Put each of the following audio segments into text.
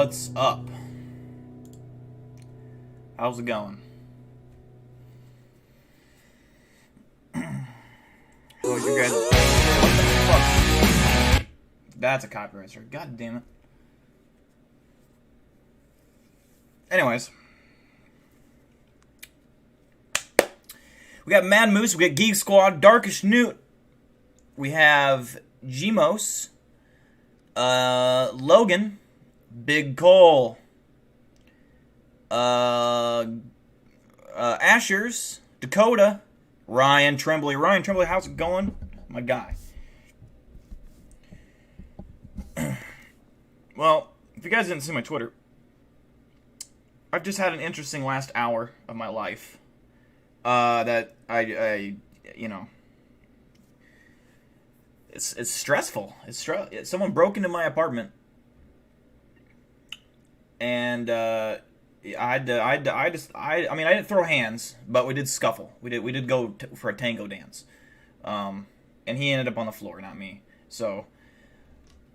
What's up? How's it going? Oh, you guys. What the fuck? That's a copyright strike. God damn it. Anyways. We got Mad Moose, we got Geek Squad, Darkish Newt. We have Gmos. Logan. Big Cole. Ashers. Dakota. Ryan Tremblay. Ryan Tremblay, how's it going? My guy. Well, if you guys didn't see my Twitter, I've just had an interesting last hour of my life. That I you know, it's stressful. Someone broke into my apartment, and I didn't throw hands, but we did scuffle. We did go for a tango dance, and he ended up on the floor, not me. So,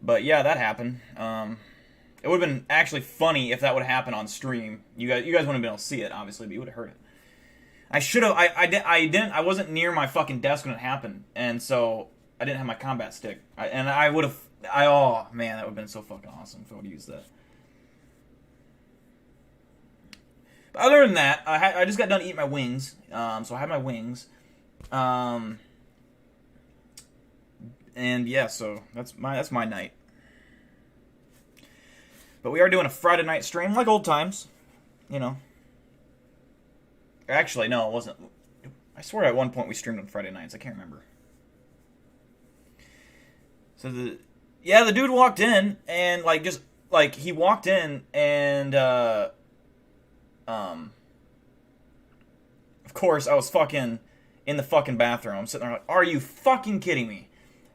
but yeah, that happened. It would have been actually funny if that would have happened on stream. You guys wouldn't have been able to see it, obviously, but you would have heard it. I should have. I wasn't near my fucking desk when it happened, and so I didn't have my combat stick. I would have. Oh man, that would have been so fucking awesome if I would have used that. But other than that, I just got done eating my wings. So I had my wings. And yeah, so that's my night. But we are doing a Friday night stream, like old times, you know. Actually, no, it wasn't. I swear at one point we streamed on Friday nights. I can't remember. So the dude walked in and he walked in and of course I was fucking in the fucking bathroom. I'm sitting there like, are you fucking kidding me?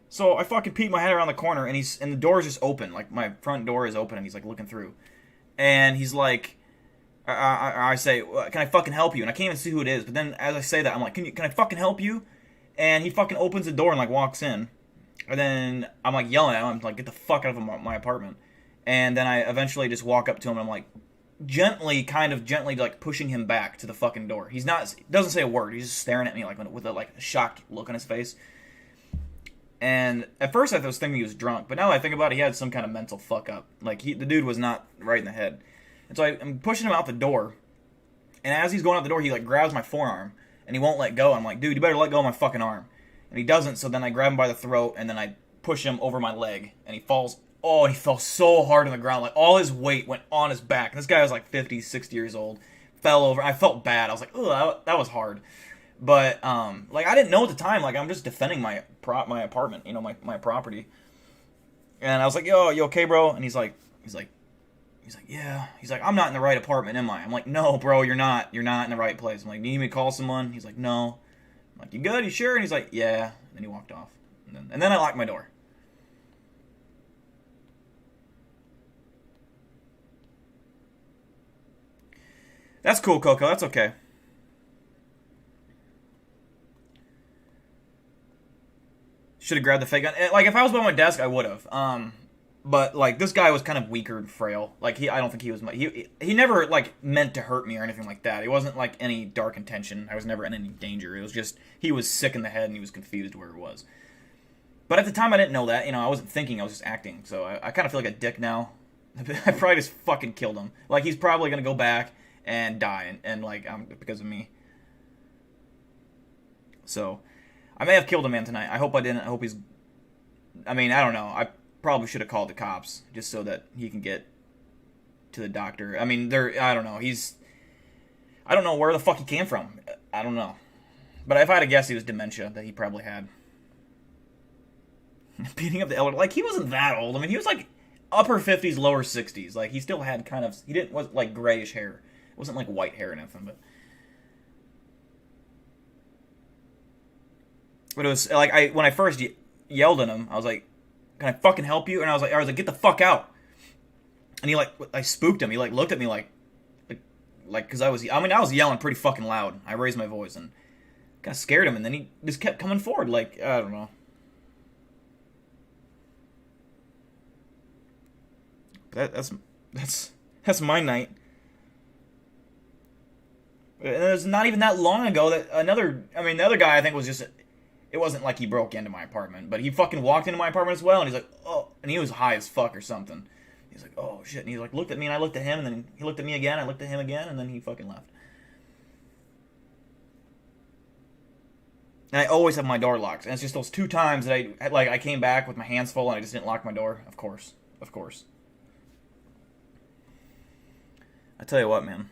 So I fucking peeked my head around the corner and the door's just open. Like my front door is open and he's like looking through. And he's like, I say, can I fucking help you? And I can't even see who it is. But then as I say that, I'm like, can I fucking help you? And he fucking opens the door and like walks in. And then I'm like yelling at him. I'm like, get the fuck out of my apartment. And then I eventually just walk up to him and I'm like, gently like pushing him back to the fucking door. He doesn't say a word. He's just staring at me like with a shocked look on his face. And at first I was thinking he was drunk, but now that I think about it, he had some kind of mental fuck up. Like the dude was not right in the head. And so I'm pushing him out the door, and as he's going out the door, he like grabs my forearm, and he won't let go. I'm like, dude, you better let go of my fucking arm. And he doesn't, so then I grab him by the throat, and then I push him over my leg, and he falls. Oh, he fell so hard on the ground, like all his weight went on his back. And this guy was like 50, 60 years old, fell over. I felt bad. I was like, ugh, that was hard. But like I didn't know at the time. Like I'm just defending my apartment, you know, my property. And I was like, yo, you okay, bro? And he's like, yeah. He's like, I'm not in the right apartment, am I? I'm like, no, bro, you're not. You're not in the right place. I'm like, do you need me to call someone? He's like, no. I'm like, you good? You sure? And he's like, yeah. And then he walked off. And then I locked my door. That's cool, Coco. That's okay. Should have grabbed the fake gun. Like, if I was by my desk, I would have. But like this guy was kind of weaker and frail. Like I don't think he was. He never like meant to hurt me or anything like that. It wasn't like any dark intention. I was never in any danger. It was just he was sick in the head and he was confused where it was. But at the time I didn't know that. You know, I wasn't thinking. I was just acting. So I kind of feel like a dick now. I probably just fucking killed him. Like he's probably gonna go back and die and like because of me. So I may have killed a man tonight. I hope I didn't. I hope he's. I mean, I don't know. I probably should have called the cops just so that he can get to the doctor. I mean, I don't know. I don't know where the fuck he came from. I don't know. But if I had to guess, he was dementia that he probably had. Beating up the elder. Like, he wasn't that old. I mean, he was like upper 50s, lower 60s. Like, he still had kind of. Was like grayish hair. It wasn't like white hair or anything, but. But it was like when I first yelled at him, I was like, "Can I fucking help you?" And I was like, "Get the fuck out!" And he I spooked him. He looked at me like, because I was yelling pretty fucking loud. I raised my voice and kind of scared him, and then he just kept coming forward. Like I don't know. That's That's my night. And it was not even that long ago that the other guy I think was just, it wasn't like he broke into my apartment, but he fucking walked into my apartment as well, and he's like, oh, and he was high as fuck or something. He's like, oh shit, and he like looked at me, and I looked at him, and then he looked at me again, I looked at him again, and then he fucking left. And I always have my door locked, and it's just those 2 times that I came back with my hands full, and I just didn't lock my door. Of course. I tell you what, man.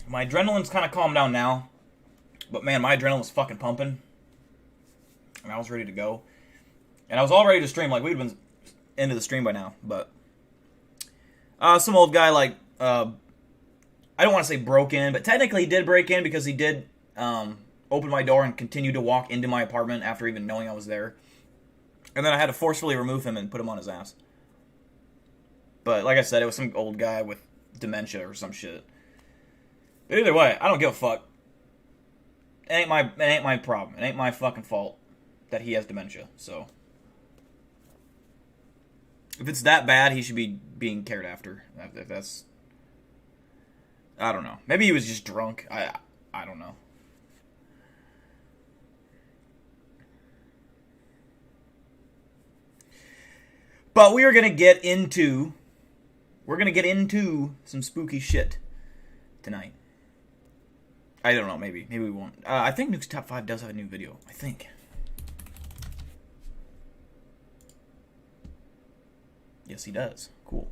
My adrenaline's kind of calmed down now. But man, my adrenaline was fucking pumping. And I was ready to go. And I was all ready to stream. Like, we'd been into the stream by now. But some old guy, like, I don't want to say broke in, but technically he did break in because he did open my door and continue to walk into my apartment after even knowing I was there. And then I had to forcefully remove him and put him on his ass. But like I said, it was some old guy with dementia or some shit. But either way, I don't give a fuck. It ain't my problem. It ain't my fucking fault that he has dementia. So if it's that bad, he should be being cared after. If that's, I don't know. Maybe he was just drunk. I don't know. But we're gonna get into some spooky shit tonight. I don't know, maybe we won't. I think Nuke's Top 5 does have a new video. I think. Yes, he does. Cool.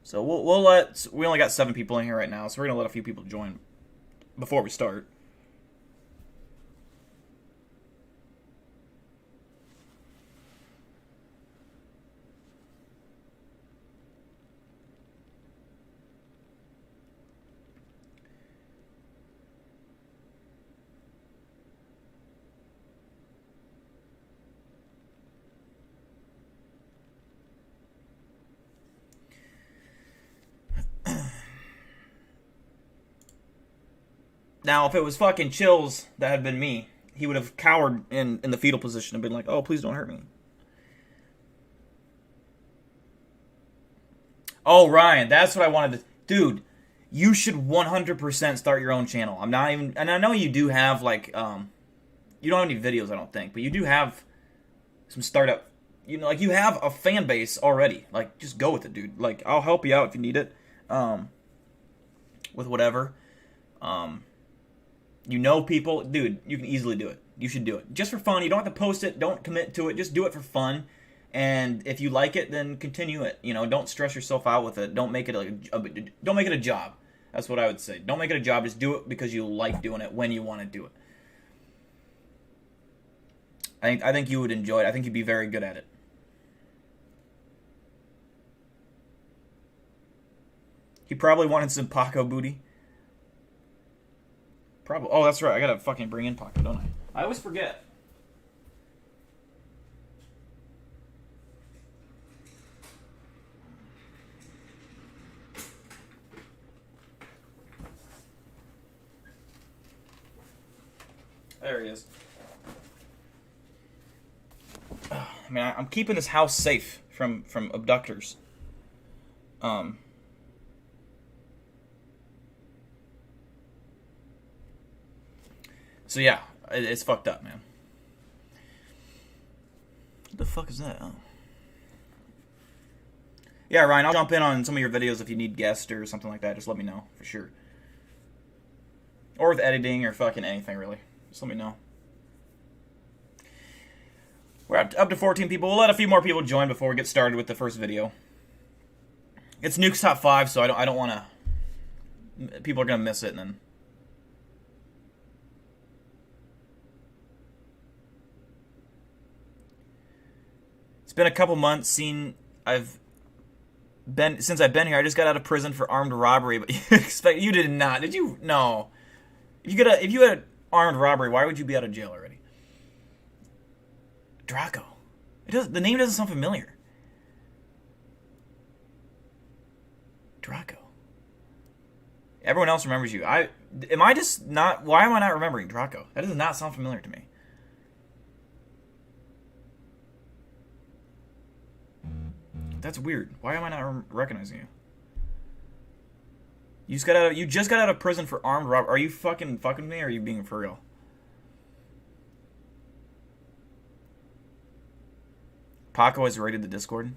So we only got 7 people in here right now, so we're gonna let a few people join before we start. Now, if it was fucking Chills that had been me, he would have cowered in the fetal position and been like, oh, please don't hurt me. Oh, Ryan, that's what I wanted to... Dude, you should 100% start your own channel. I'm not even... And I know you do have, like, you don't have any videos, I don't think, but you do have some startup... You know, like, you have a fan base already. Like, just go with it, dude. Like, I'll help you out if you need it. With whatever. You know people. Dude, you can easily do it. You should do it. Just for fun. You don't have to post it. Don't commit to it. Just do it for fun. And if you like it, then continue it. You know, don't stress yourself out with it. Don't make it don't make it a job. That's what I would say. Don't make it a job. Just do it because you like doing it when you want to do it. I think you would enjoy it. I think you'd be very good at it. He probably wanted some Paco booty. Probably. Oh, that's right. I gotta fucking bring in Paco, don't I? I always forget. There he is. I mean, I'm keeping this house safe from abductors. So yeah, it's fucked up, man. What the fuck is that? Oh. Yeah, Ryan, I'll jump in on some of your videos if you need guests or something like that. Just let me know, for sure. Or with editing or fucking anything, really. Just let me know. We're up to 14 people. We'll let a few more people join before we get started with the first video. It's Nuke's Top 5, so I don't want to... People are going to miss it, and then... It's been a couple months since I've been here. I just got out of prison for armed robbery, but you did not. Did you? No. If you had armed robbery, why would you be out of jail already? Draco. The name doesn't sound familiar. Draco. Everyone else remembers you. Why am I not remembering Draco? That does not sound familiar to me. That's weird. Why am I not recognizing you? You just got out of prison for armed robbery. Are you fucking me, or are you being for real? Paco has raided the Discord.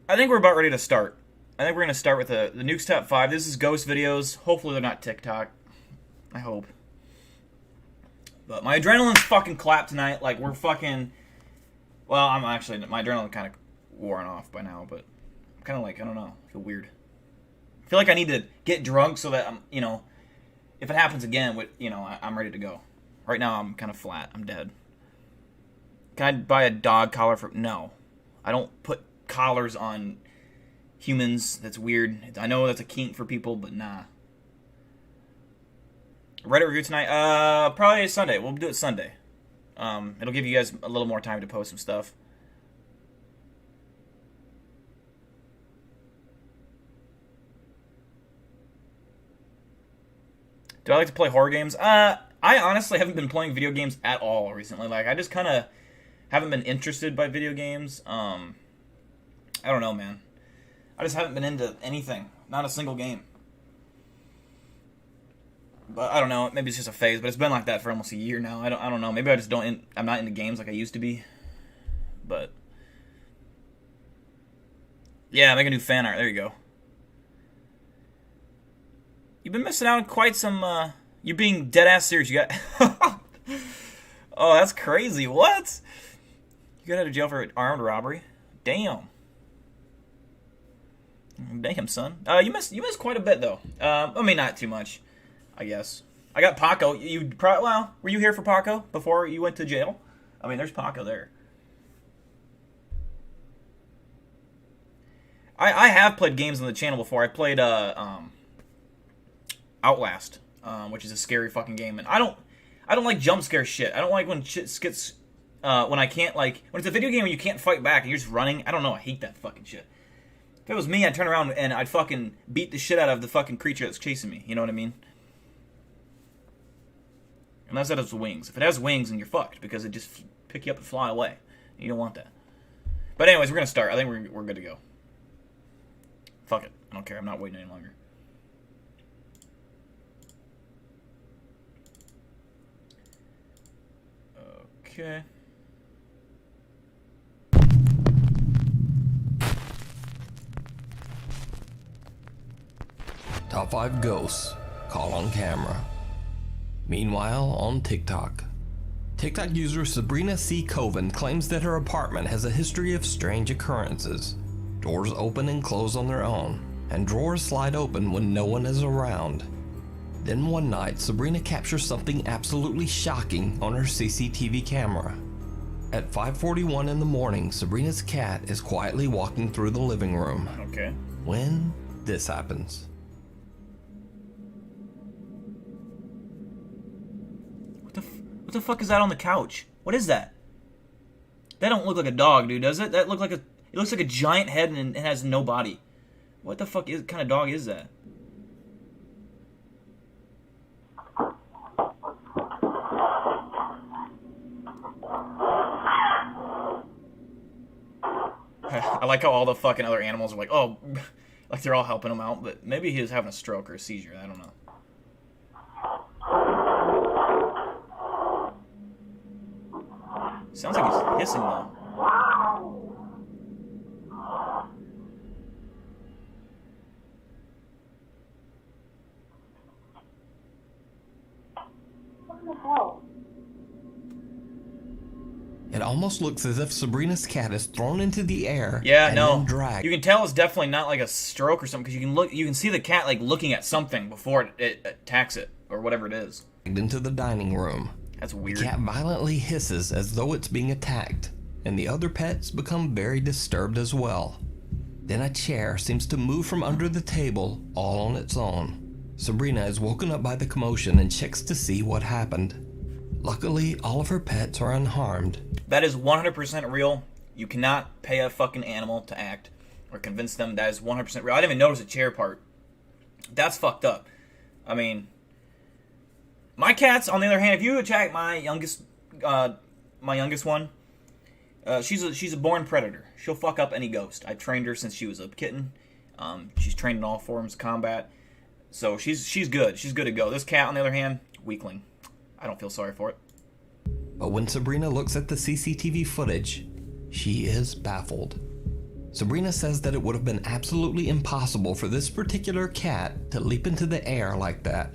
I think we're about ready to start. I think we're going to start with the Nukes Top 5. This is ghost videos. Hopefully they're not TikTok. I hope. But my adrenaline's fucking clapped tonight. Like, we're fucking... Well, I'm actually... My adrenaline kind of worn off by now, but... I'm kind of like, I don't know. I feel weird. I feel like I need to get drunk so that I'm, you know... If it happens again, you know, I'm ready to go. Right now, I'm kind of flat. I'm dead. Can I buy a dog collar for... No. I don't put collars on... humans. That's weird. I know that's a kink for people, but nah. Reddit review tonight? Probably Sunday. We'll do it Sunday. It'll give you guys a little more time to post some stuff. Do I like to play horror games? I honestly haven't been playing video games at all recently. Like, I just kind of haven't been interested by video games. I don't know, man. I just haven't been into anything. Not a single game. But I don't know. Maybe it's just a phase. But it's been like that for almost a year now. I don't know. Maybe I just don't. I'm not into games like I used to be. But yeah, make a new fan art. There you go. You've been missing out on quite some. You're being dead ass serious. You got. Oh, that's crazy. What? You got out of jail for armed robbery? Damn. Damn, son. You missed quite a bit though. I mean, not too much, I guess. I got Paco. Well, were you here for Paco before you went to jail? I mean, there's Paco there. I have played games on the channel before. I played Outlast, which is a scary fucking game, and I don't like jump scare shit. I don't like when shit gets when I can't, like, when it's a video game where you can't fight back and you're just running. I don't know. I hate that fucking shit. If it was me, I'd turn around and I'd fucking beat the shit out of the fucking creature that's chasing me. You know what I mean? Unless it has wings. If it has wings, then you're fucked, because it just pick you up and fly away. You don't want that. But anyways, we're going to start. I think we're good to go. Fuck it. I don't care. I'm not waiting any longer. Okay. Top 5 ghosts caught on camera. Meanwhile, on TikTok. TikTok user Sabrina C. Coven claims that her apartment has a history of strange occurrences. Doors open and close on their own, and drawers slide open when no one is around. Then one night, Sabrina captures something absolutely shocking on her CCTV camera. At 5:41 in the morning, Sabrina's cat is quietly walking through the living room. Okay. When this happens. What the fuck is that on the couch? What is that? That don't look like a dog, dude, does it? That look like it looks like a giant head and it has no body. What the fuck kind of dog is that? I like how all the fucking other animals are like, oh, like they're all helping him out, but maybe he was having a stroke or a seizure. I don't know. Sounds like he's hissing though. What the hell? It almost looks as if Sabrina's cat is thrown into the air. Yeah, and no. then dragged. You can tell it's definitely not like a stroke or something, because you can see the cat like looking at something before it attacks it or whatever it is. Into the dining room. That's weird. The cat violently hisses as though it's being attacked, and the other pets become very disturbed as well. Then a chair seems to move from under the table all on its own. Sabrina is woken up by the commotion and checks to see what happened. Luckily, all of her pets are unharmed. That is 100% real. You cannot pay a fucking animal to act or convince them. That is 100% real. I didn't even notice the chair part. That's fucked up. I mean, my cats, on the other hand, if you attack my youngest one, She's a born predator. She'll fuck up any ghost. I've trained her since she was a kitten. She's trained in all forms of combat, so she's good. She's good to go. This cat, on the other hand, weakling. I don't feel sorry for it. But when Sabrina looks at the CCTV footage, she is baffled. Sabrina says that it would have been absolutely impossible for this particular cat to leap into the air like that.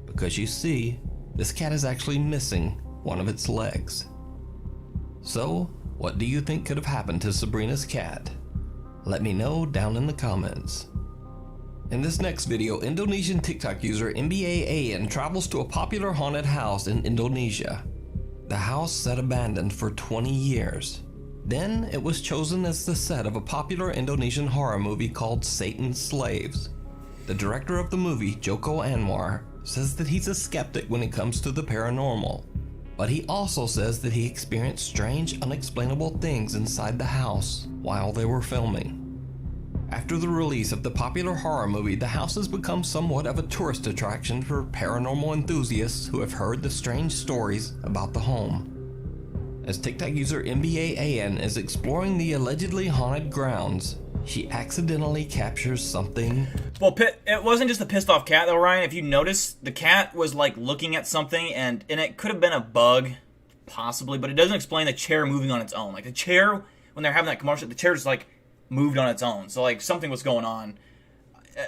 Because you see, this cat is actually missing one of its legs. So, what do you think could have happened to Sabrina's cat? Let me know down in the comments. In this next video, Indonesian TikTok user MBAAN travels to a popular haunted house in Indonesia. The house sat abandoned for 20 years. Then, it was chosen as the set of a popular Indonesian horror movie called Satan's Slaves. The director of the movie, Joko Anwar, says that he's a skeptic when it comes to the paranormal. But he also says that he experienced strange, unexplainable things inside the house while they were filming. After the release of the popular horror movie, the house has become somewhat of a tourist attraction for paranormal enthusiasts who have heard the strange stories about the home. As TikTok user MBAAN is exploring the allegedly haunted grounds, she accidentally captures something. Well, it wasn't just a pissed off cat though, Ryan. If you notice, the cat was like looking at something, and it could have been a bug, possibly, but it doesn't explain the chair moving on its own. Like the chair, when they're having that commotion, the chair just like moved on its own. So like something was going on.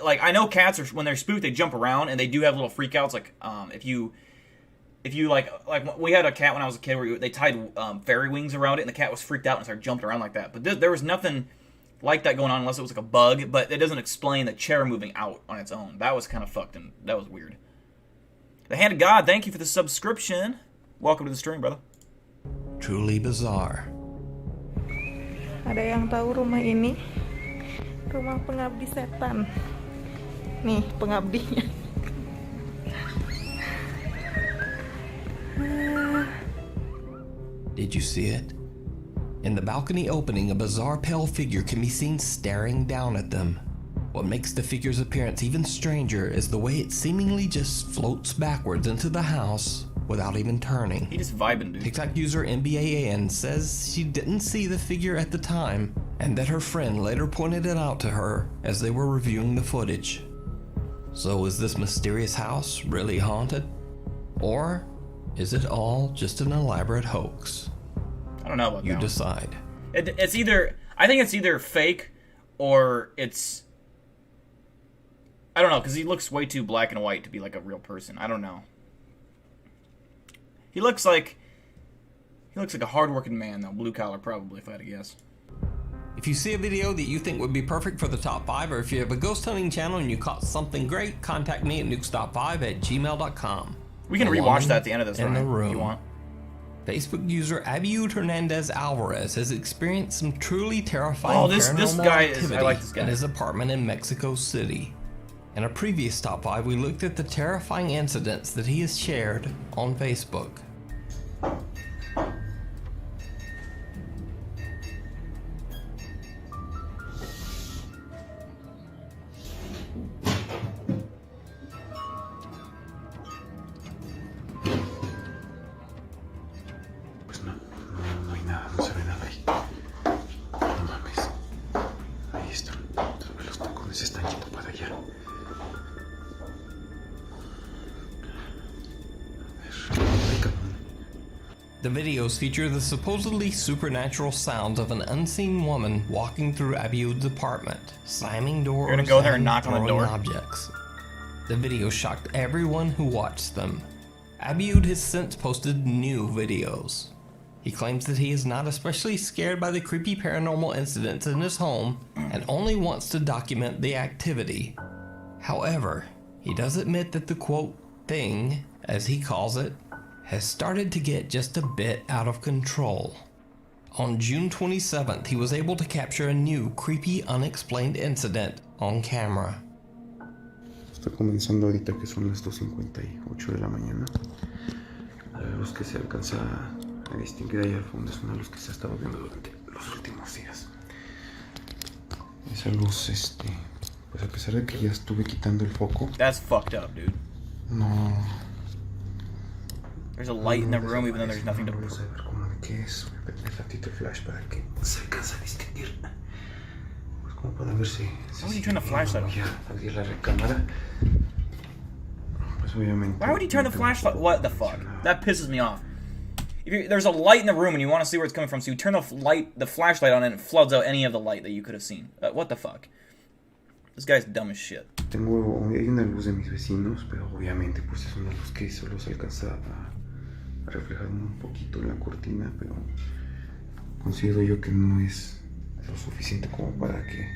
Like I know cats are, when they're spooked, they jump around and they do have little freakouts. Like if you like we had a cat when I was a kid where they tied fairy wings around it, and the cat was freaked out and started jumping around like that. But there was nothing like that going on unless it was like a bug, but it doesn't explain the chair moving out on its own. That was kind of fucked, and that was weird. The Hand of God, thank you for the subscription. Welcome to the stream, brother. Truly bizarre. Ada yang tahu rumah ini? Rumah pengabdi setan. Nih, pengabdinya. Did you see it? In the balcony opening, a bizarre pale figure can be seen staring down at them. What makes the figure's appearance even stranger is the way it seemingly just floats backwards into the house without even turning. He just vibing, dude. TikTok user MBAN says she didn't see the figure at the time, and that her friend later pointed it out to her as they were reviewing the footage. So is this mysterious house really haunted? Or is it all just an elaborate hoax? I don't know about that. You decide. It's either, I think it's either fake or it's, I don't know, because he looks way too black and white to be like a real person. I don't know. He looks like a hard-working man, though. Blue collar, probably, if I had to guess. If you see a video that you think would be perfect for the top 5, or if you have a ghost hunting channel and you caught something great, contact me at nukestop5@gmail.com. We can rewatch that at the end of this, in Ryan, the room. if you want. Facebook user Abiud Hernandez Alvarez has experienced some truly terrifying this paranormal guy activity I like this guy. in his apartment in Mexico City. In a previous top 5, we looked at the terrifying incidents that he has shared on Facebook. The videos feature the supposedly supernatural sounds of an unseen woman walking through Abiud's apartment, slamming doors. You're gonna go there and knock on the door? Objects. The video shocked everyone who watched them. Abiud has since posted new videos. He claims that he is not especially scared by the creepy paranormal incidents in his home and only wants to document the activity. However, he does admit that the quote thing, as he calls it, has started to get just a bit out of control. On June 27th, he was able to capture a new creepy, unexplained incident on camera. Está comenzando ahorita que son las 2:58 de la mañana. La luz que se alcanza a distinguir ahí al fondo es una luz que se ha estado viendo durante los últimos días. Esa luz, pues a pesar de que ya estuve quitando el foco. That's fucked up, dude. No. There's a light in the room even though there's nothing to... Vamos a ver cómo qué es. Voy a prender tantito el flash para que se alcance a distinguir. Pues como pueden ver si... Why would you turn the flashlight on? Voy a abrir la recámara. Pues obviamente... Why would you turn the flashlight? What the fuck? That pisses me off. If there's a light in the room and you want to see where it's coming from, so you turn the flashlight on and it floods out any of the light that you could have seen. What the fuck? This guy's dumb as shit. Hay una luz de mis vecinos, pero obviamente pues es una luz que solo se alcanza a reflejar un poquito en la cortina, pero considero yo que no es lo suficiente como para que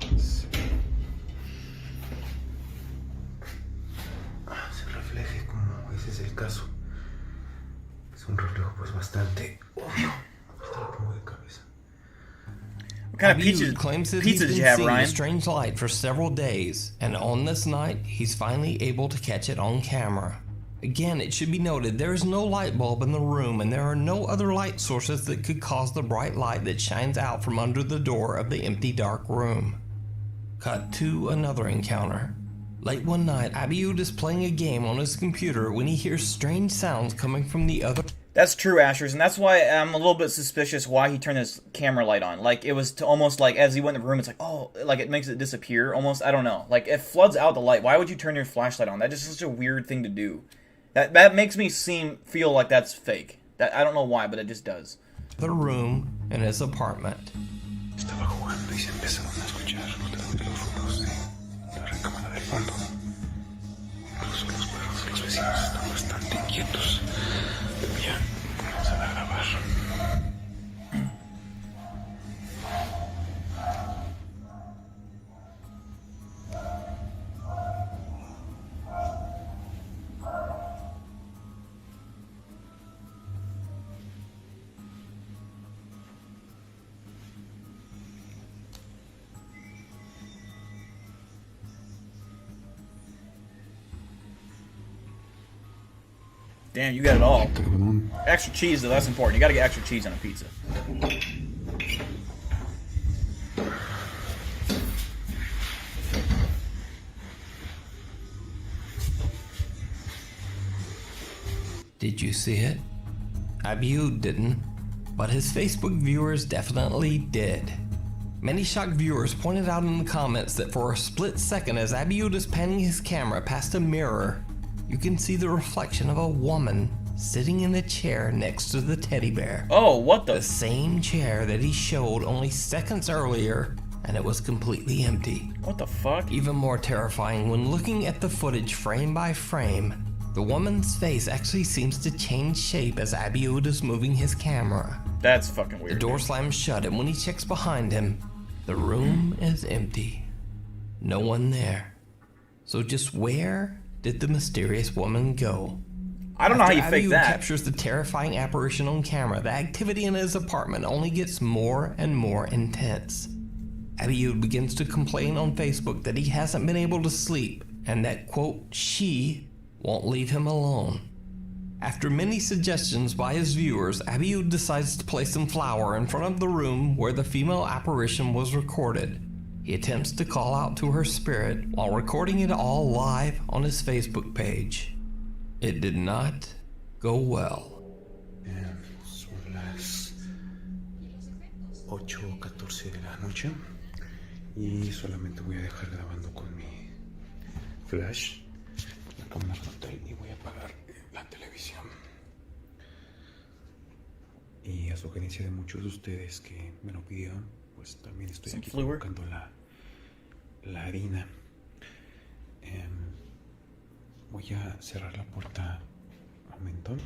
se refleje como ese es el caso. Es un reflejo pues bastante obvio. Hasta lo pongo de cabeza. What kind of claims that pizza he's did you been have, seeing Ryan? a strange light for several days, and on this night, he's finally able to catch it on camera. Again, it should be noted there is no light bulb in the room, and there are no other light sources that could cause the bright light that shines out from under the door of the empty dark room. Cut to another encounter. Late one night, Abiud is playing a game on his computer when he hears strange sounds coming from the other. That's true, Ashers, and that's why I'm a little bit suspicious why he turned his camera light on. Like, it was to almost like, as he went in the room, it's like, oh, like it makes it disappear, almost, I don't know. Like, it floods out the light. Why would you turn your flashlight on? That's just such a weird thing to do. That makes me feel like that's fake. I don't know why, but it just does. The room in his apartment. Estaba jugando y se empezaron a escuchar los ruidos de la recámara del fondo. Incluso los perros de los vecinos están bastante inquietos. Voy a comenzar a grabar. Damn, you got it all. Extra cheese, though, that's important. You gotta get extra cheese on a pizza. Did you see it? Abiud didn't, but his Facebook viewers definitely did. Many shocked viewers pointed out in the comments that for a split second as Abiud is panning his camera past a mirror, you can see the reflection of a woman sitting in the chair next to the teddy bear. Oh, what The same chair that he showed only seconds earlier, and it was completely empty. What the fuck? Even more terrifying, when looking at the footage frame by frame, the woman's face actually seems to change shape as Abiud is moving his camera. That's fucking The weird. door slams shut, and when he checks behind him, the room is empty. No one there. So just where did the mysterious woman go? I don't know how you After fake Abiud that. captures the terrifying apparition on camera, the activity in his apartment only gets more and more intense. Abiud begins to complain on Facebook that he hasn't been able to sleep, and that, quote, she won't leave him alone. After many suggestions by his viewers, Abiud decides to place some flour in front of the room where the female apparition was recorded. He attempts to call out to her spirit while recording it all live on his Facebook page. It did not go well. Son las 8:14 de la noche y solamente voy a dejar grabando con mi flash la cámara frontal y voy a apagar la televisión. Y a sugerencia de muchos de ustedes que me lo pidieron, pues también estoy aquí colocando la harina. Voy a cerrar la puerta un momento.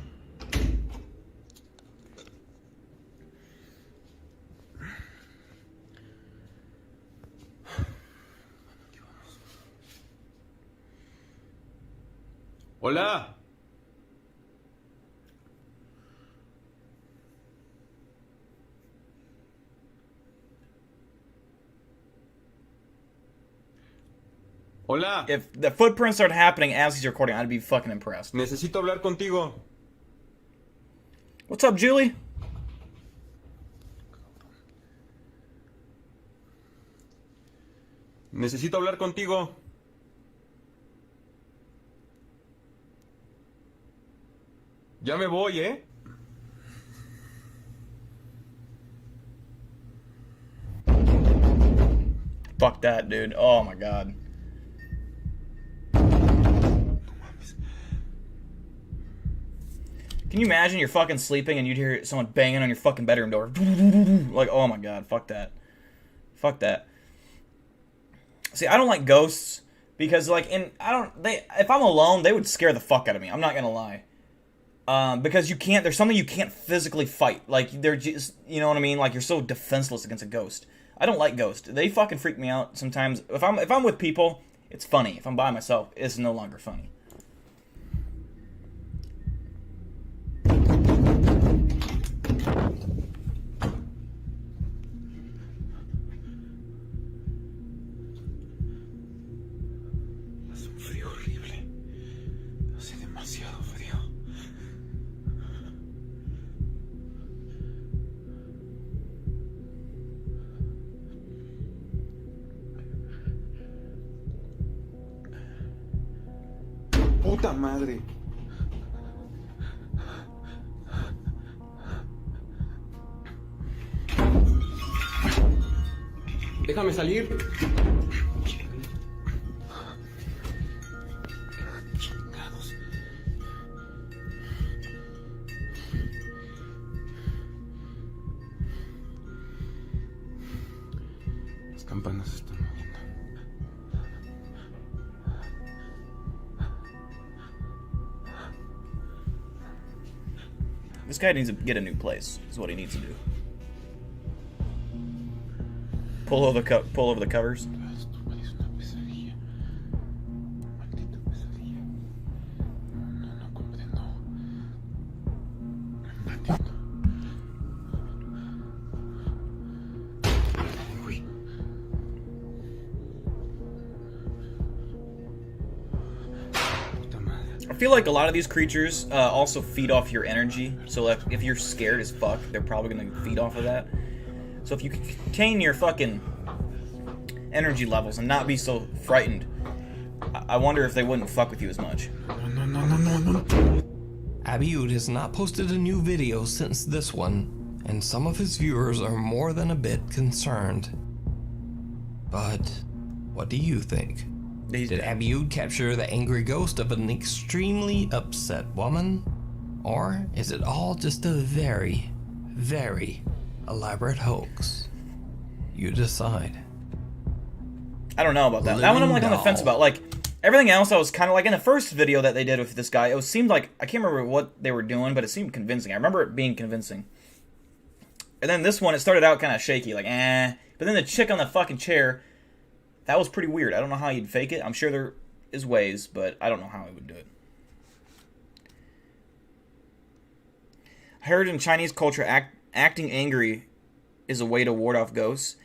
Aquí vamos. ¡Hola! Hola. If the footprints start happening as he's recording, I'd be fucking impressed. Necesito hablar contigo. What's up, Julie? Necesito hablar contigo. Ya me voy, ¿eh? Fuck that, dude. Oh my god. Can you imagine you're fucking sleeping and you'd hear someone banging on your fucking bedroom door? Like, oh my god, fuck that. Fuck that. See, I don't like ghosts because, like, if I'm alone, they would scare the fuck out of me. I'm not gonna lie. Because there's something you can't physically fight. Like, they're just, you know what I mean? Like, you're so defenseless against a ghost. I don't like ghosts. They fucking freak me out sometimes. If I'm with people, it's funny. If I'm by myself, it's no longer funny. Hace un frío horrible. Hace demasiado frío. ¡Puta madre! Déjame salir. Chingados. Las campanas se están moviendo. This guy needs to get a new place, is what he needs to do. Pull over the covers. Esto parece una pesadilla. Maldita pesadilla. No comprendo. No entiendo. Uy. Puta madre. I feel like a lot of these creatures also feed off your energy. So if you're scared as fuck, they're probably going to feed off of that. So if you can contain your fucking energy levels and not be so frightened, I wonder if they wouldn't fuck with you as much. No. Abiud has not posted a new video since this one, and some of his viewers are more than a bit concerned. But what do you think? Did Abiud capture the angry ghost of an extremely upset woman? Or is it all just a very, very elaborate hoax? You decide. I don't know about that. That one I'm like on the fence about. Like, everything else I was kind of like, in the first video that they did with this guy, it seemed like, I can't remember what they were doing, but it seemed convincing. I remember it being convincing. And then this one, it started out kind of shaky, like, eh. But then the chick on the fucking chair, that was pretty weird. I don't know how you'd fake it. I'm sure there is ways, but I don't know how he would do it. I heard in Chinese culture, acting angry is a way to ward off ghosts.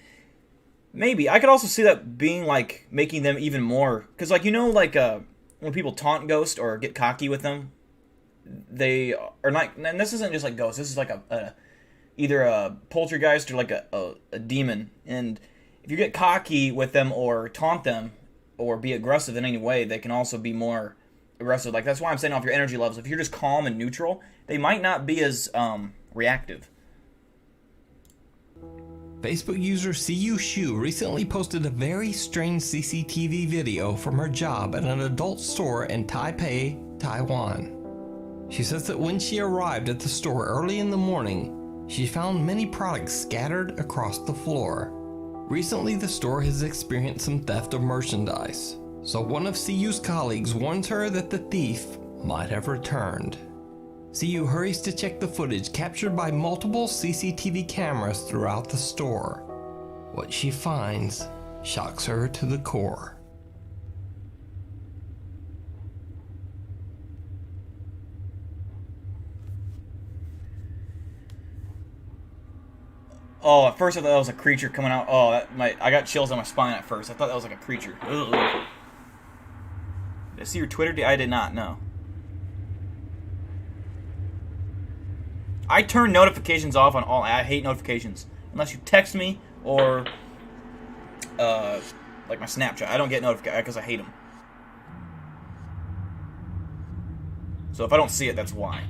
Maybe. I could also see that being, like, making them even more... Because, like, you know, like, when people taunt ghosts or get cocky with them, they are not... And this isn't just, like, ghosts. This is, like, either a poltergeist or, like, a demon. And if you get cocky with them or taunt them or be aggressive in any way, they can also be more aggressive. Like, that's why I'm saying off your energy levels. If you're just calm and neutral, they might not be as reactive. Facebook user CU Shu recently posted a very strange CCTV video from her job at an adult store in Taipei, Taiwan. She says that when she arrived at the store early in the morning, she found many products scattered across the floor. Recently, the store has experienced some theft of merchandise, so one of CU's colleagues warns her that the thief might have returned. CU hurries to check the footage captured by multiple CCTV cameras throughout the store. What she finds shocks her to the core. Oh, at first I thought that was a creature coming out. Oh, I got chills on my spine at first. I thought that was like a creature. Ugh. Did I see your Twitter? I did not, no. I turn notifications off on all. I hate notifications. Unless you text me or, like my Snapchat. I don't get notifications because I hate them. So if I don't see it, that's why.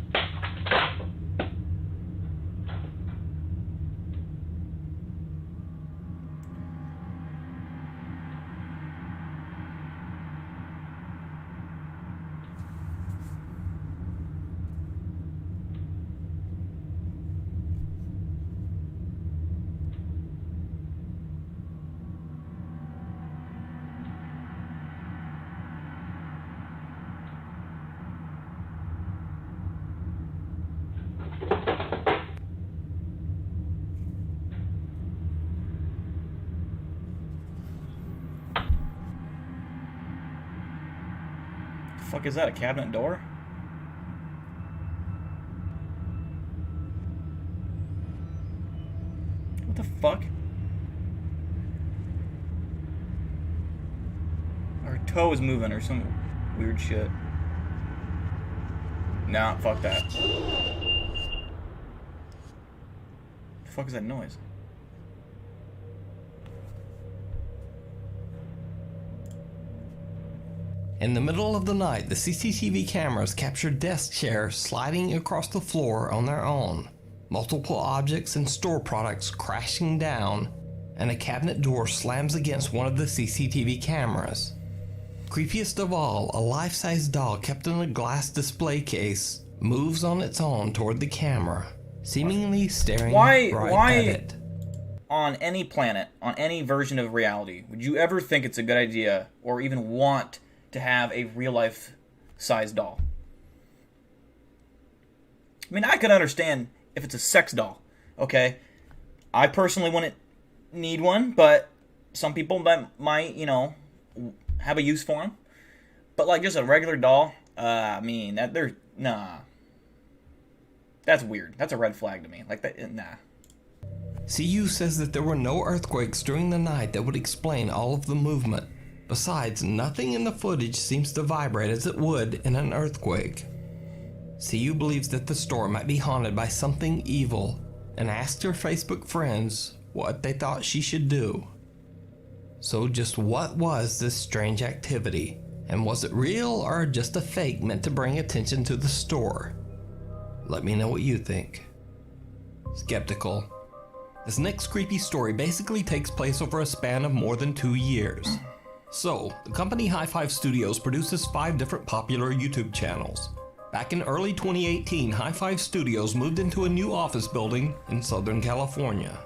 Fuck is that? A cabinet door? What the fuck? Her toe is moving or some weird shit. Nah, fuck that. What the fuck is that noise? In the middle of the night, the CCTV cameras captured desk chairs sliding across the floor on their own, multiple objects and store products crashing down, and a cabinet door slams against one of the CCTV cameras. Creepiest of all, a life-size doll kept in a glass display case moves on its own toward the camera, seemingly staring right at it. On any planet, on any version of reality, would you ever think it's a good idea or even want to have a real-life size doll? I mean, I could understand if it's a sex doll, okay? I personally wouldn't need one, but some people that might, you know, have a use for them. But like just a regular doll, I mean, nah. That's weird. That's a red flag to me. Like that, nah. CU says that there were no earthquakes during the night that would explain all of the movement. Besides, nothing in the footage seems to vibrate as it would in an earthquake. CU believes that the store might be haunted by something evil and asked her Facebook friends what they thought she should do. So just what was this strange activity? And was it real or just a fake meant to bring attention to the store? Let me know what you think. Skeptical. This next creepy story basically takes place over a span of more than 2 years. So, the company High Five Studios produces 5 different popular YouTube channels. Back in early 2018, High Five Studios moved into a new office building in Southern California.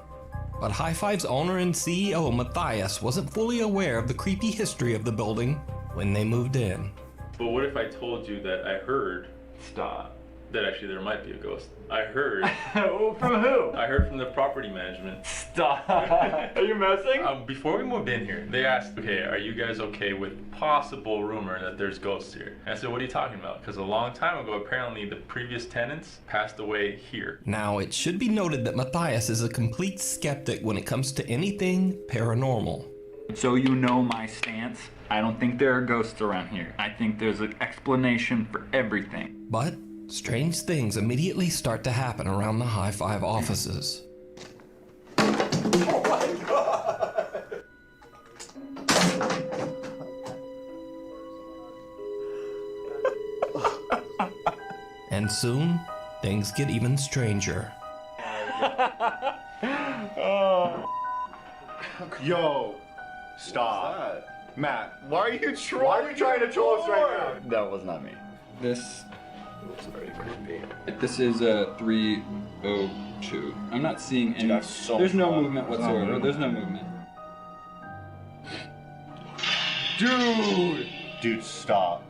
But High Five's owner and CEO, Matthias, wasn't fully aware of the creepy history of the building when they moved in. But what if I told you that I heard... Stop. That actually there might be a ghost. I heard... From who? I heard from the property management. Stop. Are you messing? Before we moved in here, they asked, okay, are you guys okay with possible rumor that there's ghosts here? And I said, what are you talking about? Because a long time ago, apparently the previous tenants passed away here. Now, it should be noted that Matthias is a complete skeptic when it comes to anything paranormal. So you know my stance. I don't think there are ghosts around here. I think there's an explanation for everything. But strange things immediately start to happen around the High Five offices. Oh my god! And soon, things get even stranger. Yo, stop. Matt, why are you trying to troll us right now? That was not me. This It's very creepy. this is a 302. I'm not seeing any. that's so There's no fun. movement whatsoever. There's no movement. Dude, stop.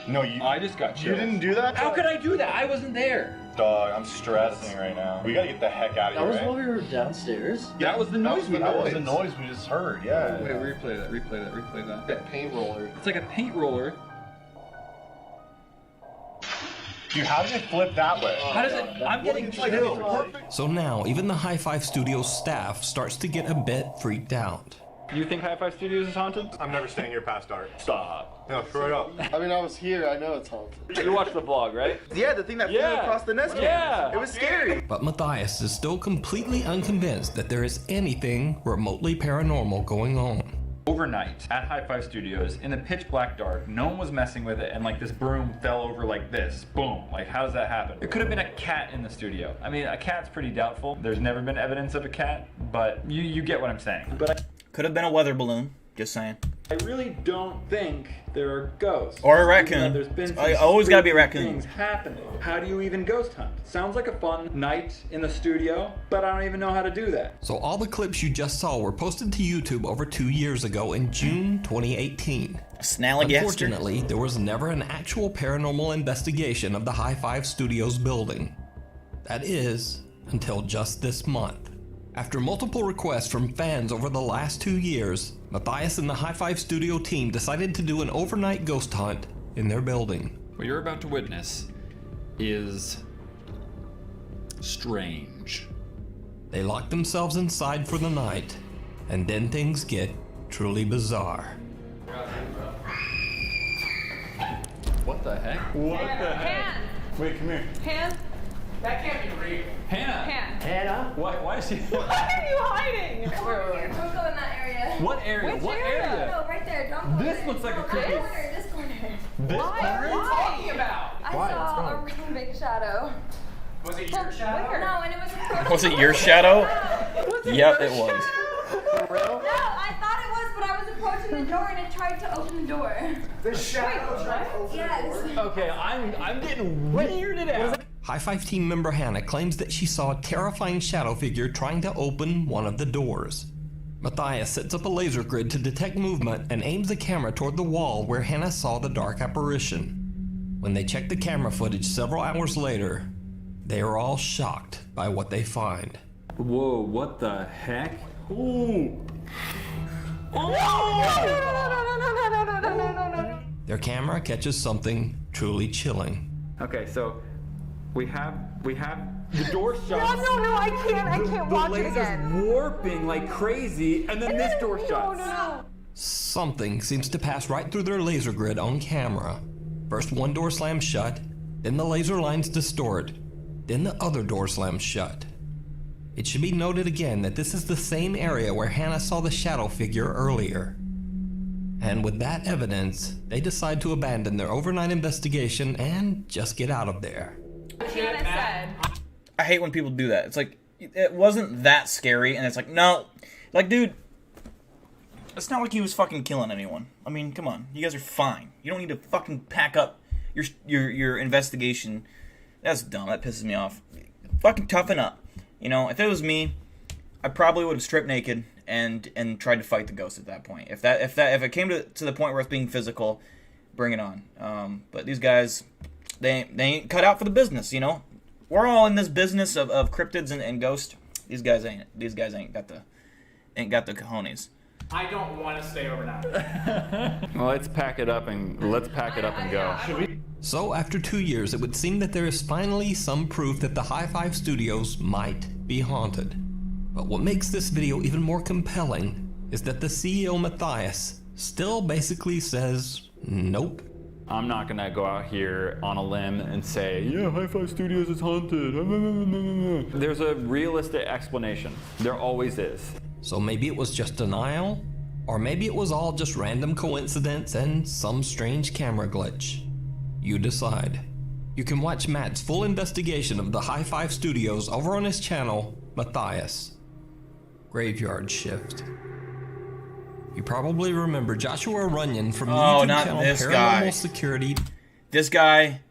No, I just got you chills. didn't do that? How could I do that? I wasn't there. Dog, I'm stressing right now. We gotta get the heck out of That here, was right? while we were downstairs. That was the noise we That was heard. the noise we just heard, yeah. Wait, replay that. That paint roller. It's like a paint roller. Dude, how did it flip that way? How does it? I'm getting chills. So now, even the High Five Studios staff starts to get a bit freaked out. You think High Five Studios is haunted? I'm never staying here past dark. Stop. No, straight up. I mean, I was here. I know it's haunted. You watched the vlog, right? Yeah, the thing that flew across the nest. Yeah. It was scary. But Matthias is still completely unconvinced that there is anything remotely paranormal going on. Overnight at High Five Studios in the pitch black dark, no one was messing with it, and like this broom fell over like this. Boom. Like, how does that happen? There could have been a cat in the studio. I mean, a cat's pretty doubtful. There's never been evidence of a cat, but you get what I'm saying. But Could have been a weather balloon. Just saying. I really don't think there are ghosts. Or a raccoon. There's been I always gotta be a raccoon. things happening. How do you even ghost hunt? Sounds like a fun night in the studio, but I don't even know how to do that. So all the clips you just saw were posted to YouTube over 2 years ago in June 2018. Snallygaster. Unfortunately, there was never an actual paranormal investigation of the High Five Studios building. That is, until just this month. After multiple requests from fans over the last 2 years, Matthias and the High Five Studio team decided to do an overnight ghost hunt in their building. What you're about to witness is strange. They lock themselves inside for the night, and then things get truly bizarre. What the heck? What the heck? Wait, come here. Hands? That can't be real. Hannah! Hands. Hannah? Why is she? Why are you hiding? Don't go in that area. What area? Which What area? area? No, right there. Don't go This there. looks like a No, creepy- This corner. This Why? corner? What are you talking about? I Why? What's saw a wrong? really big shadow. Was it your shadow? No, and it was approaching. Was it your shadow? Yep, it was. For real? No, I thought it was, but I was approaching the door and it tried to open the door. The shadow tried to open Yes. the door? Okay, I'm getting weirded out. High Five team member Hannah claims that she saw a terrifying shadow figure trying to open one of the doors. Matthias sets up a laser grid to detect movement and aims the camera toward the wall where Hannah saw the dark apparition. When they check the camera footage several hours later, they are all shocked by what they find. Whoa, what the heck? Ooh. Their camera catches something truly chilling. Okay, so we have the door shut. No, I can't The watch it laser's again. warping like crazy, and then this door shuts. No. Something seems to pass right through their laser grid on camera. First one door slams shut, then the laser lines distort, then the other door slams shut. It should be noted again that this is the same area where Hannah saw the shadow figure earlier. And with that evidence, they decide to abandon their overnight investigation and just get out of there. Hannah said. I hate when people do that. It's like, it wasn't that scary, and it's like, no. Like, dude, it's not like he was fucking killing anyone. I mean, come on. You guys are fine. You don't need to fucking pack up your investigation. That's dumb. That pisses me off. Fucking toughen up. You know, if it was me, I probably would have stripped naked and tried to fight the ghost at that point. If it came to the point where it's being physical, bring it on. But these guys, they ain't cut out for the business, you know? We're all in this business of cryptids and ghosts. These guys ain't got the cojones. I don't want to stay overnight. Well, let's pack it up and go. So after 2 years, it would seem that there is finally some proof that the High Five Studios might be haunted. But what makes this video even more compelling is that the CEO Matthias still basically says nope. I'm not gonna go out here on a limb and say, yeah, High Five Studios is haunted. There's a realistic explanation. There always is. So maybe it was just denial, or maybe it was all just random coincidence and some strange camera glitch. You decide. You can watch Matt's full investigation of the High Five Studios over on his channel, Matthias. Graveyard Shift. You probably remember Joshua Runyon from the YouTube not channel this Paranormal guy. Security. This guy,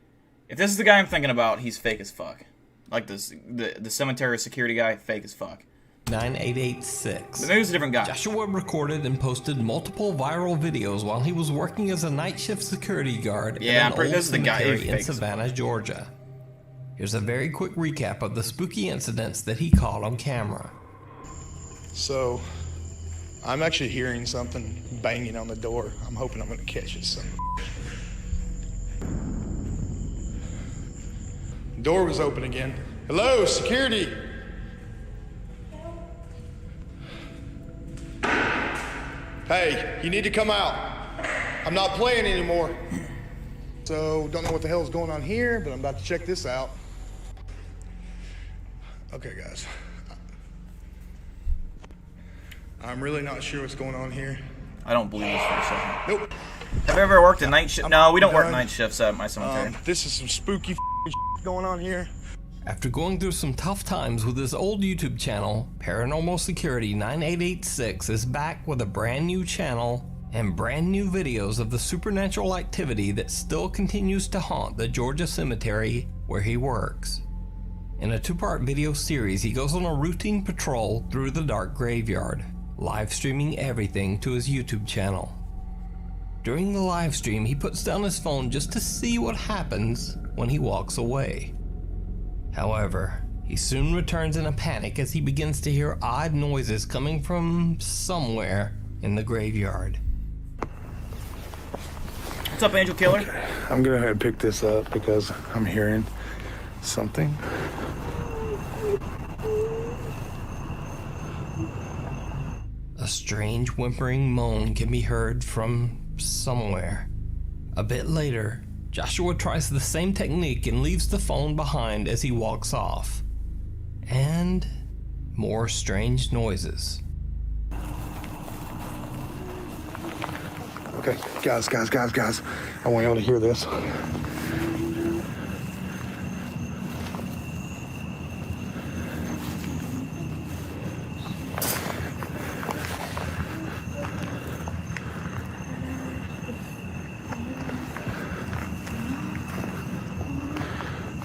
if this is the guy I'm thinking about, he's fake as fuck. Like this, the cemetery security guy, fake as fuck. 9886. But maybe it's a different guy. Joshua recorded and posted multiple viral videos while he was working as a night shift security guard Yeah, in an old this is the guy. cemetery He's in fake as Savannah, Georgia. Here's a very quick recap of the spooky incidents that he caught on camera. So, I'm actually hearing something banging on the door. I'm hoping I'm gonna catch it soon. Door was open again. Hello, security. Hey, you need to come out. I'm not playing anymore. So, don't know what the hell's going on here, but I'm about to check this out. Okay, guys. I'm really not sure what's going on here. I don't believe this for a second. Nope. Have you ever worked a night shift? No, we don't work night shifts at my cemetery. This is some spooky going on here. After going through some tough times with his old YouTube channel, Paranormal Security 9886 is back with a brand new channel and brand new videos of the supernatural activity that still continues to haunt the Georgia cemetery where he works. In a 2-part video series, he goes on a routine patrol through the dark graveyard, live streaming everything to his YouTube channel. During the live stream, he puts down his phone just to see what happens when he walks away. However, he soon returns in a panic as he begins to hear odd noises coming from somewhere in the graveyard. What's up, Angel Killer? Okay. I'm gonna go ahead and pick this up because I'm hearing something. A strange whimpering moan can be heard from somewhere. A bit later, Joshua tries the same technique and leaves the phone behind as he walks off. And more strange noises. Okay, guys. I want y'all to hear this.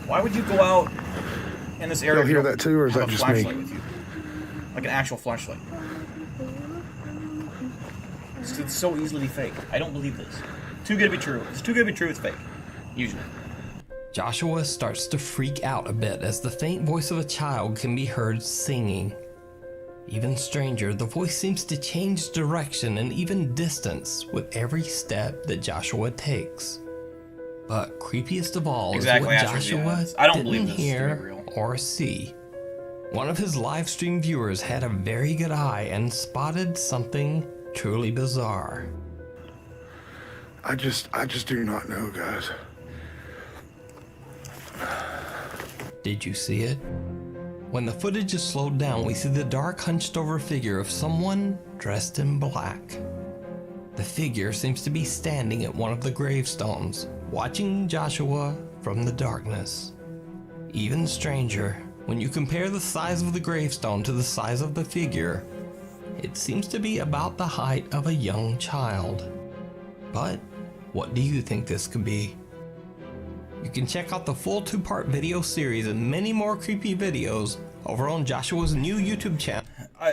Why would you go out in this area? Y'all hear that too, or is have that a just me? flashlight with you? Like an actual flashlight. It's so easily fake. I don't believe this. Too good to be true. It's too good to be true, it's fake. Usually. Joshua starts to freak out a bit as the faint voice of a child can be heard singing. Even stranger, the voice seems to change direction and even distance with every step that Joshua takes. But creepiest of all is what Joshua I don't believe didn't this hear to be real. or see. One of his live stream viewers had a very good eye and spotted something truly bizarre. I just do not know, guys. Did you see it? When the footage is slowed down, we see the dark, hunched-over figure of someone dressed in black. The figure seems to be standing at one of the gravestones, watching Joshua from the darkness. Even stranger, when you compare the size of the gravestone to the size of the figure, it seems to be about the height of a young child. But what do you think this could be? You can check out the full 2-part video series and many more creepy videos over on Joshua's new YouTube channel.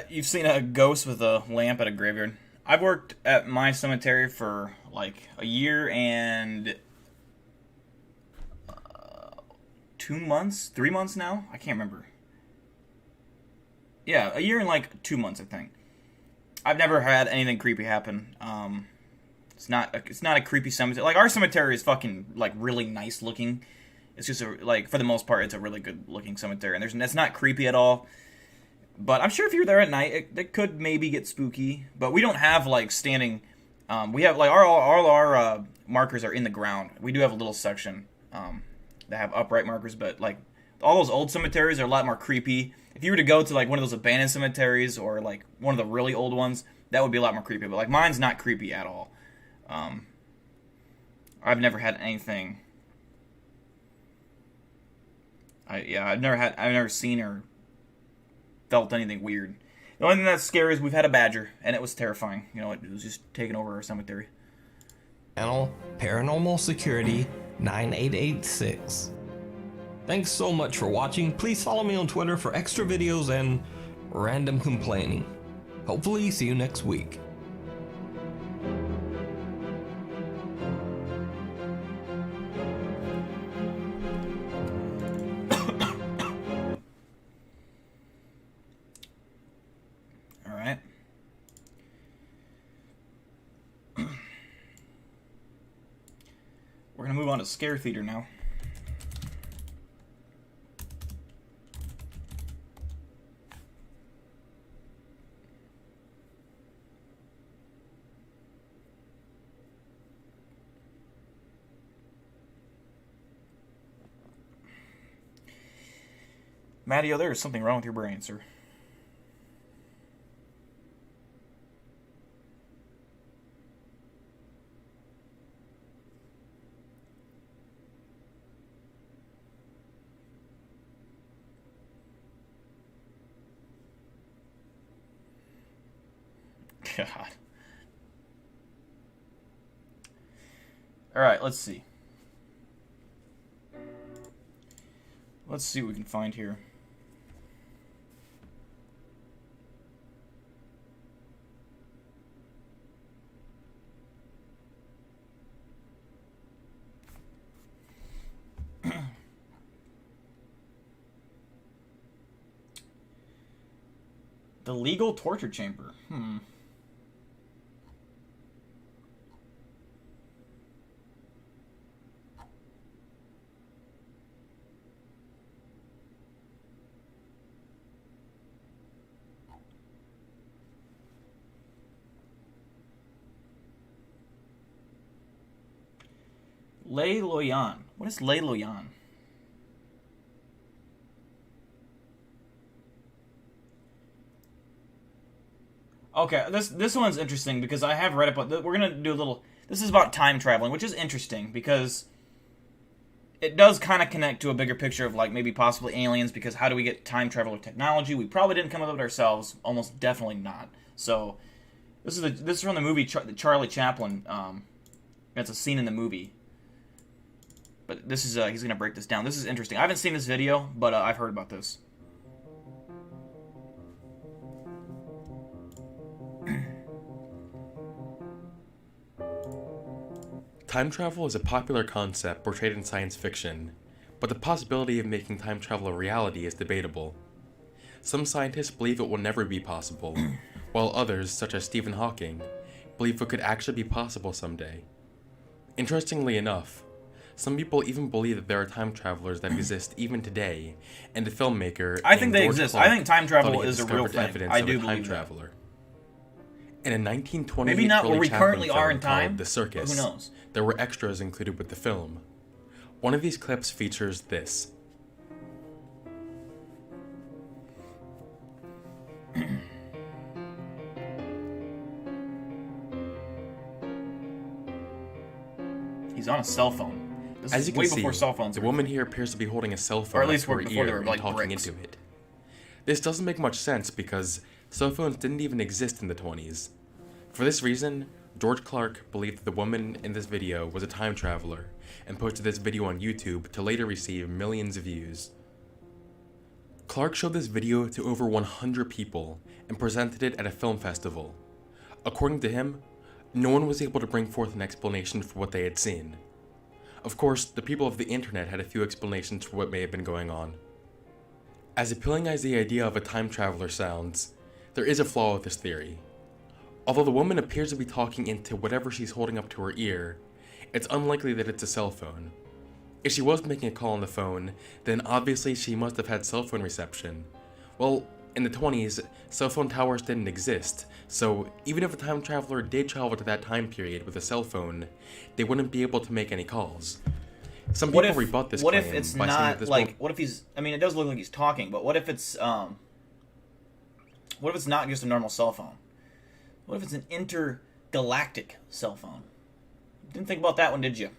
You've seen a ghost with a lamp at a graveyard. I've worked at my cemetery for like a year and 2 months, 3 months now. I can't remember. Yeah, a year and like 2 months, I think. I've never had anything creepy happen. It's not a creepy cemetery. Like, our cemetery is fucking like really nice looking. It's just like, for the most part, it's a really good looking cemetery, and it's not creepy at all. But I'm sure if you're there at night, it could maybe get spooky. But we don't have like standing. We have like all our markers are in the ground. We do have a little section that have upright markers, but like all those old cemeteries are a lot more creepy. If you were to go to like one of those abandoned cemeteries or like one of the really old ones, that would be a lot more creepy. But like mine's not creepy at all. I've never had anything. I've never seen or felt anything weird. The only thing that's scary is we've had a badger, and it was terrifying. You know, it was just taking over our cemetery. Channel Paranormal Security 9886. Thanks so much for watching. Please follow me on Twitter for extra videos and random complaining. Hopefully see you next week. Alright. We're gonna move on to Scare Theater now. Matteo, there is something wrong with your brain, sir. God. Alright, let's see. Let's see what we can find here. The legal torture chamber. Lei Loyan. What is Lei Loyan? Okay, this one's interesting because I have read about. We're gonna do a little. This is about time traveling, which is interesting because it does kind of connect to a bigger picture of like maybe possibly aliens. Because how do we get time travel with technology? We probably didn't come up with it ourselves. Almost definitely not. So this is from the movie Charlie Chaplin. That's a scene in the movie. But this is he's gonna break this down. This is interesting. I haven't seen this video, but I've heard about this. Time travel is a popular concept portrayed in science fiction, but the possibility of making time travel a reality is debatable. Some scientists believe it will never be possible, while others, such as Stephen Hawking, believe it could actually be possible someday. Interestingly enough, some people even believe that there are time travelers that exist even today, and a filmmaker I think they George exist. Clark I think time travel thought he had is a real discovered thing. evidence I of do a time believe traveler. In a 1928 Maybe not where Charlie we Chaplin currently are in film called time. The Circus, Who knows? there were extras included with the film. One of these clips features this. He's on a cell phone. This As is you can way see, before cell phones. the were woman a thing. here appears to be holding a cell phone Or at least up to her before they ear were like and talking bricks. into it. This doesn't make much sense because cell phones didn't even exist in the 20s. For this reason, George Clark believed that the woman in this video was a time traveler and posted this video on YouTube to later receive millions of views. Clark showed this video to over 100 people and presented it at a film festival. According to him, no one was able to bring forth an explanation for what they had seen. Of course, the people of the internet had a few explanations for what may have been going on. As appealing as the idea of a time traveler sounds, there is a flaw with this theory. Although the woman appears to be talking into whatever she's holding up to her ear, it's unlikely that it's a cell phone. If she was making a call on the phone, then obviously she must have had cell phone reception. Well, in the 20s, cell phone towers didn't exist, so even if a time traveler did travel to that time period with a cell phone, they wouldn't be able to make any calls. Some people rebut this What claim if it's by saying that not this like? What if he's? I mean, it does look like he's talking, but what if it's? What if it's not just a normal cell phone? What if it's an intergalactic cell phone? Didn't think about that one, did you?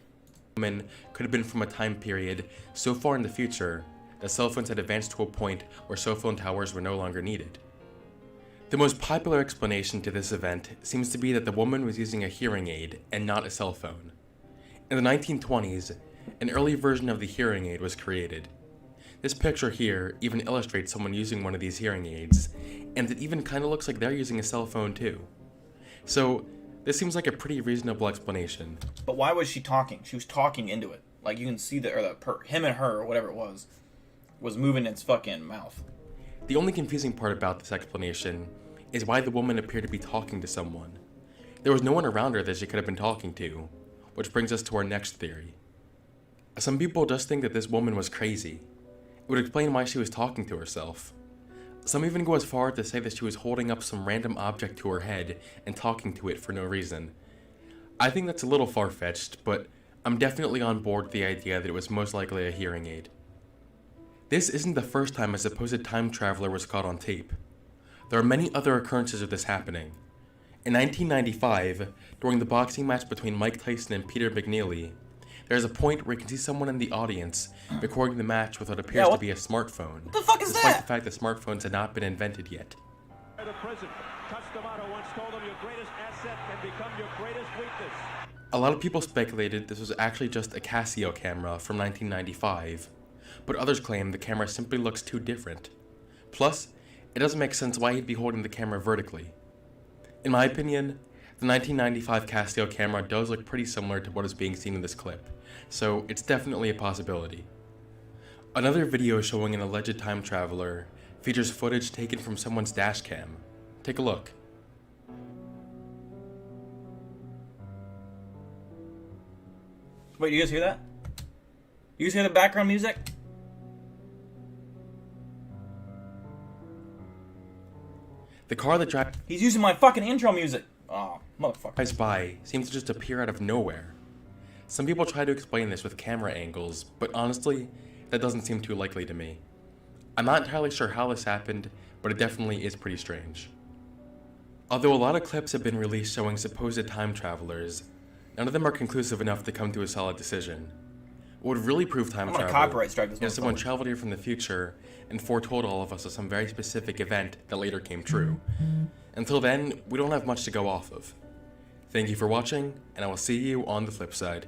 Woman could have been from a time period so far in the future that cell phones had advanced to a point where cell phone towers were no longer needed. The most popular explanation to this event seems to be that the woman was using a hearing aid and not a cell phone. In the 1920s, an early version of the hearing aid was created. This picture here even illustrates someone using one of these hearing aids, and it even kind of looks like they're using a cell phone too. So, this seems like a pretty reasonable explanation. But why was she talking? She was talking into it. Like you can see him and her, or whatever it was moving its fucking mouth. The only confusing part about this explanation is why the woman appeared to be talking to someone. There was no one around her that she could have been talking to, which brings us to our next theory. Some people just think that this woman was crazy. It would explain why she was talking to herself. Some even go as far as to say that she was holding up some random object to her head and talking to it for no reason. I think that's a little far-fetched, but I'm definitely on board with the idea that it was most likely a hearing aid. This isn't the first time a supposed time traveler was caught on tape. There are many other occurrences of this happening. In 1995, during the boxing match between Mike Tyson and Peter McNeely, there's a point where you can see someone in the audience recording the match with what appears to be a smartphone. What the fuck is despite that? the fact that smartphones had not been invented yet. A lot of people speculated this was actually just a Casio camera from 1995, but others claim the camera simply looks too different. Plus, it doesn't make sense why he'd be holding the camera vertically. In my opinion, the 1995 Casio camera does look pretty similar to what is being seen in this clip, so it's definitely a possibility. Another video showing an alleged time traveler features footage taken from someone's dash cam. Take a look. Wait, you guys hear that? You guys hear the background music? The car that drives He's using my fucking intro music. Oh, motherfucker. by seems to just appear out of nowhere. Some people try to explain this with camera angles, but honestly, that doesn't seem too likely to me. I'm not entirely sure how this happened, but it definitely is pretty strange. Although a lot of clips have been released showing supposed time travelers, none of them are conclusive enough to come to a solid decision. What would really prove time travel copyright strike this is someone traveled here from the future and foretold all of us of some very specific event that later came true. Until then, we don't have much to go off of. Thank you for watching, and I will see you on the flip side.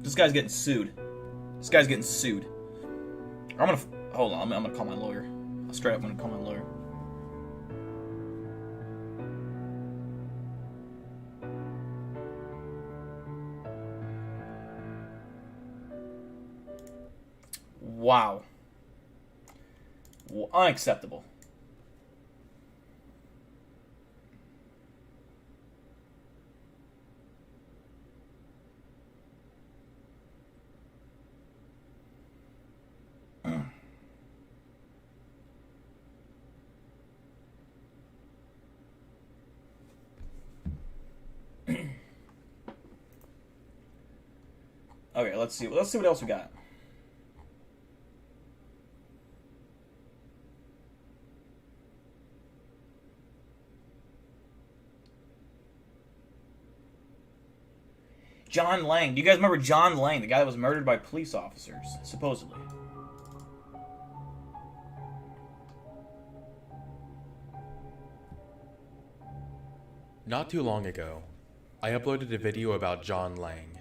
This guy's getting sued. This guy's getting sued. I'm gonna hold on. I'm gonna call my lawyer. Straight up, I'm gonna call my lawyer. Wow. Unacceptable. Okay, let's see what else we got. John Lang. Do you guys remember John Lang, the guy that was murdered by police officers, supposedly? Not too long ago, I uploaded a video about John Lang.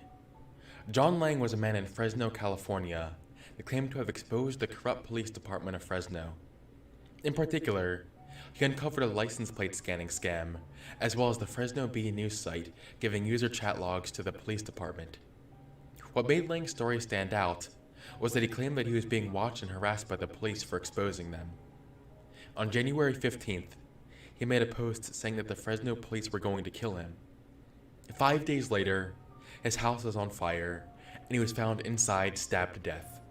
John Lang was a man in Fresno, California that claimed to have exposed the corrupt police department of Fresno. In particular, he uncovered a license plate scanning scam, as well as the Fresno Bee news site giving user chat logs to the police department. What made Lang's story stand out was that he claimed that he was being watched and harassed by the police for exposing them. On January 15th, he made a post saying that the Fresno police were going to kill him. 5 days later, his house was on fire, and he was found inside, stabbed to death.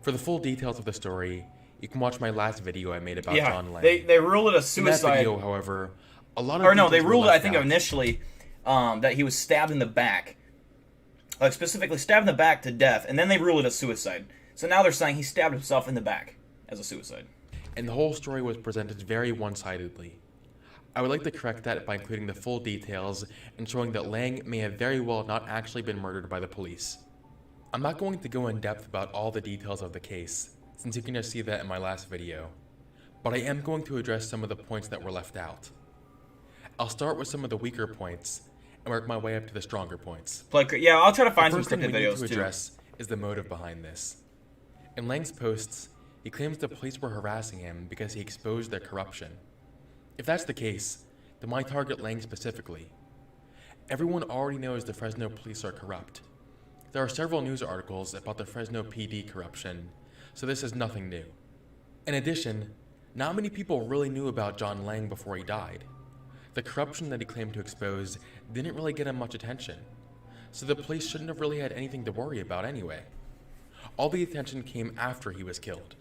For the full details of the story, you can watch my last video I made about John Lang. They ruled it a suicide. In that video, however, a lot of they ruled it, I think, out. initially that he was stabbed in the back. Like, specifically stabbed in the back to death, and then they ruled it a suicide. So now they're saying he stabbed himself in the back as a suicide. And the whole story was presented very one-sidedly. I would like to correct that by including the full details and showing that Lang may have very well not actually been murdered by the police. I'm not going to go in depth about all the details of the case, since you can just see that in my last video, but I am going to address some of the points that were left out. I'll start with some of the weaker points and work my way up to the stronger points. Yeah, I'll try to find some cryptid videos too. The first thing we need to too. address is the motive behind this. In Lang's posts, he claims the police were harassing him because he exposed their corruption. If that's the case, then why target Lang specifically? Everyone already knows the Fresno police are corrupt. There are several news articles about the Fresno PD corruption, so this is nothing new. In addition, not many people really knew about John Lang before he died. The corruption that he claimed to expose didn't really get him much attention, so the police shouldn't have really had anything to worry about anyway. All the attention came after he was killed.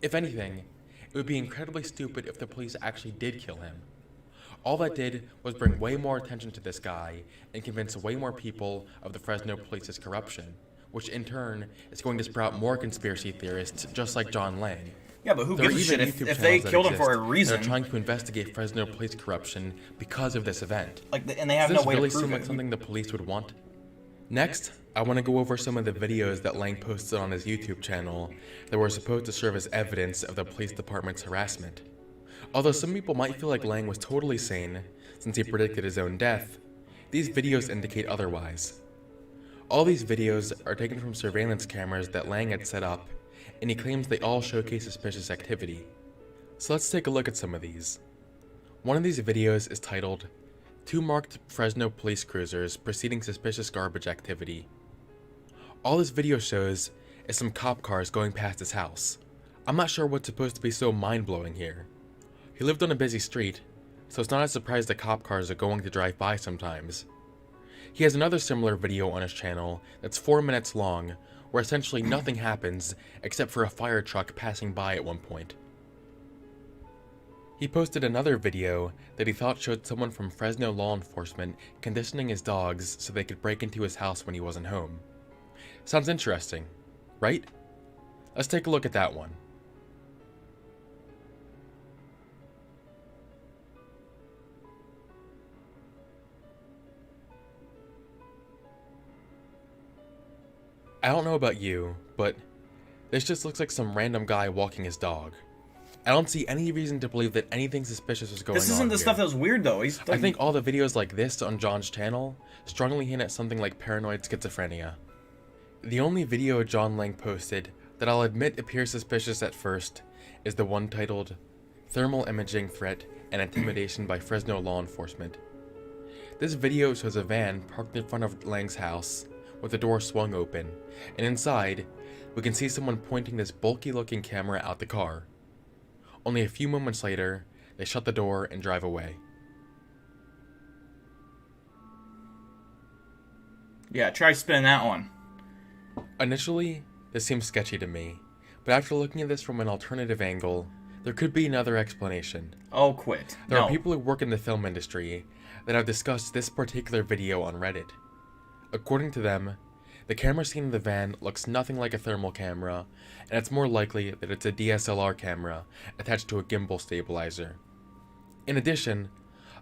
If anything, it would be incredibly stupid if the police actually did kill him. All that did was bring way more attention to this guy and convince way more people of the Fresno police's corruption, which in turn is going to sprout more conspiracy theorists just like John Lang. Yeah, but who gives a shit if they killed him for a reason? They're trying to investigate Fresno police corruption because of this event. And they have no way to prove it. Does this really seem like something the police would want? Next, I want to go over some of the videos that Lang posted on his YouTube channel that were supposed to serve as evidence of the police department's harassment. Although some people might feel like Lang was totally sane, since he predicted his own death, these videos indicate otherwise. All these videos are taken from surveillance cameras that Lang had set up, and he claims they all showcase suspicious activity. So let's take a look at some of these. One of these videos is titled, 2 marked Fresno police cruisers preceding suspicious garbage activity. All this video shows is some cop cars going past his house. I'm not sure what's supposed to be so mind-blowing here. He lived on a busy street, so it's not a surprise that cop cars are going to drive by sometimes. He has another similar video on his channel that's 4 minutes long, where essentially nothing happens except for a fire truck passing by at one point. He posted another video that he thought showed someone from Fresno law enforcement conditioning his dogs so they could break into his house when he wasn't home. Sounds interesting, right? Let's take a look at that one. I don't know about you, but this just looks like some random guy walking his dog. I don't see any reason to believe that anything suspicious is going on. This isn't the stuff that was weird, though. I think all the videos like this on John's channel strongly hint at something like paranoid schizophrenia. The only video John Lang posted that I'll admit appears suspicious at first is the one titled Thermal Imaging Threat and Intimidation by Fresno Law Enforcement. This video shows a van parked in front of Lang's house with the door swung open, and inside, we can see someone pointing this bulky looking camera out the car. Only a few moments later, they shut the door and drive away. Yeah, try spinning that one. Initially, this seems sketchy to me, but after looking at this from an alternative angle, there could be another explanation. Oh, quit. There are people who work in the film industry that have discussed this particular video on Reddit. According to them, the camera seen in the van looks nothing like a thermal camera, and it's more likely that it's a DSLR camera attached to a gimbal stabilizer. In addition,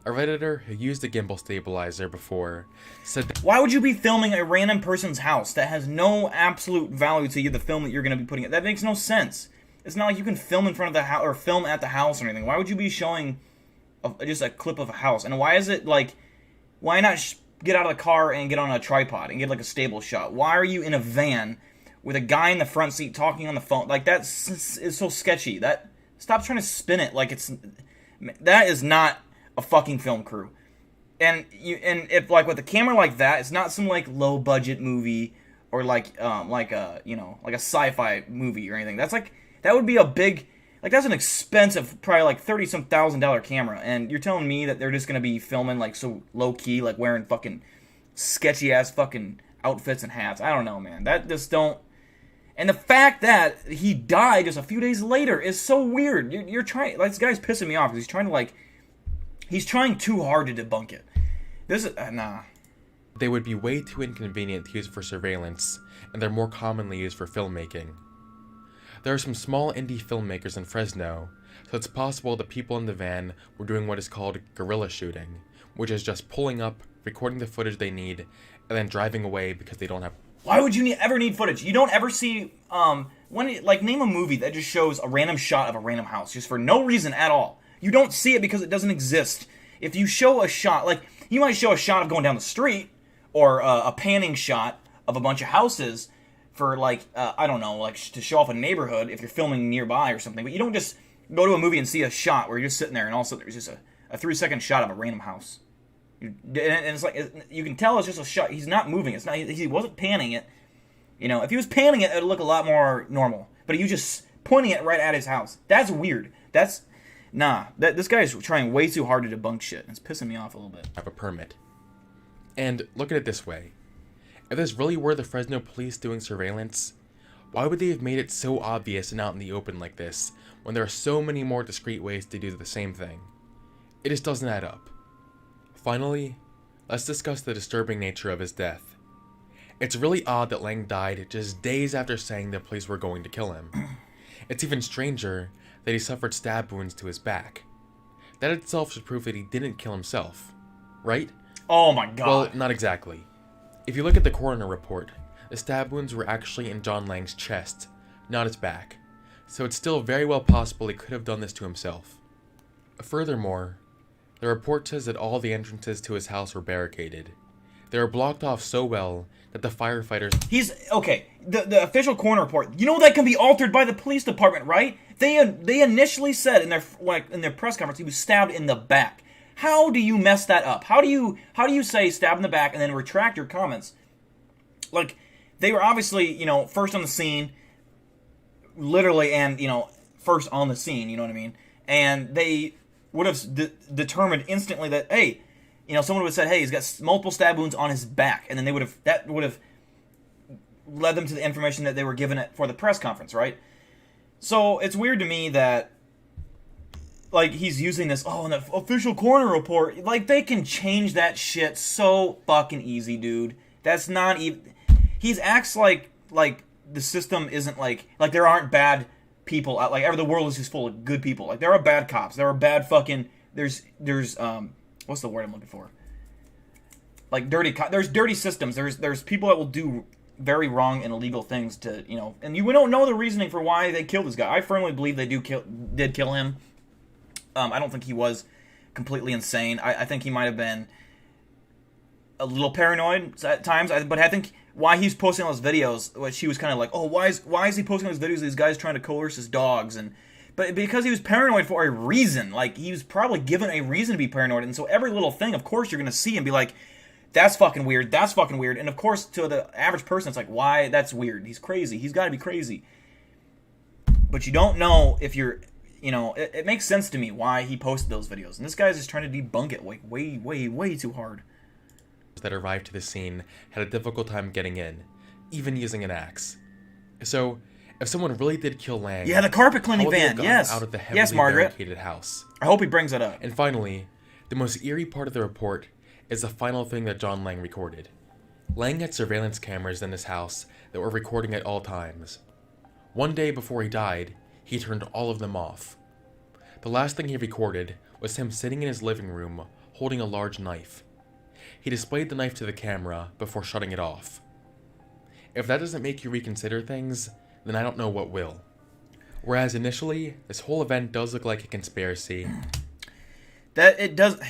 a Redditor who used a gimbal stabilizer before said that— Why would you be filming a random person's house that has no absolute value to you, the film that you're going to be putting it? That makes no sense. It's not like you can film in front of the house or film at the house or anything. Why would you be showing just a clip of a house? And why is it like, why not get out of the car and get on a tripod and get like a stable shot? Why are you in a van with a guy in the front seat talking on the phone? Like, that's is so sketchy. Stop trying to spin it like that is not a fucking film crew. And if like with a camera like that, it's not some like low budget movie or like a sci-fi movie or anything. That would be a big, like, that's an expensive, probably like $30-some thousand camera, and you're telling me that they're just gonna be filming like so low key, like wearing fucking sketchy ass fucking outfits and hats? I don't know, man. That just don't. And the fact that he died just a few days later is so weird. You're trying, like, this guy's pissing me off because he's trying too hard to debunk it. This is nah. they would be way too inconvenient to use for surveillance, and they're more commonly used for filmmaking. There are some small indie filmmakers in Fresno, so it's possible the people in the van were doing what is called guerrilla shooting, which is just pulling up, recording the footage they need, and then driving away because they don't have... Why would you ever need footage? You don't ever see, name a movie that just shows a random shot of a random house, just for no reason at all. You don't see it because it doesn't exist. If you show a shot, like, you might show a shot of going down the street, or a panning shot of a bunch of houses for, to show off a neighborhood if you're filming nearby or something, but you don't just go to a movie and see a shot where you're just sitting there and all of a sudden there's just a 3-second shot of a random house. And it's like, you can tell it's just a shot. He's not moving. It's not. He wasn't panning it. You know, if he was panning it, it'd look a lot more normal. But he was just pointing it right at his house. That's weird. This guy is trying way too hard to debunk shit. It's pissing me off a little bit. Have a permit. And look at it this way. If this really were the Fresno police doing surveillance, why would they have made it so obvious and out in the open like this, when there are so many more discreet ways to do the same thing? It just doesn't add up. Finally, let's discuss the disturbing nature of his death. It's really odd that Lang died just days after saying the police were going to kill him. It's even stranger that he suffered stab wounds to his back. That itself should prove that he didn't kill himself, right? Oh my god. Well, not exactly. If you look at the coroner report, the stab wounds were actually in John Lang's chest, not his back, so it's still very well possible he could have done this to himself. Furthermore, the report says that all the entrances to his house were barricaded. They were blocked off so well that the firefighters... The official coroner report, you know that can be altered by the police department, right? They initially said in their press conference he was stabbed in the back. How do you mess that up? How do you say stabbed in the back and then retract your comments? Like, they were obviously, first on the scene, literally, and, first on the scene, you know what I mean? And they would have determined instantly that, hey, someone would have said, hey, he's got multiple stab wounds on his back, and then that would have led them to the information that they were given for the press conference, right? So it's weird to me that, like, he's using this, in the official coroner report. Like, they can change that shit so fucking easy, dude. That's not even... He acts like the system isn't, like there aren't bad people out. Like, the world is just full of good people. Like, there are bad cops. There are bad fucking... There's what's the word I'm looking for? Like, there's dirty systems. There's people that will do very wrong and illegal things to, and we don't know the reasoning for why they killed this guy. I firmly believe they did kill him. I don't think he was completely insane. I think he might have been a little paranoid at times. But I think why he's posting all those videos, which he was kind of like, why is he posting those videos of these guys trying to coerce his dogs? But because he was paranoid for a reason. Like, he was probably given a reason to be paranoid. And so every little thing, of course, you're going to see and be like, that's fucking weird. That's fucking weird. And of course, to the average person, it's like, why? That's weird. He's crazy. He's got to be crazy. But you don't know if you're... it makes sense to me why he posted those videos. And this guy's just trying to debunk it way too hard. That arrived to the scene had a difficult time getting in, even using an axe. So, if someone really did kill Lang... Yeah, the carpet cleaning van, yes. Out of the heavily barricaded house. I hope he brings that up. And finally, the most eerie part of the report is the final thing that John Lang recorded. Lang had surveillance cameras in his house that were recording at all times. One day before he died, he turned all of them off. The last thing he recorded was him sitting in his living room holding a large knife. He displayed the knife to the camera before shutting it off. If that doesn't make you reconsider things, then I don't know what will. Whereas initially, this whole event does look like a conspiracy. That it does...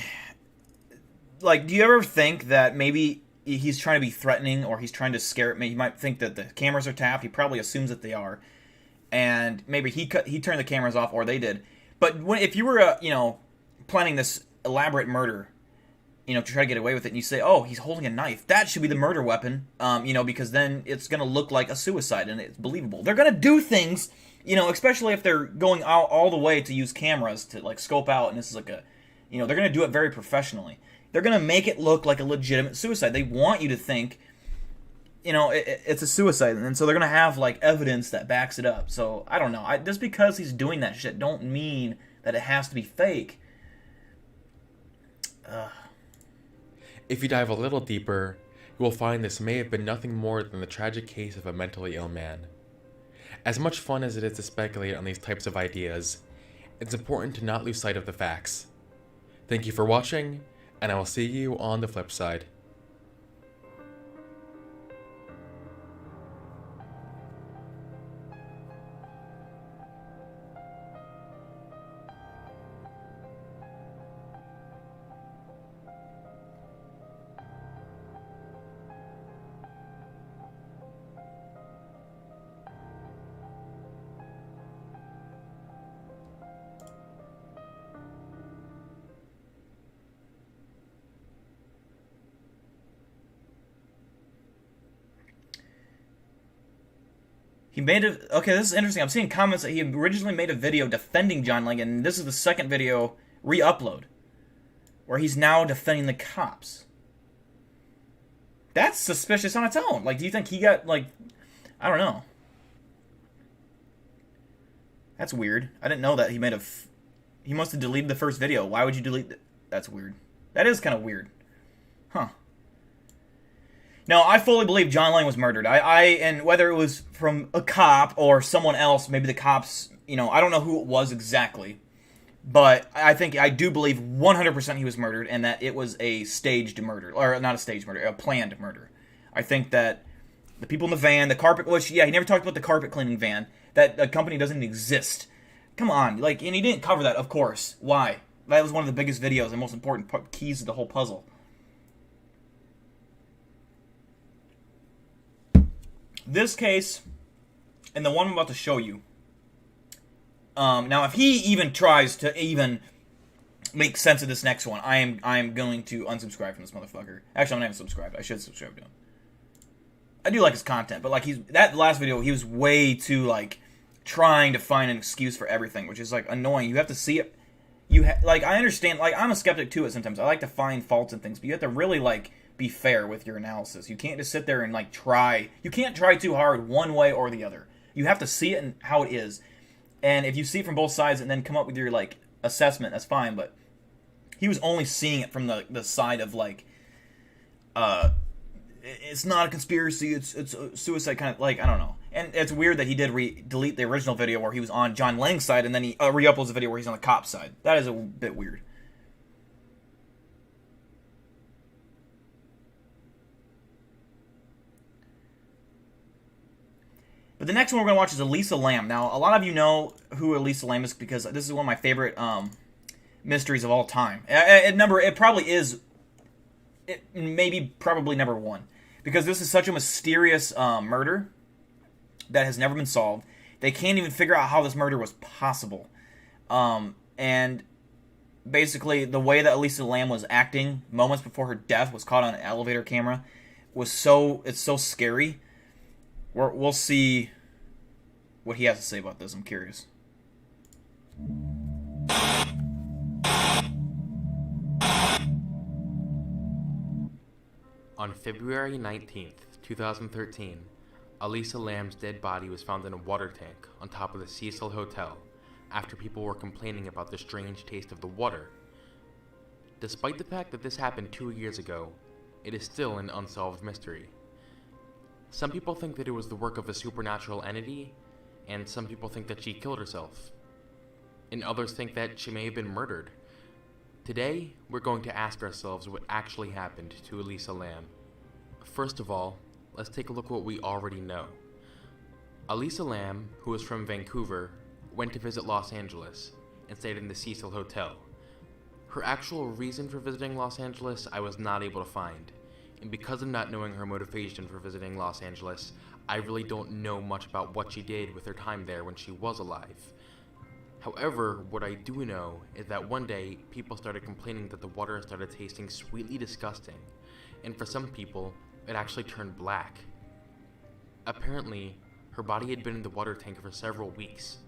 Like, do you ever think that maybe he's trying to be threatening or he's trying to scare me? He might think that the cameras are tapped. He probably assumes that they are. And maybe he turned the cameras off, or they did. But if you were, planning this elaborate murder, to try to get away with it, and you say, he's holding a knife, that should be the murder weapon, because then it's going to look like a suicide, and it's believable. They're going to do things, especially if they're going out all the way to use cameras to, like, scope out, and this is like a, they're going to do it very professionally. They're going to make it look like a legitimate suicide. They want you to think, it's a suicide. And so they're going to have, like, evidence that backs it up. So, I don't know. Just because he's doing that shit don't mean that it has to be fake. If you dive a little deeper, you will find this may have been nothing more than the tragic case of a mentally ill man. As much fun as it is to speculate on these types of ideas, it's important to not lose sight of the facts. Thank you for watching, and I will see you on the flip side. He made a... Okay, this is interesting. I'm seeing comments that he originally made a video defending John Lang, and this is the second video re-upload, where he's now defending the cops. That's suspicious on its own. Like, do you think he got, like... I don't know. That's weird. I didn't know that he made a... He must have deleted the first video. Why would you delete... That's weird. That is kind of weird. Huh. No, I fully believe John Lang was murdered. And whether it was from a cop or someone else, maybe the cops, I don't know who it was exactly. But I do believe 100% he was murdered, and that it was a staged murder. Or not a staged murder, a planned murder. I think that the people in the van, the carpet, which, he never talked about the carpet cleaning van. That company doesn't even exist. Come on, and he didn't cover that, of course. Why? That was one of the biggest videos and most important keys to the whole puzzle. This case, and the one I'm about to show you. Now, if he even tries to even make sense of this next one, I am going to unsubscribe from this motherfucker. Actually, I'm not even subscribed. I should subscribe to him. I do like his content, but that last video, he was way too trying to find an excuse for everything, which is annoying. You have to see it. I understand. I'm a skeptic too. Sometimes I like to find faults in things, but you have to really be fair with your analysis. You can't just sit there and like try. You can't try too hard one way or the other. You have to see it and how it is. And if you see it from both sides and then come up with your like assessment, that's fine. But he was only seeing it from the side of like, it's not a conspiracy. It's a suicide kind of like, I don't know. And it's weird that he did delete the original video where he was on John Lang's side and then he re-uploads the video where he's on the cop's side. That is a bit weird. But the next one we're going to watch is Elisa Lam. Now, a lot of you know who Elisa Lam is because this is one of my favorite mysteries of all time. It probably is, probably number one. Because this is such a mysterious murder that has never been solved. They can't even figure out how this murder was possible. And basically, the way that Elisa Lam was acting moments before her death was caught on an elevator camera it's so scary. We'll see what he has to say about this. I'm curious. On February 19th, 2013, Elisa Lam's dead body was found in a water tank on top of the Cecil Hotel after people were complaining about the strange taste of the water. Despite the fact that this happened 2 years ago, it is still an unsolved mystery. Some people think that it was the work of a supernatural entity, and some people think that she killed herself. And others think that she may have been murdered. Today, we're going to ask ourselves what actually happened to Elisa Lam. First of all, let's take a look at what we already know. Elisa Lam, who is from Vancouver, went to visit Los Angeles and stayed in the Cecil Hotel. Her actual reason for visiting Los Angeles I was not able to find. And because of not knowing her motivation for visiting Los Angeles, I really don't know much about what she did with her time there when she was alive. However, what I do know is that one day, people started complaining that the water started tasting sweetly disgusting, and for some people, it actually turned black. Apparently, her body had been in the water tank for several weeks.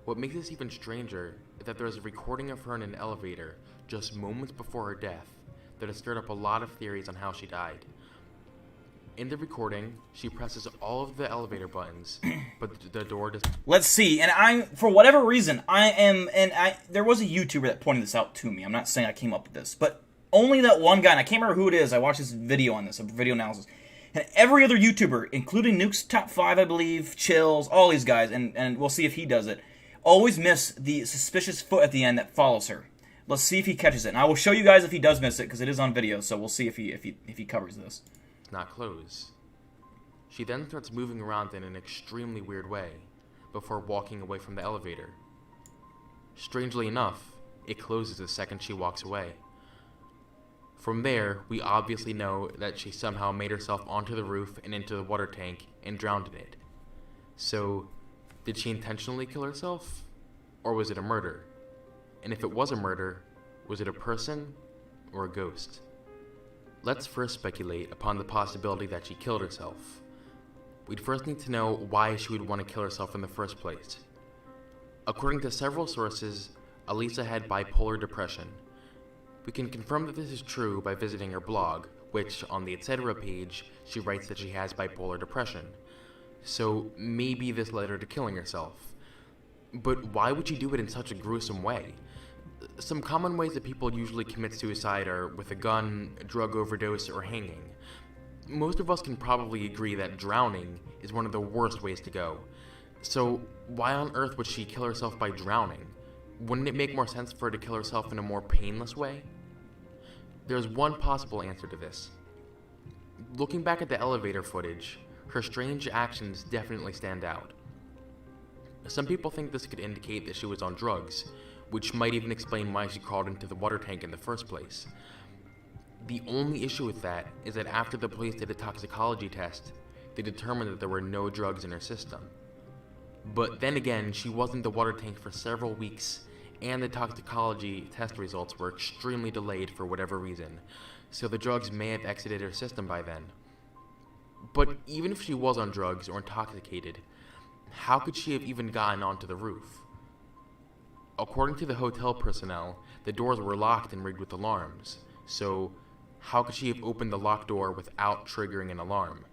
What makes this even stranger is that there is a recording of her in an elevator just moments before her death that has stirred up a lot of theories on how she died. In the recording, she presses all of the elevator buttons, but the door does. Let's see, and for whatever reason, there was a YouTuber that pointed this out to me. I'm not saying I came up with this, but only that one guy, and I can't remember who it is. I watched this video on this, a video analysis, and every other YouTuber, including Nuke's Top 5, I believe, Chills, all these guys, and we'll see if he does it, always miss the suspicious foot at the end that follows her. Let's see if he catches it, and I will show you guys if he does miss it because it is on video. So we'll see if he covers this. Not close. She then starts moving around in an extremely weird way before walking away from the elevator. Strangely enough, it closes the second she walks away. From there, we obviously know that she somehow made herself onto the roof and into the water tank and drowned in it. So, did she intentionally kill herself? Or was it a murder? And if it was a murder, was it a person or a ghost? Let's first speculate upon the possibility that she killed herself. We'd first need to know why she would want to kill herself in the first place. According to several sources, Elisa had bipolar depression. We can confirm that this is true by visiting her blog, which, on the etc. page, she writes that she has bipolar depression. So maybe this led her to killing herself. But why would she do it in such a gruesome way? Some common ways that people usually commit suicide are with a gun, a drug overdose, or hanging. Most of us can probably agree that drowning is one of the worst ways to go. So why on earth would she kill herself by drowning? Wouldn't it make more sense for her to kill herself in a more painless way? There's one possible answer to this. Looking back at the elevator footage, her strange actions definitely stand out. Some people think this could indicate that she was on drugs, which might even explain why she crawled into the water tank in the first place. The only issue with that is that after the police did a toxicology test, they determined that there were no drugs in her system. But then again, she was in the water tank for several weeks, and the toxicology test results were extremely delayed for whatever reason, so the drugs may have exited her system by then. But even if she was on drugs or intoxicated, how could she have even gotten onto the roof? According to the hotel personnel, the doors were locked and rigged with alarms, so how could she have opened the locked door without triggering an alarm?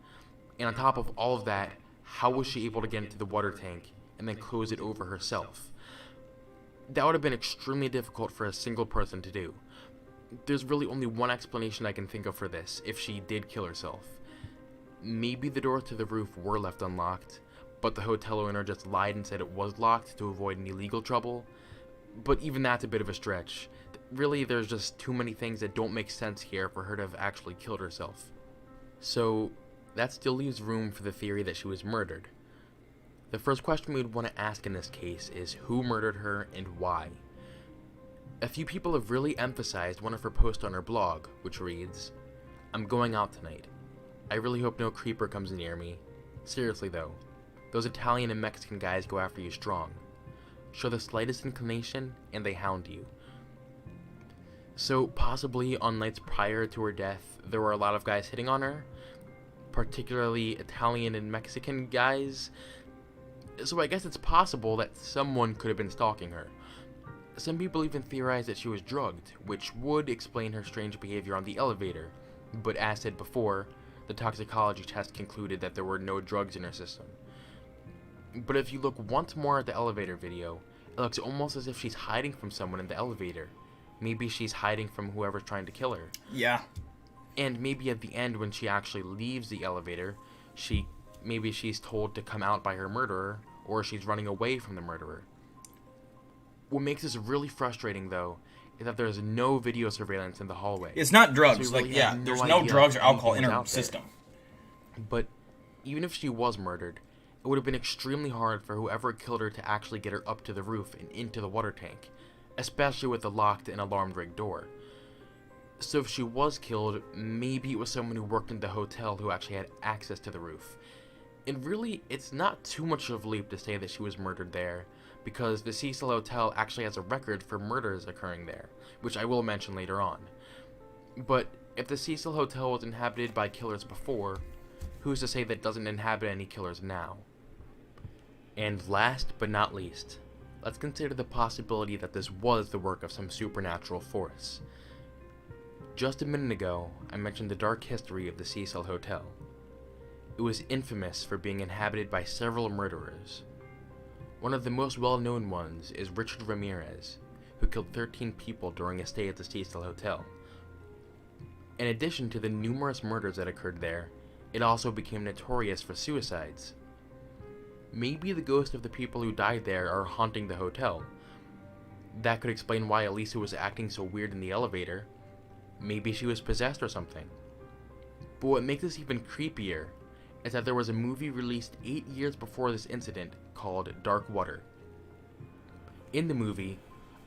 And on top of all of that, how was she able to get into the water tank and then close it over herself? That would have been extremely difficult for a single person to do. There's really only one explanation I can think of for this, if she did kill herself. Maybe the doors to the roof were left unlocked, but the hotel owner just lied and said it was locked to avoid any legal trouble. But even that's a bit of a stretch. Really, there's just too many things that don't make sense here for her to have actually killed herself. So, that still leaves room for the theory that she was murdered. The first question we would want to ask in this case is who murdered her and why. A few people have really emphasized one of her posts on her blog, which reads, "I'm going out tonight. I really hope no creeper comes near me. Seriously though, those Italian and Mexican guys go after you strong. Show the slightest inclination and they hound you." So possibly on nights prior to her death, there were a lot of guys hitting on her, particularly Italian and Mexican guys. So I guess it's possible that someone could have been stalking her. Some people even theorize that she was drugged, which would explain her strange behavior on the elevator, but as said before, the toxicology test concluded that there were no drugs in her system. But if you look once more at the elevator video, it looks almost as if she's hiding from someone in the elevator. Maybe she's hiding from whoever's trying to kill her. Yeah. And maybe at the end when she actually leaves the elevator, maybe she's told to come out by her murderer, or she's running away from the murderer. What makes this really frustrating, though, is that there's no video surveillance in the hallway. It's not drugs. So really there's no drugs or alcohol in her system. But even if she was murdered, it would have been extremely hard for whoever killed her to actually get her up to the roof and into the water tank, especially with the locked and alarmed rig door. So if she was killed, maybe it was someone who worked in the hotel who actually had access to the roof. And really, it's not too much of a leap to say that she was murdered there, because the Cecil Hotel actually has a record for murders occurring there, which I will mention later on. But if the Cecil Hotel was inhabited by killers before, who's to say that it doesn't inhabit any killers now? And last but not least, let's consider the possibility that this was the work of some supernatural force. Just a minute ago, I mentioned the dark history of the Cecil Hotel. It was infamous for being inhabited by several murderers. One of the most well-known ones is Richard Ramirez, who killed 13 people during a stay at the Cecil Hotel. In addition to the numerous murders that occurred there, it also became notorious for suicides. Maybe the ghosts of the people who died there are haunting the hotel. That could explain why Elisa was acting so weird in the elevator. Maybe she was possessed or something. But what makes this even creepier is that there was a movie released 8 years before this incident called Dark Water. In the movie,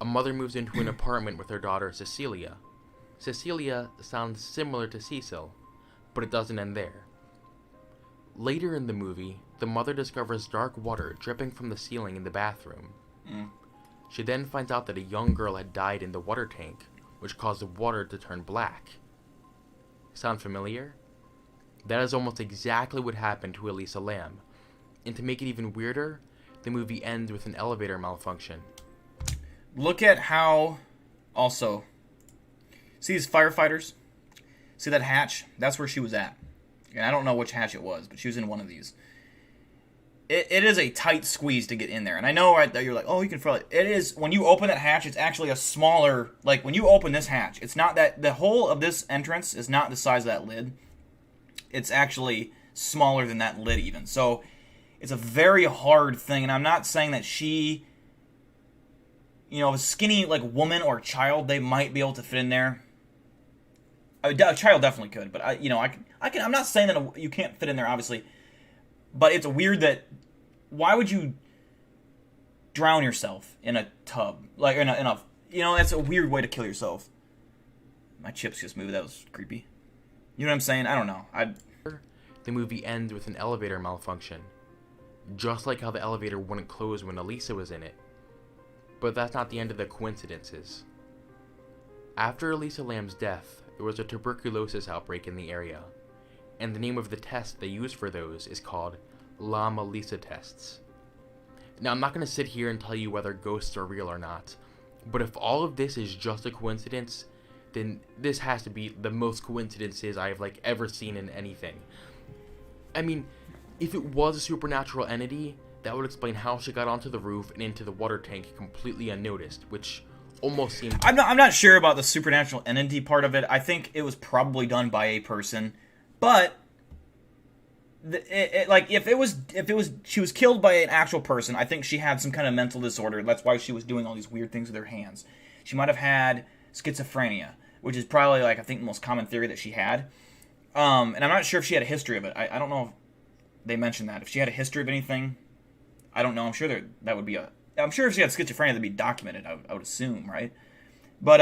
a mother moves into an apartment with her daughter Cecilia. Cecilia sounds similar to Cecil, but it doesn't end there. Later in the movie, the mother discovers dark water dripping from the ceiling in the bathroom. She then finds out that a young girl had died in the water tank, which caused the water to turn black. Sound familiar? That is almost exactly what happened to Elisa Lam. And to make it even weirder, the movie ends with an elevator malfunction. Look at how, also, see these firefighters? See that hatch? That's where she was at. And I don't know which hatch it was, but she was in one of these. It is a tight squeeze to get in there. And I know right there, you're like, oh, you can feel it. It is, when you open that hatch, it's actually a smaller, like when you open this hatch, it's not that, the whole of this entrance is not the size of that lid. It's actually smaller than that lid even. So it's a very hard thing. And I'm not saying that she, you know, a skinny like woman or child, they might be able to fit in there. A child definitely could, but I'm not saying that you can't fit in there, obviously. But it's weird that, why would you drown yourself in a tub? Like, in a that's a weird way to kill yourself. My chips just moved, that was creepy. You know what I'm saying? I don't know. The movie ends with an elevator malfunction. Just like how the elevator wouldn't close when Elisa was in it. But that's not the end of the coincidences. After Elisa Lam's death, there was a tuberculosis outbreak in the area. And the name of the test they use for those is called Lam Elisa tests. Now, I'm not going to sit here and tell you whether ghosts are real or not, but if all of this is just a coincidence, then this has to be the most coincidences I've like ever seen in anything. I mean, if it was a supernatural entity, that would explain how she got onto the roof and into the water tank completely unnoticed, which almost seemed... I'm not sure about the supernatural entity part of it. I think it was probably done by a person, but like if it was she was killed by an actual person, I think she had some kind of mental disorder. That's why she was doing all these weird things with her hands. She might have had schizophrenia, which is probably like I think the most common theory that she had. And I'm not sure if she had a history of it. I don't know if they mentioned that. If she had a history of anything, I don't know. I'm sure that would be a... I'm sure if she had schizophrenia, that'd be documented, I would assume, right? But,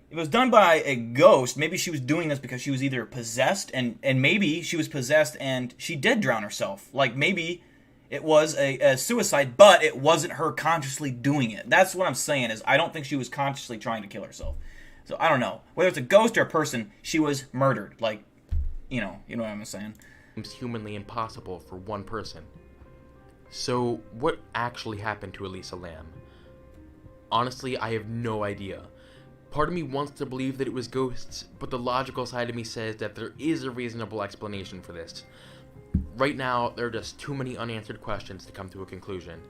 if it was done by a ghost, maybe she was doing this because she was either possessed, and maybe she was possessed and she did drown herself. Like, maybe it was a suicide, but it wasn't her consciously doing it. That's what I'm saying, is I don't think she was consciously trying to kill herself. So, I don't know. Whether it's a ghost or a person, she was murdered. Like, you know what I'm saying? It's humanly impossible for one person. So, what actually happened to Elisa Lam? Honestly, I have no idea. Part of me wants to believe that it was ghosts, but the logical side of me says that there is a reasonable explanation for this. Right now, there are just too many unanswered questions to come to a conclusion.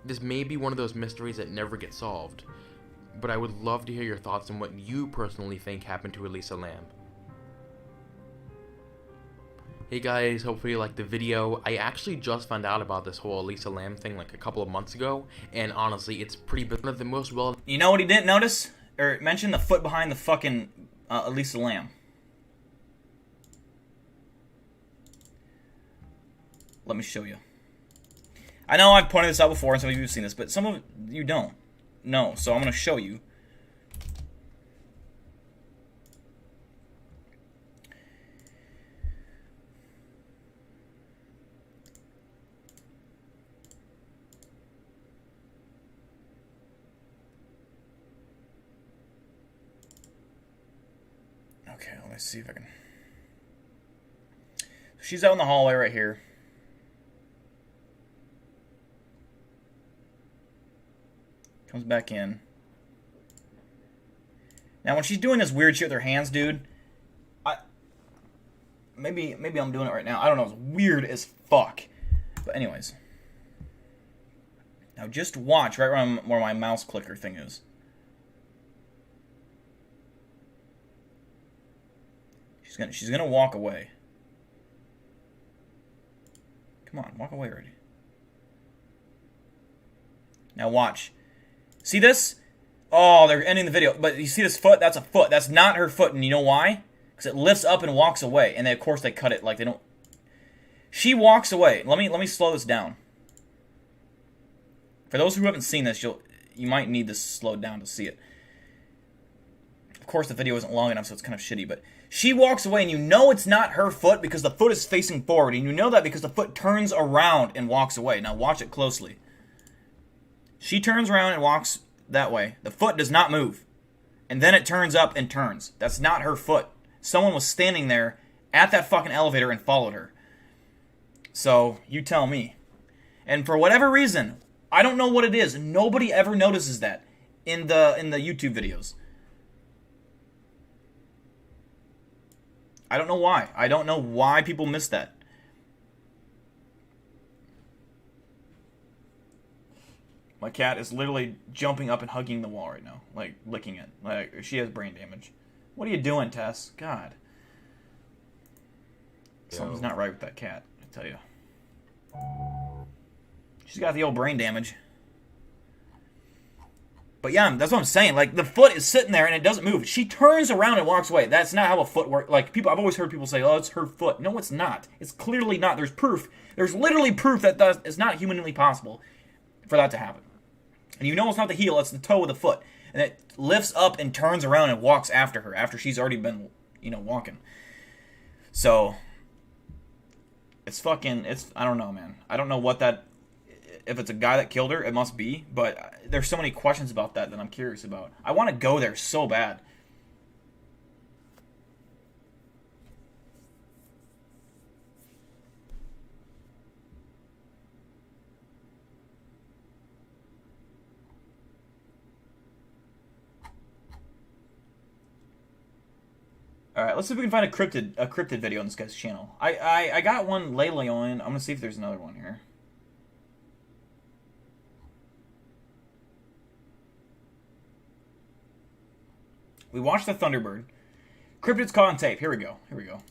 This may be one of those mysteries that never get solved, but I would love to hear your thoughts on what you personally think happened to Elisa Lam. Hey guys, hopefully you liked the video. I actually just found out about this whole Elisa Lam thing like a couple of months ago, and honestly, it's pretty one of the most well... You know what he didn't notice? Or mention the foot behind the fucking Elisa Lam. Let me show you. I know I've pointed this out before, and some of you have seen this, but some of you don't know, so I'm going to show you. Okay, let me see if I can... She's out in the hallway right here. Comes back in. Now, when she's doing this weird shit with her hands, dude, maybe I'm doing it right now. I don't know. It's weird as fuck. But anyways. Now, just watch right where my mouse clicker thing is. She's gonna walk away. Come on, walk away already. Now watch. See this? Oh, they're ending the video. But you see this foot? That's a foot. That's not her foot, and you know why? Because it lifts up and walks away. And then, of course, they cut it like they don't... She walks away. Let me slow this down. For those who haven't seen this, you might need this slowed down to see it. Of course, the video isn't long enough, so it's kind of shitty, but... She walks away, and you know it's not her foot because the foot is facing forward. And you know that because the foot turns around and walks away. Now, watch it closely. She turns around and walks that way. The foot does not move. And then it turns up and turns. That's not her foot. Someone was standing there at that fucking elevator and followed her. So, you tell me. And for whatever reason, I don't know what it is. Nobody ever notices that in the YouTube videos. I don't know why. I don't know why people miss that. My cat is literally jumping up and hugging the wall right now. Like, licking it. Like, she has brain damage. What are you doing, Tess? God. Something's not right with that cat, I tell you. She's got the old brain damage. But yeah, that's what I'm saying. Like, the foot is sitting there and it doesn't move. She turns around and walks away. That's not how a foot works. Like, I've always heard people say, oh, it's her foot. No, it's not. It's clearly not. There's proof. There's literally proof that it's not humanly possible for that to happen. And you know it's not the heel, it's the toe of the foot. And it lifts up and turns around and walks after her, after she's already been, walking. So, I don't know, man. I don't know what that... If it's a guy that killed her, it must be. But there's so many questions about that I'm curious about. I want to go there so bad. All right, let's see if we can find a cryptid video on this guy's channel. I got one lately on. I'm gonna see if there's another one here. We watched the Thunderbird. Cryptids caught on tape. Here we go. Here we go.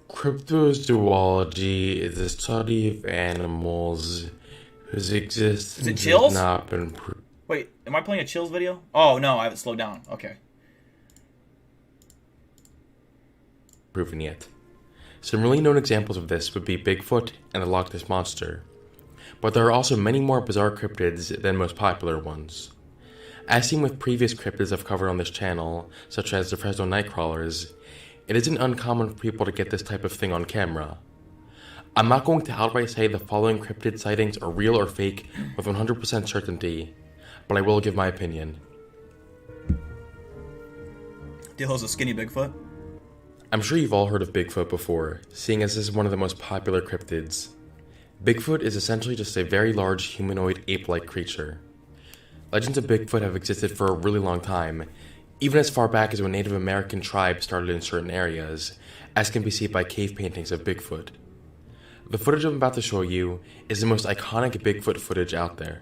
Cryptozoology is the study of animals whose existence has Chills? not been Wait, am I playing a Chills video? Oh, no, I have it slowed down. Okay. proven yet. Some really known examples of this would be Bigfoot and the Loch Ness Monster, but there are also many more bizarre cryptids than most popular ones. As seen with previous cryptids I've covered on this channel, such as the Fresno Nightcrawlers, it isn't uncommon for people to get this type of thing on camera. I'm not going to outright say the following cryptid sightings are real or fake with 100% certainty, but I will give my opinion. Dill's a skinny Bigfoot. I'm sure you've all heard of Bigfoot before, seeing as this is one of the most popular cryptids. Bigfoot is essentially just a very large humanoid ape-like creature. Legends of Bigfoot have existed for a really long time, even as far back as when Native American tribes started in certain areas, as can be seen by cave paintings of Bigfoot. The footage I'm about to show you is the most iconic Bigfoot footage out there.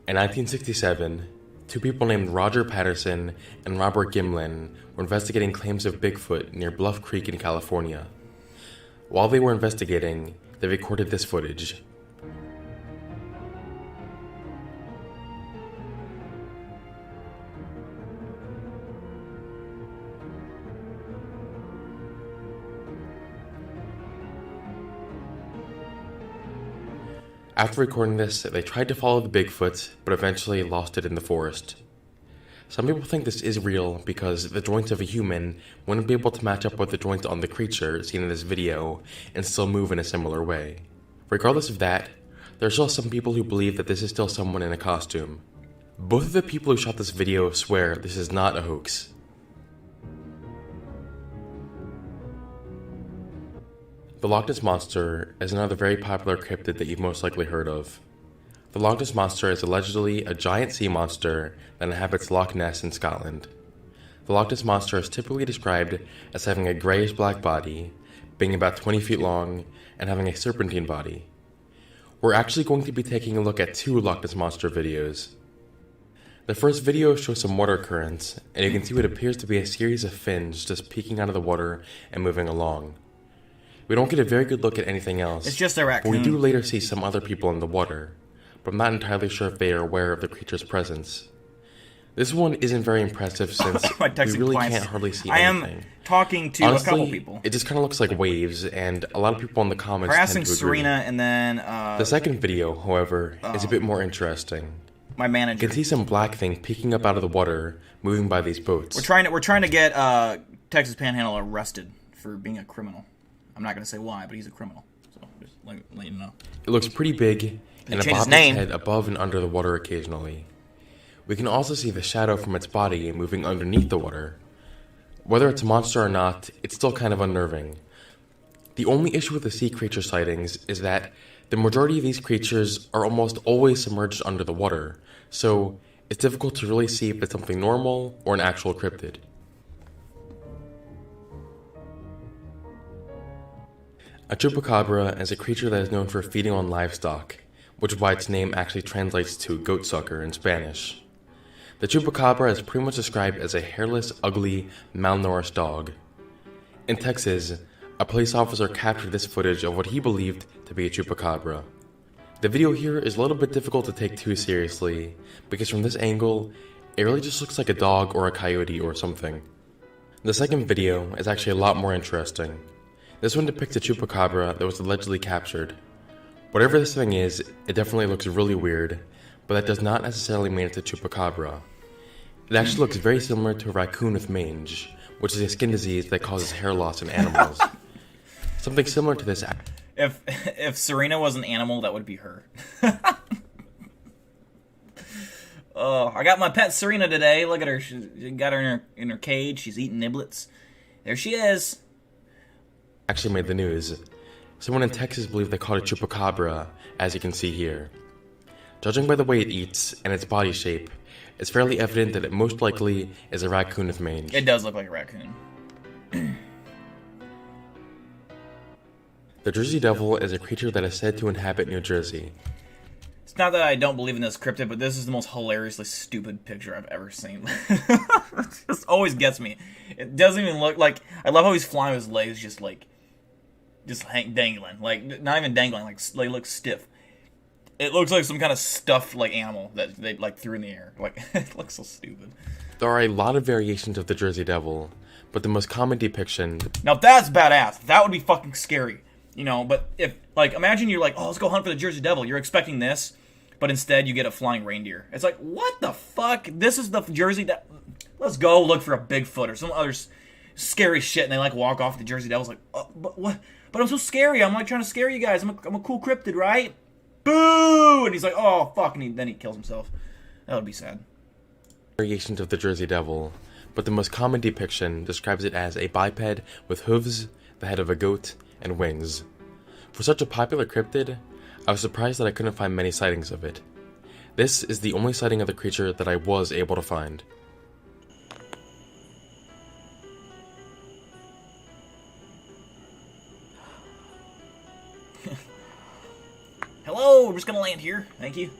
In 1967, two people named Roger Patterson and Robert Gimlin were investigating claims of Bigfoot near Bluff Creek in California. While they were investigating, they recorded this footage. After recording this, they tried to follow the Bigfoot, but eventually lost it in the forest. Some people think this is real because the joints of a human wouldn't be able to match up with the joints on the creature seen in this video and still move in a similar way. Regardless of that, there are still some people who believe that this is still someone in a costume. Both of the people who shot this video swear this is not a hoax. The Loch Ness Monster is another very popular cryptid that you've most likely heard of. The Loch Ness Monster is allegedly a giant sea monster that inhabits Loch Ness in Scotland. The Loch Ness Monster is typically described as having a grayish-black body, being about 20 feet long, and having a serpentine body. We're actually going to be taking a look at two Loch Ness Monster videos. The first video shows some water currents, and you can see what appears to be a series of fins just peeking out of the water and moving along. We don't get a very good look at anything else. It's just a raccoon. But we do later see some other people in the water, but I'm not entirely sure if they are aware of the creature's presence. This one isn't very impressive since we really can't hardly see anything. I am talking to Honestly, a couple people. It just kind of looks like waves, and a lot of people in the comments Harassing tend to agree. Serena, and then The second video, however, is a bit more interesting. My manager. You can see some black thing peeking up out of the water, moving by these boats. We're trying to get Texas Panhandle arrested for being a criminal. I'm not going to say why, but he's a criminal. So just let you know. It looks pretty big, and it bobs its head above and under the water occasionally. We can also see the shadow from its body moving underneath the water. Whether it's a monster or not, it's still kind of unnerving. The only issue with the sea creature sightings is that the majority of these creatures are almost always submerged under the water, so it's difficult to really see if it's something normal or an actual cryptid. A chupacabra is a creature that is known for feeding on livestock, which is why its name actually translates to goat sucker in Spanish. The chupacabra is pretty much described as a hairless, ugly, malnourished dog. In Texas, a police officer captured this footage of what he believed to be a chupacabra. The video here is a little bit difficult to take too seriously, because from this angle, it really just looks like a dog or a coyote or something. The second video is actually a lot more interesting. This one depicts a chupacabra that was allegedly captured. Whatever this thing is, it definitely looks really weird, but that does not necessarily mean it's a chupacabra. It actually looks very similar to a raccoon with mange, which is a skin disease that causes hair loss in animals. Something similar to this. If Serena was an animal, that would be her. Oh, I got my pet Serena today. Look at her. She got her in her cage. She's eating niblets. There she is. actually made the news. Someone in Texas believed they caught a chupacabra, as you can see here. Judging by the way it eats and its body shape, it's fairly evident that it most likely is a raccoon with mange. It does look like a raccoon. The Jersey Devil is a creature that is said to inhabit New Jersey. It's not that I don't believe in this cryptid, but this is the most hilariously stupid picture I've ever seen. It just always gets me. It doesn't even look like... I love how he's flying with his legs just dangling. Like, not even dangling, like, they look stiff. It looks like some kind of stuffed, like, animal that they, like, threw in the air. Like, it looks so stupid. There are a lot of variations of the Jersey Devil, but the most common depiction... Now, that's badass. That would be fucking scary. You know, but if, like, imagine you're like, oh, let's go hunt for the Jersey Devil. You're expecting this, but instead you get a flying reindeer. It's like, what the fuck? This is the Jersey Devil. Let's go look for a Bigfoot or some other scary shit, and they, like, walk off the Jersey Devil's like, oh, but what? But I'm so scary. I'm, like, trying to scare you guys. I'm a cool cryptid, right? Boo! And he's like, oh, fuck, and then he kills himself. That would be sad. Variations of the Jersey Devil, but the most common depiction describes it as a biped with hooves, the head of a goat, and wings. For such a popular cryptid, I was surprised that I couldn't find many sightings of it. This is the only sighting of the creature that I was able to find. Hello, we're just gonna land here. Thank you.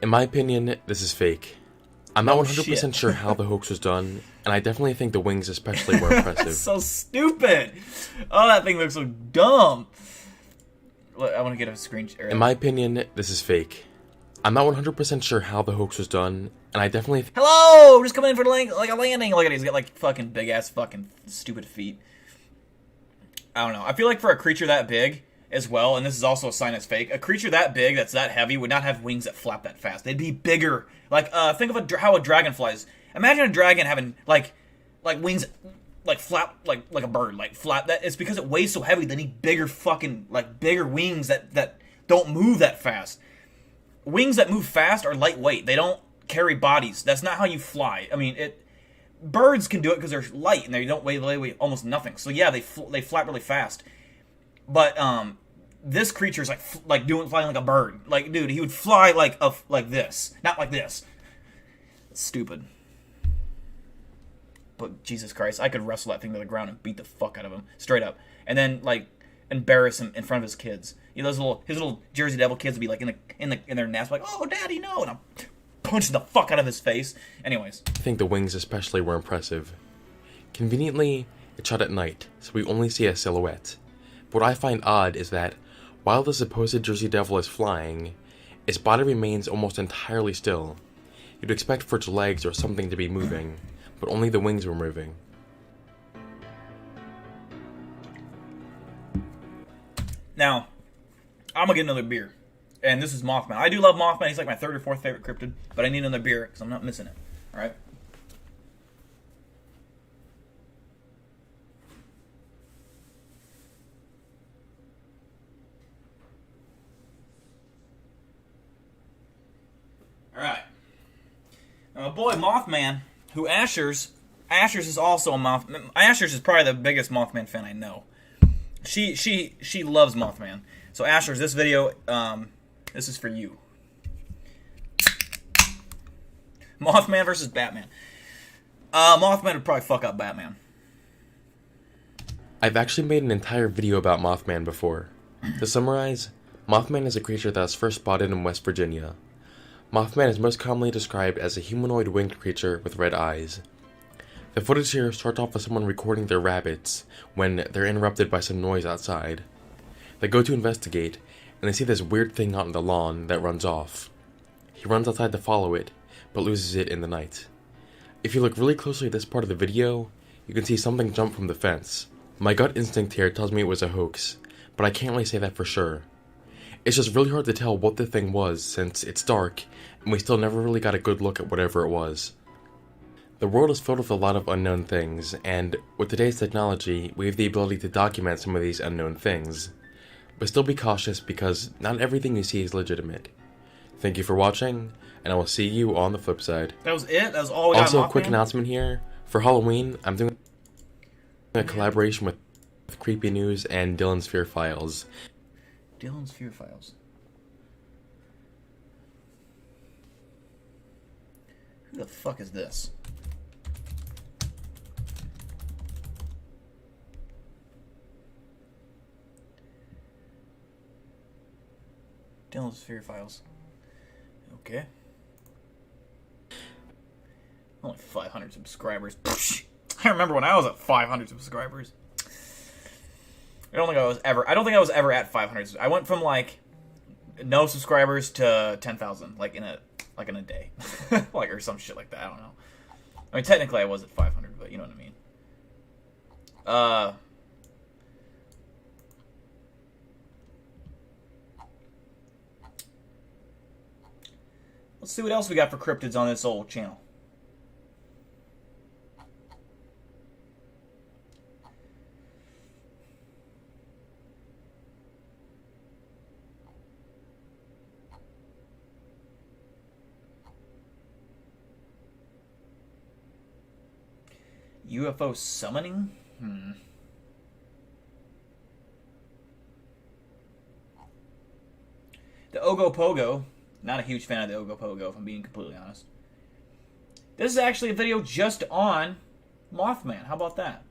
In my opinion, this is fake. I'm not 100% sure how the hoax was done, and I definitely think the wings especially were impressive. That's so stupid. Oh, that thing looks so dumb. Look, I want to get a screen. In my opinion, this is fake. I'm not 100% sure how the hoax was done, and I definitely... Hello! We're just coming in for a landing. Look at it. He's got, like, fucking big-ass fucking stupid feet. I don't know. I feel like for a creature that big as well, and this is also a sign it's fake, a creature that big, that's that heavy, would not have wings that flap that fast. They'd be bigger. Like, think of how a dragon flies. Imagine a dragon having, like wings, like, flap, like a bird, like, flap. That it's because it weighs so heavy, they need bigger fucking, like, bigger wings that don't move that fast. Wings that move fast are lightweight. They don't carry bodies. That's not how you fly. I mean, birds can do it because they're light, and they don't weigh almost nothing. So, yeah, they flap really fast. But, this creature's flying like a bird. Like, dude, he would fly like this, not like this. It's stupid. But Jesus Christ, I could wrestle that thing to the ground and beat the fuck out of him straight up, and then like embarrass him in front of his kids. You know, his little Jersey Devil kids would be like in their nest, like, oh, Daddy, no, and I'm punching the fuck out of his face. Anyways, I think the wings especially were impressive. Conveniently, it's shot at night, so we only see a silhouette. But what I find odd is that, while the supposed Jersey Devil is flying, its body remains almost entirely still. You'd expect for its legs or something to be moving, but only the wings were moving. Now, I'm gonna get another beer. And this is Mothman. I do love Mothman. He's like my third or fourth favorite cryptid, but I need another beer because I'm not missing it. Alright? Alright. Now, my boy Mothman, who Asher's is also a Mothman. Asher's is probably the biggest Mothman fan I know. She loves Mothman. So Asher's, this video, this is for you. Mothman versus Batman. Mothman would probably fuck up Batman. I've actually made an entire video about Mothman before. To summarize, Mothman is a creature that was first spotted in West Virginia. Mothman is most commonly described as a humanoid winged creature with red eyes. The footage here starts off with someone recording their rabbits when they're interrupted by some noise outside. They go to investigate, and they see this weird thing out on the lawn that runs off. He runs outside to follow it, but loses it in the night. If you look really closely at this part of the video, you can see something jump from the fence. My gut instinct here tells me it was a hoax, but I can't really say that for sure. It's just really hard to tell what the thing was since it's dark, and we still never really got a good look at whatever it was. The world is filled with a lot of unknown things, and with today's technology, we have the ability to document some of these unknown things. But still be cautious because not everything you see is legitimate. Thank you for watching, and I will see you on the flip side. That was it? That was all we got. Also, a quick announcement here. For Halloween, I'm doing a collaboration with of Creepy News and Dylan's Fear Files. Dylan's Fear Files. Who the fuck is this? Dylan's Fear Files. Okay. Only 500 subscribers. I remember when I was at 500 subscribers. I don't think I was ever at 500. I went from like no subscribers to 10,000 like in a day. Like or some shit like that. I don't know. I mean technically I was at 500, but you know what I mean. Let's see what else we got for cryptids on this old channel. UFO summoning? The Ogopogo. Not a huge fan of the Ogopogo, if I'm being completely honest. This is actually a video just on Mothman. How about that?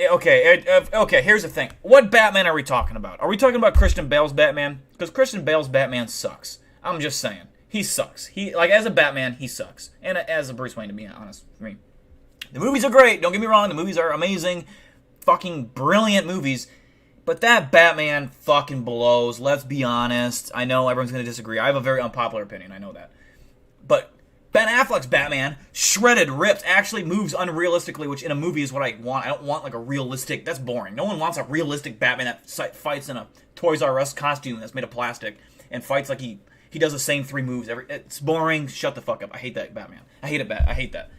Okay, here's the thing. What Batman are we talking about? Are we talking about Christian Bale's Batman? Because Christian Bale's Batman sucks. I'm just saying. He sucks. Like, as a Batman, he sucks. And as a Bruce Wayne, to be honest. I mean, the movies are great. Don't get me wrong. The movies are amazing. Fucking brilliant movies. But that Batman fucking blows. Let's be honest. I know everyone's going to disagree. I have a very unpopular opinion. I know that. But Ben Affleck's Batman, shredded, ripped, actually moves unrealistically, which in a movie is what I want. I don't want like a realistic... That's boring. No one wants a realistic Batman that fights in a Toys R Us costume that's made of plastic and fights like he does the same 3 moves. It's boring. Shut the fuck up. I hate that Batman. I hate that.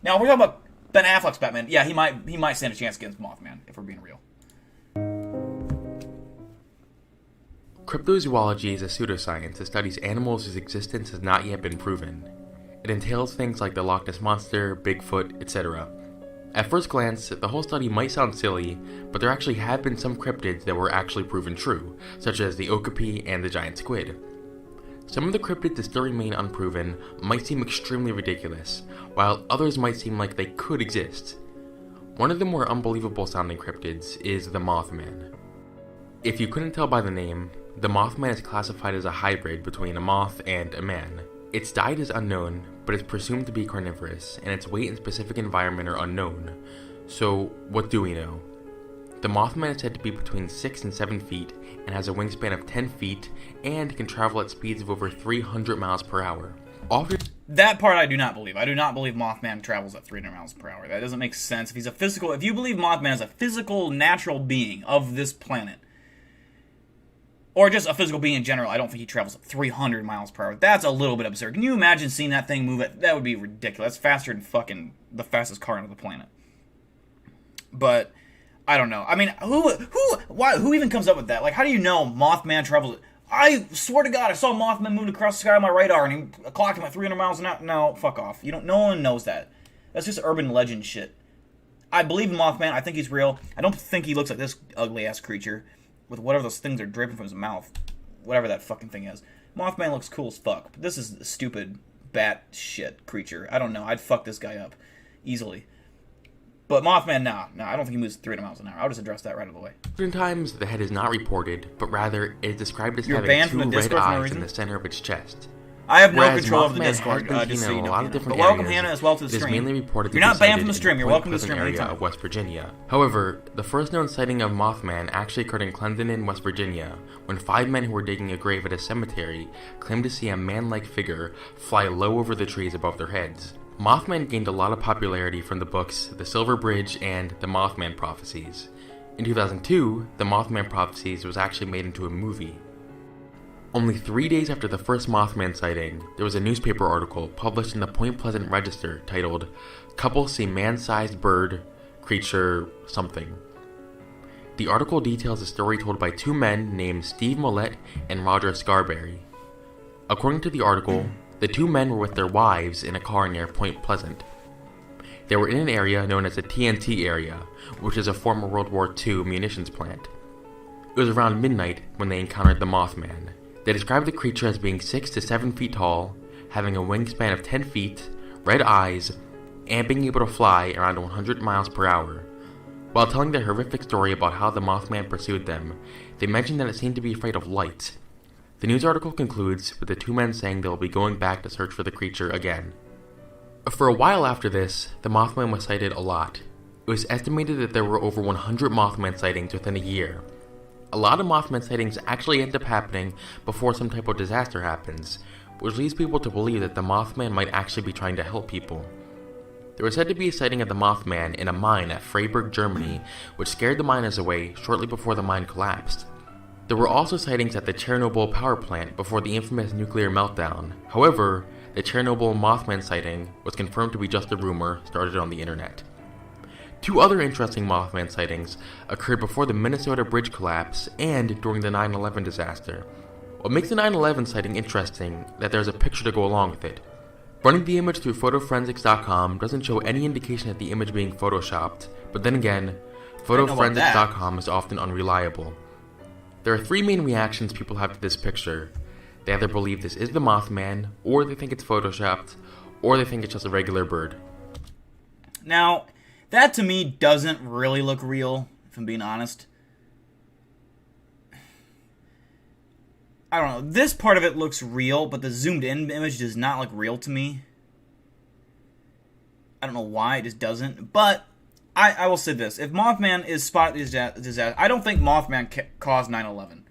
Now, we're talking about Ben Affleck's Batman. Yeah, he might stand a chance against Mothman, if we're being real. Cryptozoology is a pseudoscience that studies animals whose existence has not yet been proven. It entails things like the Loch Ness Monster, Bigfoot, etc. At first glance, the whole study might sound silly, but there actually have been some cryptids that were actually proven true, such as the okapi and the giant squid. Some of the cryptids that still remain unproven might seem extremely ridiculous, while others might seem like they could exist. One of the more unbelievable sounding cryptids is the Mothman. If you couldn't tell by the name, the Mothman is classified as a hybrid between a moth and a man. Its diet is unknown, but it's presumed to be carnivorous, and its weight and specific environment are unknown. So, what do we know? The Mothman is said to be between 6 and 7 feet, and has a wingspan of 10 feet, and can travel at speeds of over 300 miles per hour. That part I do not believe. I do not believe Mothman travels at 300 miles per hour. That doesn't make sense. If you believe Mothman is a physical, natural being of this planet, or just a physical being in general, I don't think he travels at 300 miles per hour. That's a little bit absurd. Can you imagine seeing that thing move? That would be ridiculous. That's faster than fucking the fastest car on the planet. But I don't know. I mean, who even comes up with that? Like, how do you know Mothman travels? I swear to God, I saw Mothman moving across the sky on my radar, and he clocked him at 300 miles an hour. No, fuck off. No one knows that. That's just urban legend shit. I believe in Mothman. I think he's real. I don't think he looks like this ugly ass creature with whatever those things are dripping from his mouth, whatever that fucking thing is. Mothman looks cool as fuck. But this is a stupid bat shit creature. I don't know. I'd fuck this guy up easily. But Mothman, nah, I don't think he moves 300 miles an hour. I'll just address that right out of the way. Oftentimes, the head is not reported, but rather it is described as having 2 red eyes in the center of its chest. I have no Whereas control Mothman over the Discord, has been just so you seen in know. a lot of different But welcome, areas. Hannah, as well to the It is stream. mainly reported You're to be not banned from the sighted stream. in You're Point welcome to the Pleasant stream area anytime. of West Virginia. However, the first known sighting of Mothman actually occurred in Clendenin, West Virginia, when 5 men who were digging a grave at a cemetery claimed to see a man-like figure fly low over the trees above their heads. Mothman gained a lot of popularity from the books The Silver Bridge and The Mothman Prophecies. In 2002, The Mothman Prophecies was actually made into a movie. Only 3 days after the first Mothman sighting, there was a newspaper article published in the Point Pleasant Register titled, "Couple See Man-Sized Bird, Creature, Something." The article details a story told by 2 men named Steve Mollett and Roger Scarberry. According to the article, The two men were with their wives in a car near Point Pleasant. They were in an area known as the TNT area, which is a former World War II munitions plant. It was around midnight when they encountered the Mothman. They described the creature as being 6 to 7 feet tall, having a wingspan of 10 feet, red eyes, and being able to fly around 100 miles per hour. While telling their horrific story about how the Mothman pursued them, they mentioned that it seemed to be afraid of light. The news article concludes with the two men saying they will be going back to search for the creature again. For a while after this, the Mothman was sighted a lot. It was estimated that there were over 100 Mothman sightings within a year. A lot of Mothman sightings actually end up happening before some type of disaster happens, which leads people to believe that the Mothman might actually be trying to help people. There was said to be a sighting of the Mothman in a mine at Freiburg, Germany, which scared the miners away shortly before the mine collapsed. There were also sightings at the Chernobyl power plant before the infamous nuclear meltdown. However, the Chernobyl Mothman sighting was confirmed to be just a rumor started on the internet. Two other interesting Mothman sightings occurred before the Minnesota bridge collapse and during the 9/11 disaster. What makes the 9/11 sighting interesting is that there's a picture to go along with it. Running the image through photoforensics.com doesn't show any indication of the image being photoshopped, but then again, photoforensics.com is often unreliable. There are three main reactions people have to this picture. They either believe this is the Mothman, or they think it's photoshopped, or they think it's just a regular bird. Now, that to me doesn't really look real, if I'm being honest. I don't know. This part of it looks real, but the zoomed in image does not look real to me. I don't know why, it just doesn't. But I will say this. If Mothman is spotted as a disaster, I don't think Mothman caused 9/11.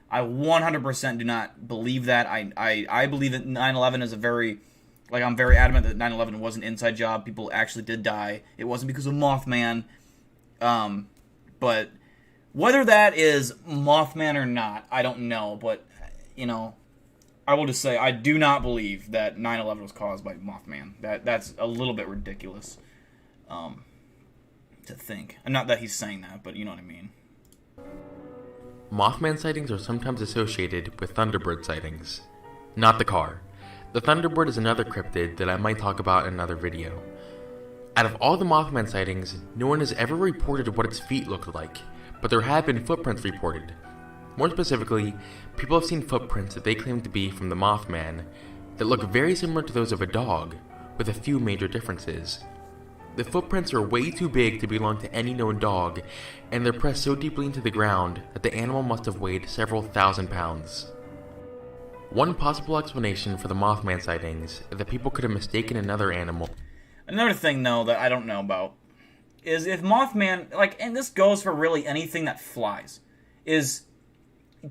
I 100% do not believe that. I believe that 9/11 is a very... Like, I'm very adamant that 9/11 was an inside job. People actually did die. It wasn't because of Mothman. But whether that is Mothman or not, I don't know. But, you know, I will just say I do not believe that 9/11 was caused by Mothman. That's a little bit ridiculous to think. And not that he's saying that, but you know what I mean. Mothman sightings are sometimes associated with Thunderbird sightings. Not the car. The Thunderbird is another cryptid that I might talk about in another video. Out of all the Mothman sightings, no one has ever reported what its feet looked like, but there have been footprints reported. More specifically, people have seen footprints that they claim to be from the Mothman that look very similar to those of a dog, with a few major differences. The footprints are way too big to belong to any known dog, and they're pressed so deeply into the ground that the animal must have weighed several thousand pounds. One possible explanation for the Mothman sightings is that people could have mistaken another animal. Another thing, though, that I don't know about is if Mothman, like, and this goes for really anything that flies, is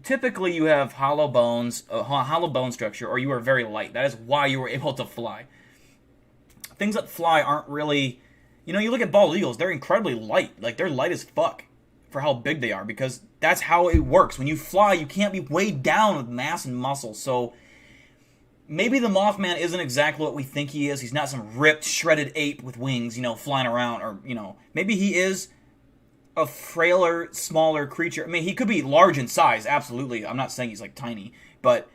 typically you have hollow bones, a hollow bone structure, or you are very light. That is why you were able to fly. Things that fly aren't really, you know, you look at bald eagles, they're incredibly light. Like, they're light as fuck for how big they are, because that's how it works. When you fly, you can't be weighed down with mass and muscle. So maybe the Mothman isn't exactly what we think he is. He's not some ripped, shredded ape with wings, you know, flying around. Or, you know, maybe he is a frailer, smaller creature. I mean, he could be large in size, absolutely. I'm not saying he's, like, tiny. But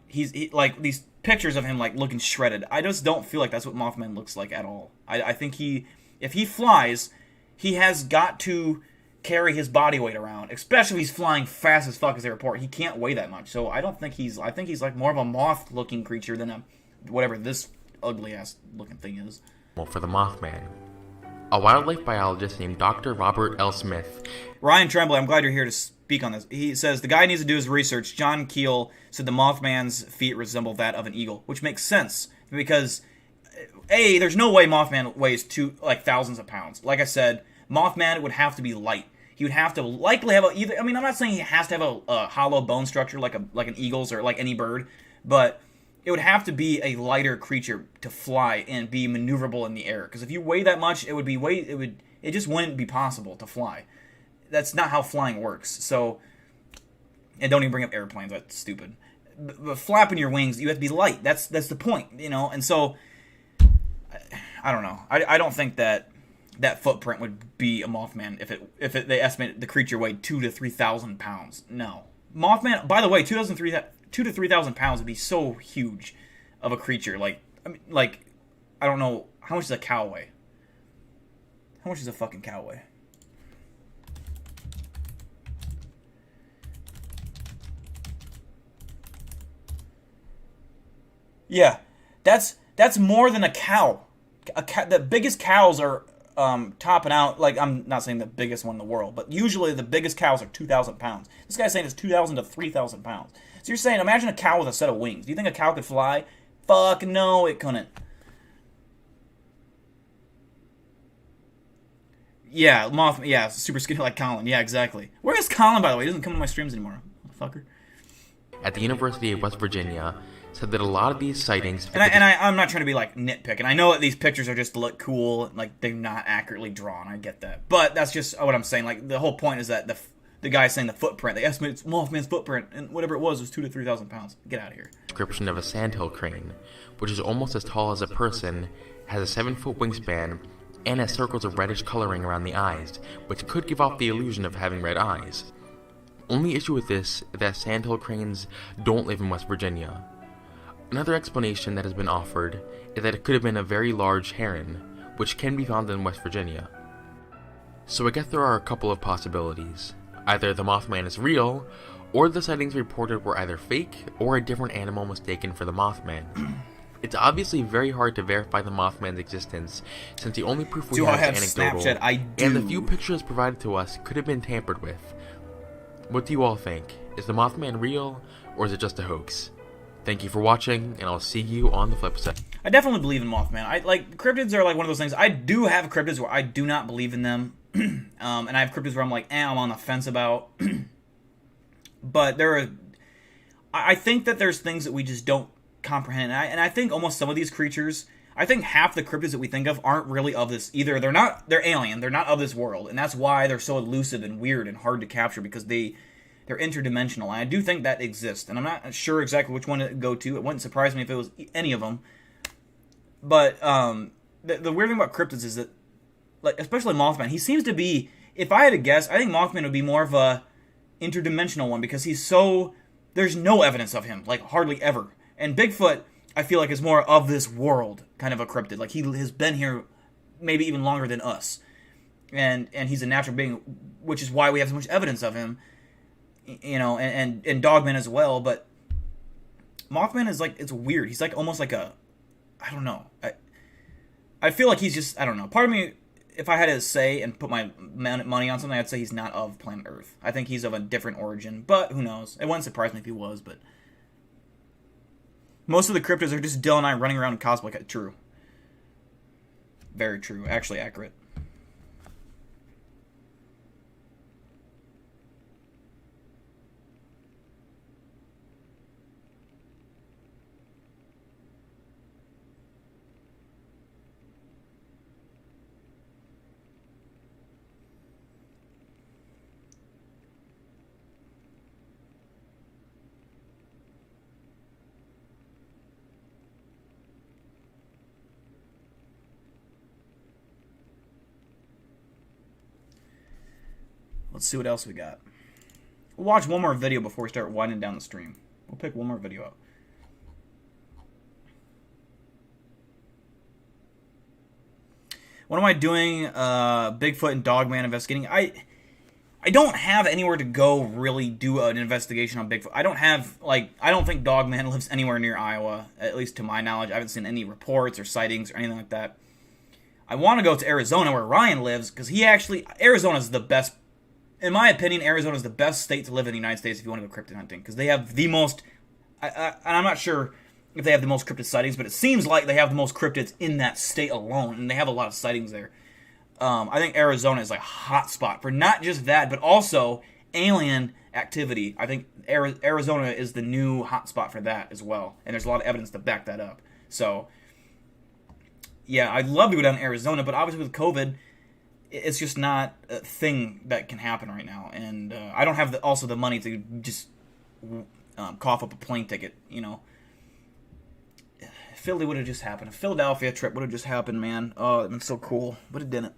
he's like, these pictures of him, like, looking shredded. I just don't feel like that's what Mothman looks like at all. I think if he flies, he has got to carry his body weight around, especially if he's flying fast as fuck as they report. He can't weigh that much. So I think he's like more of a moth-looking creature than a whatever this ugly-ass looking thing is. Well, for the Mothman. A wildlife biologist named Dr. Robert L. Smith. Ryan Tremblay, I'm glad you're here to speak on this. He says the guy needs to do his research. John Keel said the Mothman's feet resemble that of an eagle, which makes sense because A, there's no way Mothman weighs thousands of pounds. Like I said, Mothman would have to be light. He would have to likely have I'm not saying he has to have a hollow bone structure like an eagle's or like any bird, but it would have to be a lighter creature to fly and be maneuverable in the air. Because if you weigh that much, it just wouldn't be possible to fly. That's not how flying works. So, and don't even bring up airplanes. That's stupid. But flapping your wings, you have to be light. That's the point, you know. And so, I don't know. I don't think that footprint would be a Mothman if they estimate the creature weighed 2,000 to 3,000 pounds. No, Mothman. By the way, 2,000 to 3,000 pounds would be so huge. of a creature. Like, I mean, like, I don't know, how much does a cow weigh? How much does a fucking cow weigh? Yeah, that's more than a cow. The biggest cows are topping out. Like, I'm not saying the biggest one in the world, but usually the biggest cows are 2,000 pounds. This guy's saying it's 2,000 to 3,000 pounds. So you're saying, imagine a cow with a set of wings. Do you think a cow could fly? Fuck no, it couldn't. Yeah, yeah, super skinny like Colin. Yeah, exactly. Where is Colin, by the way? He doesn't come to my streams anymore, fucker. At the University of West Virginia, said that a lot of these sightings... I'm not trying to be, like, nitpicking. I know that these pictures are just to look cool, like, they're not accurately drawn. I get that. But that's just what I'm saying. Like, the whole point is that the guy's saying the footprint. They estimated Mothman's footprint, and whatever it was 2,000 to 3,000 pounds. Get out of here. Description of a sandhill crane, which is almost as tall as a person, has a 7-foot wingspan, and has circles of reddish coloring around the eyes, which could give off the illusion of having red eyes. Only issue with this is that sandhill cranes don't live in West Virginia. Another explanation that has been offered is that it could have been a very large heron, which can be found in West Virginia. So I guess there are a couple of possibilities. Either the Mothman is real, or the sightings reported were either fake, or a different animal mistaken for the Mothman. It's obviously very hard to verify the Mothman's existence, since the only proof we have is anecdotal, Snapchat? I do. and the few pictures provided to us could have been tampered with. What do you all think? Is the Mothman real, or is it just a hoax? Thank you for watching, and I'll see you on the flip side. I definitely believe in Mothman. Cryptids are like one of those things. I do have cryptids where I do not believe in them, and I have cryptids where I'm like, I'm on the fence about. But I think that there's things that we just don't comprehend, and I think almost some of these creatures, I think half the cryptids that we think of aren't really of this either. They're alien, they're not of this world, and that's why they're so elusive and weird and hard to capture, because they're interdimensional, and I do think that exists, and I'm not sure exactly which one to go to. It wouldn't surprise me if it was any of them. But the weird thing about cryptids is that, like, especially Mothman, he seems to be, if I had to guess, I think Mothman would be more of a interdimensional one, because there's no evidence of him, like, hardly ever. And Bigfoot, I feel like, is more of this world kind of a cryptid. Like, he has been here maybe even longer than us. And he's a natural being, which is why we have so much evidence of him. You know, and Dogman as well. But Mothman is, like, it's weird. He's, like, almost like a, I don't know. I feel like he's just, I don't know. Part of me, if I had to say and put my money on something, I'd say he's not of planet Earth. I think he's of a different origin. But who knows? It wouldn't surprise me if he was, but... Most of the cryptids are just Dylan and I running around in cosplay. True. Very true. Actually accurate. Let's see what else we got. We'll watch one more video before we start winding down the stream. We'll pick one more video up. What am I doing? Bigfoot and Dogman investigating. I don't have anywhere to go really do an investigation on Bigfoot. I don't have, like, I don't think Dogman lives anywhere near Iowa, at least to my knowledge. I haven't seen any reports or sightings or anything like that. I want to go to Arizona where Ryan lives, because Arizona's the best. In my opinion, Arizona is the best state to live in the United States if you want to go cryptid hunting, because they have the most, and I'm not sure if they have the most cryptid sightings, but it seems like they have the most cryptids in that state alone, and they have a lot of sightings there. I think Arizona is like a hot spot for not just that, but also alien activity. I think Arizona is the new hot spot for that as well, and there's a lot of evidence to back that up. So, yeah, I'd love to go down to Arizona, but obviously with COVID, it's just not a thing that can happen right now, and I don't have also the money to just cough up a plane ticket, you know. Philly would have just happened. A Philadelphia trip would have just happened, man. Oh, it'd been so cool, but it didn't.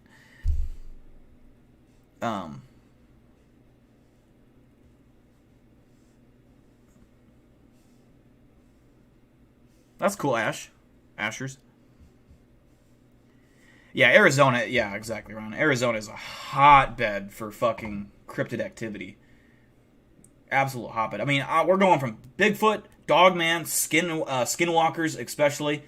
That's cool, Ashers. Yeah, Arizona. Yeah, exactly, Ron. Arizona is a hotbed for fucking cryptid activity. Absolute hotbed. I mean, we're going from Bigfoot, Dogman, skinwalkers, especially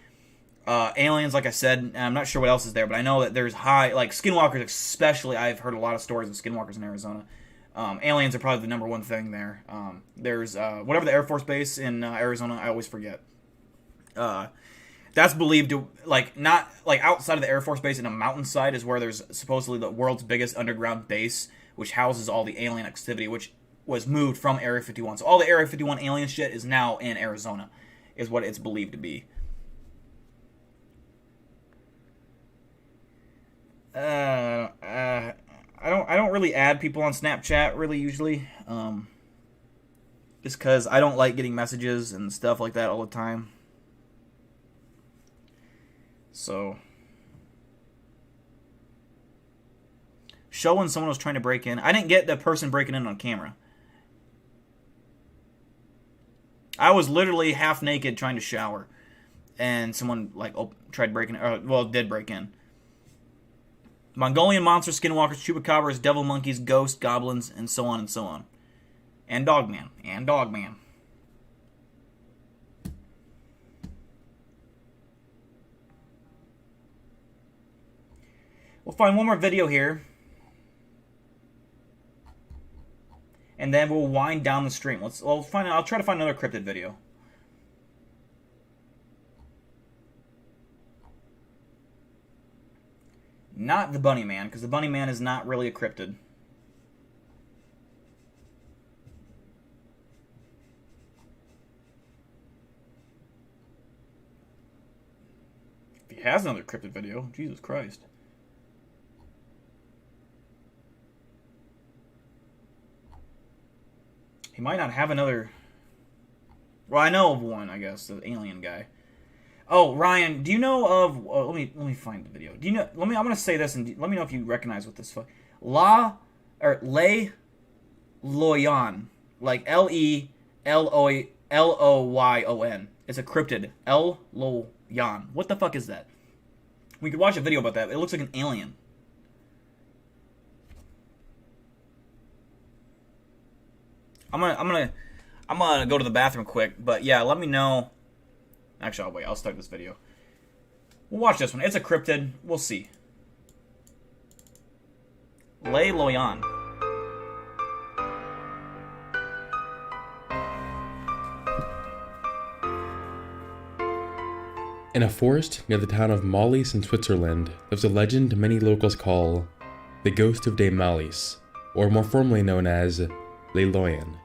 aliens. Like I said, and I'm not sure what else is there, but I know that there's like skinwalkers, especially. I've heard a lot of stories of skinwalkers in Arizona. Aliens are probably the number one thing there. There's whatever the Air Force Base in Arizona. I always forget. That's believed to, like, not, like, outside of the Air Force Base in a mountainside is where there's supposedly the world's biggest underground base, which houses all the alien activity, which was moved from Area 51. So all the Area 51 alien shit is now in Arizona, is what it's believed to be. I don't really add people on Snapchat, really, usually. Just because I don't like getting messages and stuff like that all the time. So, showing someone was trying to break in. I didn't get the person breaking in on camera. I was literally half naked trying to shower, and someone like tried breaking. Did break in. Mongolian monsters, skinwalkers, chupacabras, devil monkeys, ghosts, goblins, and so on and so on. And Dogman. We'll find one more video here. And then we'll wind down the stream. I'll try to find another cryptid video. Not the Bunny Man, because the Bunny Man is not really a cryptid. If he has another cryptid video, Jesus Christ. He might not have another... Well, I know of one, I guess, the alien guy. Oh, Ryan, do you know of... let me find the video. Do you know... I'm going to say this, and let me know if you recognize what this... Le Loyon. Like L-E-L-O-Y-O-N. It's a cryptid. L Loyon. What the fuck is that? We could watch a video about that. It looks like an alien. I'm gonna go to the bathroom quick, but yeah, let me know. Actually, I'll wait. I'll start this video. We'll watch this one. It's a cryptid. We'll see. Le Loyon. In a forest near the town of Mallis in Switzerland lives a legend many locals call the Ghost of Dame Mallis, or more formally known as Le Loyon.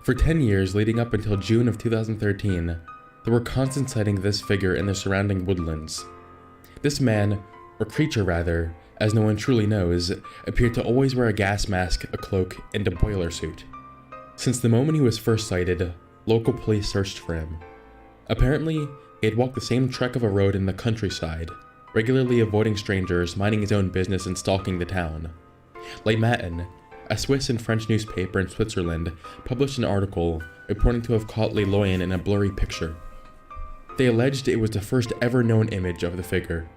For 10 years leading up until June of 2013, there were constant sightings of this figure in the surrounding woodlands. This man, or creature rather, as no one truly knows, appeared to always wear a gas mask, a cloak, and a boiler suit. Since the moment he was first sighted, local police searched for him. Apparently, he had walked the same trek of a road in the countryside, regularly avoiding strangers, minding his own business and stalking the town. Le Matin, a Swiss and French newspaper in Switzerland, published an article reporting to have caught Le Loyon in a blurry picture. They alleged it was the first ever known image of the figure.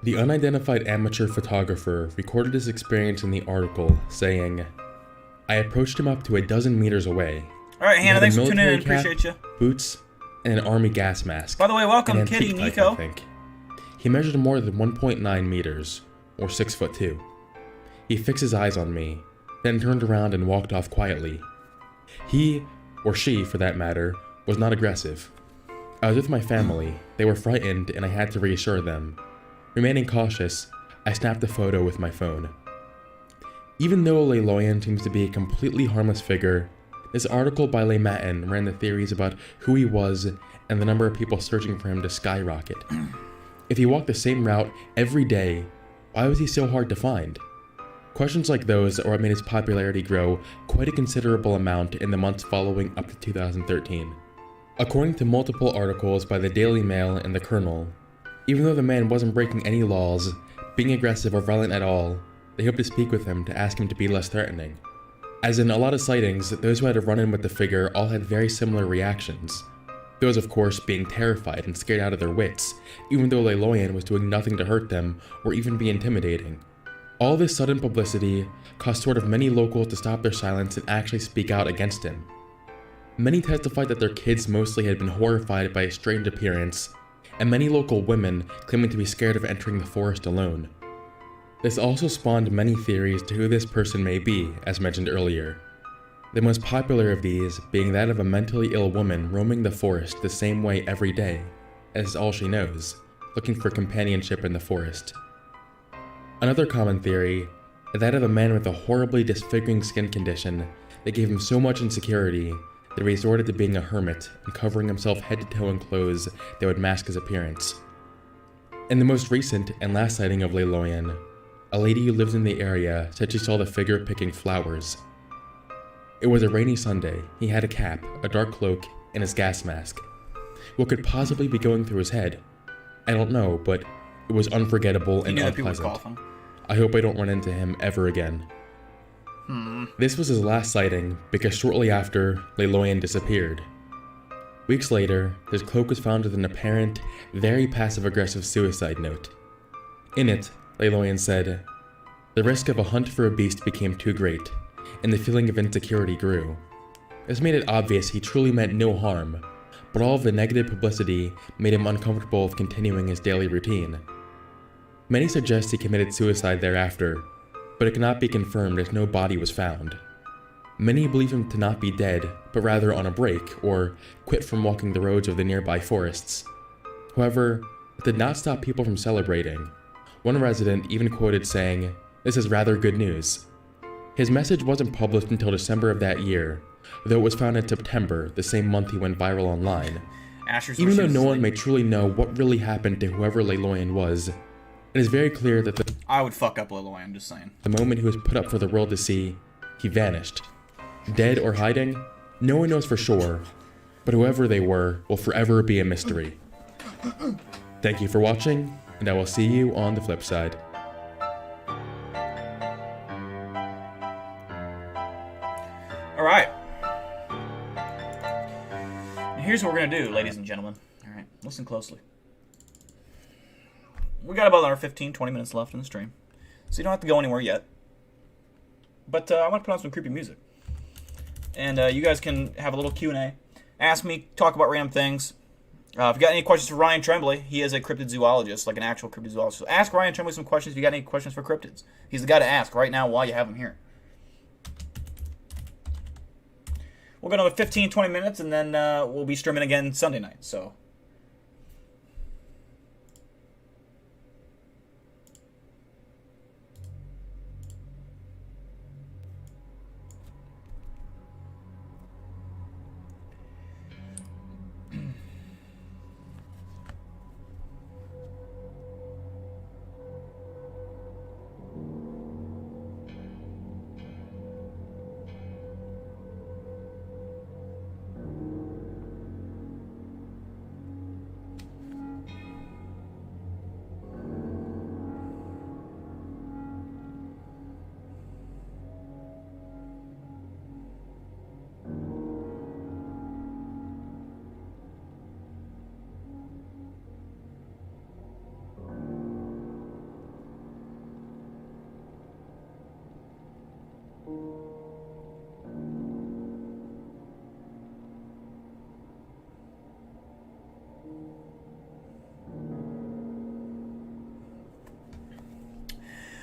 The unidentified amateur photographer recorded his experience in the article, saying, "I approached him up to a dozen meters away. Alright, Hannah, thanks for tuning in. Cap, Appreciate you. Boots, and an army gas mask. By the way, welcome, an Kitty antique type, Nico. I think. He measured more than 1.9 meters, or 6'2". He fixed his eyes on me, then turned around and walked off quietly. He, or she for that matter, was not aggressive. I was with my family, they were frightened and I had to reassure them. Remaining cautious, I snapped a photo with my phone. Even though Le Loyon seems to be a completely harmless figure, this article by Le Matin ran the theories about who he was and the number of people searching for him to skyrocket. If he walked the same route every day, why was he so hard to find? Questions like those are what made his popularity grow quite a considerable amount in the months following up to 2013. According to multiple articles by the Daily Mail and the Colonel, even though the man wasn't breaking any laws, being aggressive or violent at all, they hoped to speak with him to ask him to be less threatening. As in a lot of sightings, those who had a run-in with the figure all had very similar reactions. those of course being terrified and scared out of their wits, even though Leiloyan was doing nothing to hurt them or even be intimidating. All this sudden publicity caused sort of many locals to stop their silence and actually speak out against him. Many testified that their kids mostly had been horrified by his strange appearance, and many local women claiming to be scared of entering the forest alone. This also spawned many theories to who this person may be, as mentioned earlier. The most popular of these being that of a mentally ill woman roaming the forest the same way every day, as all she knows, looking for companionship in the forest. Another common theory is that of a man with a horribly disfiguring skin condition that gave him so much insecurity that he resorted to being a hermit and covering himself head to toe in clothes that would mask his appearance. In the most recent and last sighting of Leiloyan, a lady who lives in the area said she saw the figure picking flowers. It was a rainy Sunday. He had a cap, a dark cloak, and his gas mask. What could possibly be going through his head? I don't know, but it was unforgettable and unpleasant. I hope I don't run into him ever again. This was his last sighting because shortly after, Leiloyan disappeared. Weeks later, his cloak was found with an apparent, very passive-aggressive suicide note. In it, Leiloyan said, "The risk of a hunt for a beast became too great, and the feeling of insecurity grew." This made it obvious he truly meant no harm, but all of the negative publicity made him uncomfortable with continuing his daily routine. Many suggest he committed suicide thereafter, but it cannot be confirmed as no body was found. Many believe him to not be dead, but rather on a break, or quit from walking the roads of the nearby forests. However, it did not stop people from celebrating. One resident even quoted saying, "This is rather good news." His message wasn't published until December of that year, though it was found in September, the same month he went viral online. Even though no one may truly know what really happened to whoever Leiloyan was, it is very clear that I would fuck up Leiloyan, I'm just saying. The moment he was put up for the world to see, he vanished. Dead or hiding, no one knows for sure, but whoever they were will forever be a mystery. Thank you for watching, and I will see you on the flip side. Alright. Here's what we're going to do, ladies and gentlemen. Alright, listen closely. We got about another 15-20 minutes left in the stream, so you don't have to go anywhere yet. But I want to put on some creepy music. And you guys can have a little Q&A. Ask me, talk about random things. If you got any questions for Ryan Tremblay, he is a cryptid zoologist, like an actual cryptid zoologist. So ask Ryan Tremblay some questions if you got any questions for cryptids. He's the guy to ask right now while you have him here. We'll go another 15-20 minutes, and then we'll be streaming again Sunday night, so...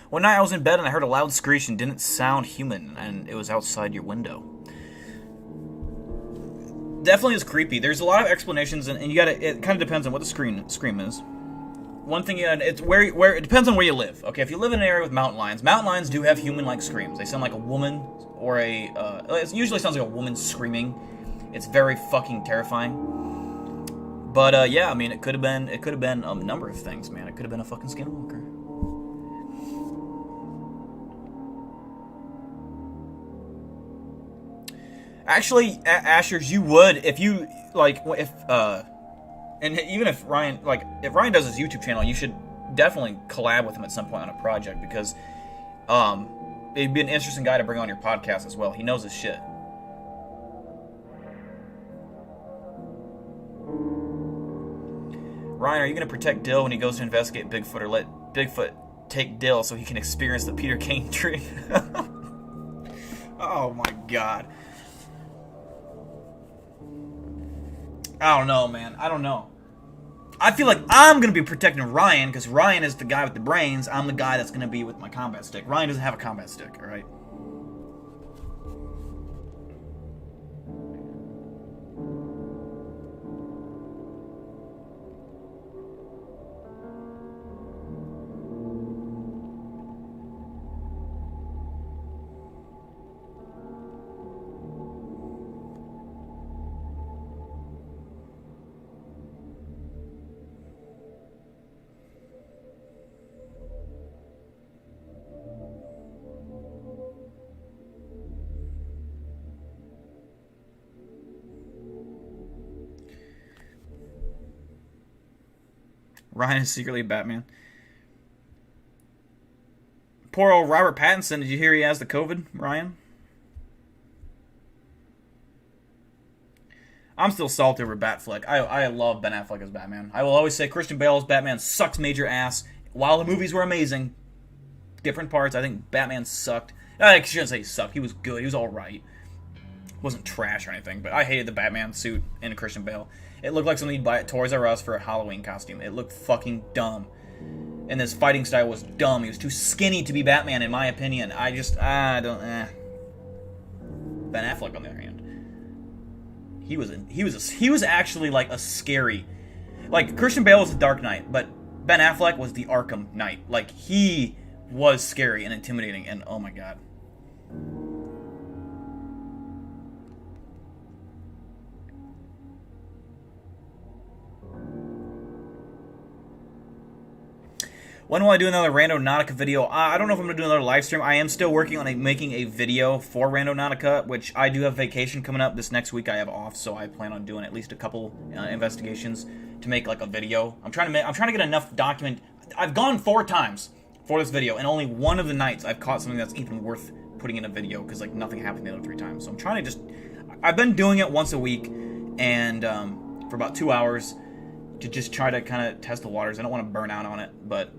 One night I was in bed and I heard a loud screech and didn't sound human, and it was outside your window. Definitely is creepy. There's a lot of explanations, and you gotta. It kind of depends on what the scream is. One thing, it's where it depends on where you live. Okay, if you live in an area with mountain lions do have human-like screams. They sound like a woman or a. It usually sounds like a woman screaming. It's very fucking terrifying. But yeah, I mean, it could have been a number of things, man. It could have been a fucking skinwalker. Actually, Ashers, you would if you and even if Ryan does his YouTube channel, you should definitely collab with him at some point on a project, because it'd be an interesting guy to bring on your podcast as well. He knows his shit. Ryan, are you going to protect Dill when he goes to investigate Bigfoot, or let Bigfoot take Dill so he can experience the Peter Kane tree? Oh my god. I don't know, man. I don't know. I feel like I'm going to be protecting Ryan, because Ryan is the guy with the brains. I'm the guy that's going to be with my combat stick. Ryan doesn't have a combat stick, alright? Ryan is secretly Batman. Poor old Robert Pattinson. Did you hear he has the COVID, Ryan? I'm still salty over Batfleck. I love Ben Affleck as Batman. I will always say Christian Bale as Batman sucks major ass. While the movies were amazing, different parts, I think Batman sucked. I shouldn't say he sucked. He was good. He was alright. Wasn't trash or anything, but I hated the Batman suit in Christian Bale. It looked like something you'd buy at Toys R Us for a Halloween costume. It looked fucking dumb. And his fighting style was dumb. He was too skinny to be Batman, in my opinion. Ben Affleck, on the other hand, he was actually like a scary, like Christian Bale was the Dark Knight, but Ben Affleck was the Arkham Knight. Like, he was scary and intimidating, and oh my god. When will I do another Rando Nautica video? I don't know if I'm going to do another live stream. I am still working on making a video for Rando Nautica, which I do have vacation coming up. This next week I have off, so I plan on doing at least a couple investigations to make like a video. I'm trying to get enough document. I've gone 4 times for this video, and only one of the nights I've caught something that's even worth putting in a video, because like nothing happened the other 3 times. So I'm trying to I've been doing it once a week, and for about 2 hours to just try to kind of test the waters. I don't want to burn out on it, but